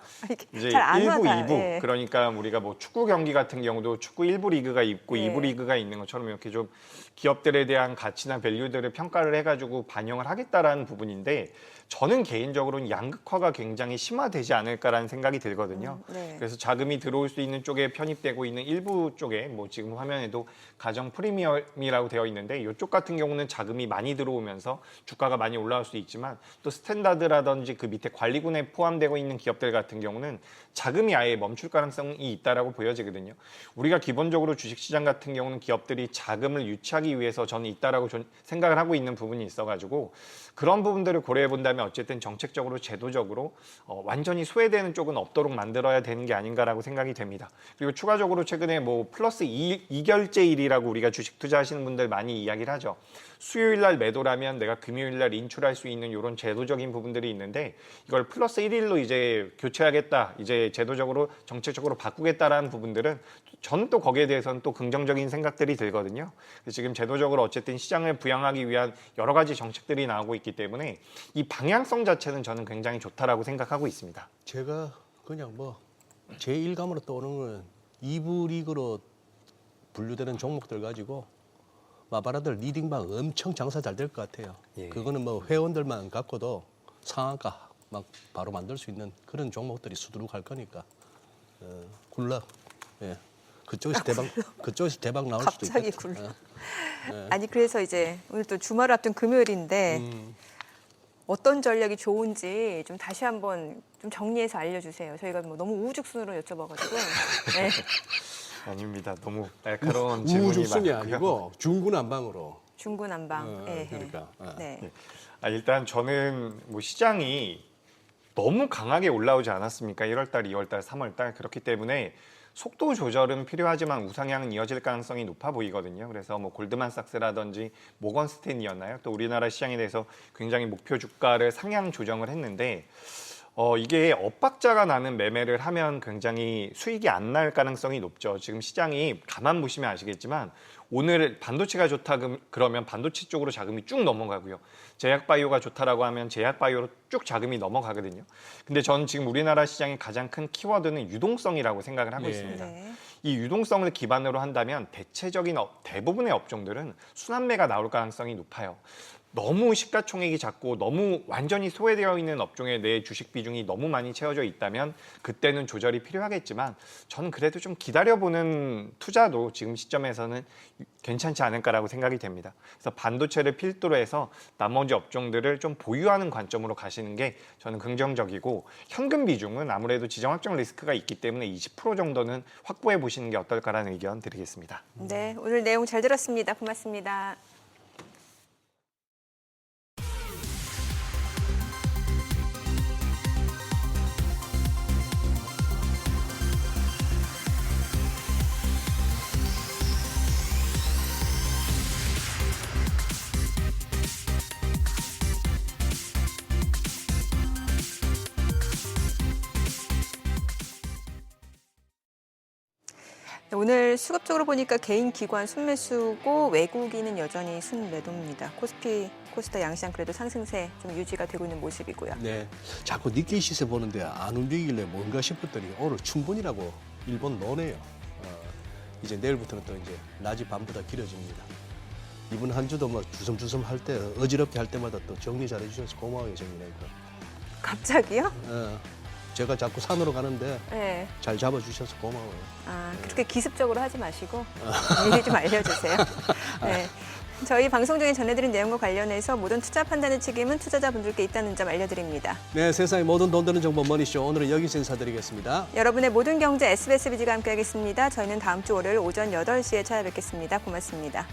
이제 잘 안 1부, 와닿아요. 2부 예. 그러니까 우리가 뭐 축구 경기 같은 경우도 축구 1부 리그가 있고 예. 2부 리그가 있는 것처럼 이렇게 좀 기업들에 대한 가치나 밸류들을 평가를 해가지고 반영을 하겠다라는 부분인데 저는 개인적으로는 양극화가 굉장히 심화되지 않을까라는 생각이 들거든요. 네. 그래서 자금이 들어올 수 있는 쪽에 편입되고 있는 일부 쪽에 뭐 지금 화면에도 가정 프리미엄이라고 되어 있는데 이쪽 같은 경우는 자금이 많이 들어오면서 주가가 많이 올라올 수 있지만 또 스탠다드라든지 그 밑에 관리군에 포함되고 있는 기업들 같은 경우는 자금이 아예 멈출 가능성이 있다라고 보여지거든요. 우리가 기본적으로 주식시장 같은 경우는 기업들이 자금을 유치하기 위해서 저는 있다라고 생각을 하고 있는 부분이 있어가지고 그런 부분들을 고려해 본다면 어쨌든 정책적으로 제도적으로 완전히 소외되는 쪽은 없도록 만들어야 되는 게 아닌가라고 생각이 됩니다. 그리고 추가적으로 최근에 뭐 플러스 2결제일이라고 우리가 주식 투자하시는 분들 많이 이야기를 하죠. 수요일 날 매도라면 내가 금요일 날 인출할 수 있는 이런 제도적인 부분들이 있는데 이걸 플러스 1일로 이제 교체하겠다, 이제 제도적으로 정책적으로 바꾸겠다라는 부분들은 저는 또 거기에 대해서는 또 긍정적인 생각들이 들거든요. 그래서 지금 제도적으로 어쨌든 시장을 부양하기 위한 여러 가지 정책들이 나오고 있기 때문에 이 방향성 자체는 저는 굉장히 좋다라고 생각하고 있습니다. 제가 그냥 뭐 제 일감으로 떠오르는 건 2부 리그로 분류되는 종목들 가지고 마바라들 리딩방 엄청 장사 잘 될 것 같아요. 그거는 뭐 회원들만 갖고도 상한가 막 바로 만들 수 있는 그런 종목들이 수두룩 할 거니까 굴락. 예. 그쪽에서 대박 나올 수도 있겠다. 갑자기 굴락. 아니 그래서 이제 오늘 또 주말 앞둔 금요일인데 어떤 전략이 좋은지 좀 다시 한번 좀 정리해서 알려주세요. 저희가 뭐 너무 우후죽순으로 여쭤봐가지고. 네. 아닙니다. 너무 날카로운 질문이 우후죽순이 많고요. 아니고 중구난방으로. 중구난방. 예, 그러니까. 네. 일단 저는 뭐 시장이 너무 강하게 올라오지 않았습니까? 1월달, 2월달, 3월달. 그렇기 때문에 속도 조절은 필요하지만 우상향은 이어질 가능성이 높아 보이거든요. 그래서 뭐 골드만삭스라든지 모건 스탠리였나요? 또 우리나라 시장에 대해서 굉장히 목표 주가를 상향 조정을 했는데 이게 엇박자가 나는 매매를 하면 굉장히 수익이 안 날 가능성이 높죠. 지금 시장이 가만 보시면 아시겠지만 오늘 반도체가 좋다 그러면 반도체 쪽으로 자금이 쭉 넘어가고요. 제약바이오가 좋다라고 하면 제약바이오로 쭉 자금이 넘어가거든요. 근데 저는 지금 우리나라 시장의 가장 큰 키워드는 유동성이라고 생각을 하고 네. 있습니다. 네. 이 유동성을 기반으로 한다면 대체적인 대부분의 업종들은 순환매가 나올 가능성이 높아요. 너무 시가총액이 작고 너무 완전히 소외되어 있는 업종에 내 주식 비중이 너무 많이 채워져 있다면 그때는 조절이 필요하겠지만 저는 그래도 좀 기다려보는 투자도 지금 시점에서는 괜찮지 않을까라고 생각이 됩니다. 그래서 반도체를 필두로 해서 나머지 업종들을 좀 보유하는 관점으로 가시는 게 저는 긍정적이고 현금 비중은 아무래도 지정 확정 리스크가 있기 때문에 20% 정도는 확보해 보시는 게 어떨까라는 의견 드리겠습니다. 네, 오늘 내용 잘 들었습니다. 고맙습니다. 오늘 수급적으로 보니까 개인 기관 순매수고 외국인은 여전히 순매도입니다. 코스피, 코스닥 양시장 그래도 상승세 좀 유지가 되고 있는 모습이고요. 네, 자꾸 니케이 시세 보는데 안 움직이길래 뭔가 싶었더니 오늘 춘분이라고 일본 노네요. 이제 내일부터는 또 이제 낮이 밤보다 길어집니다. 이번 한 주도 뭐 주섬주섬 할 때 어지럽게 할 때마다 또 정리 잘해 주셔서 고마워요, 정리니까. 갑자기요? 제가 자꾸 산으로 가는데 네. 잘 잡아주셔서 고마워요. 아, 그렇게 기습적으로 하지 마시고 미리 좀 알려주세요. 네. 저희 방송 중에 전해드린 내용과 관련해서 모든 투자 판단의 책임은 투자자분들께 있다는 점 알려드립니다. 네, 세상의 모든 돈 되는 정보 머니쇼 오늘은 여기서 인사드리겠습니다. 여러분의 모든 경제 SBS 비지가 함께하겠습니다. 저희는 다음 주 월요일 오전 8시에 찾아뵙겠습니다. 고맙습니다.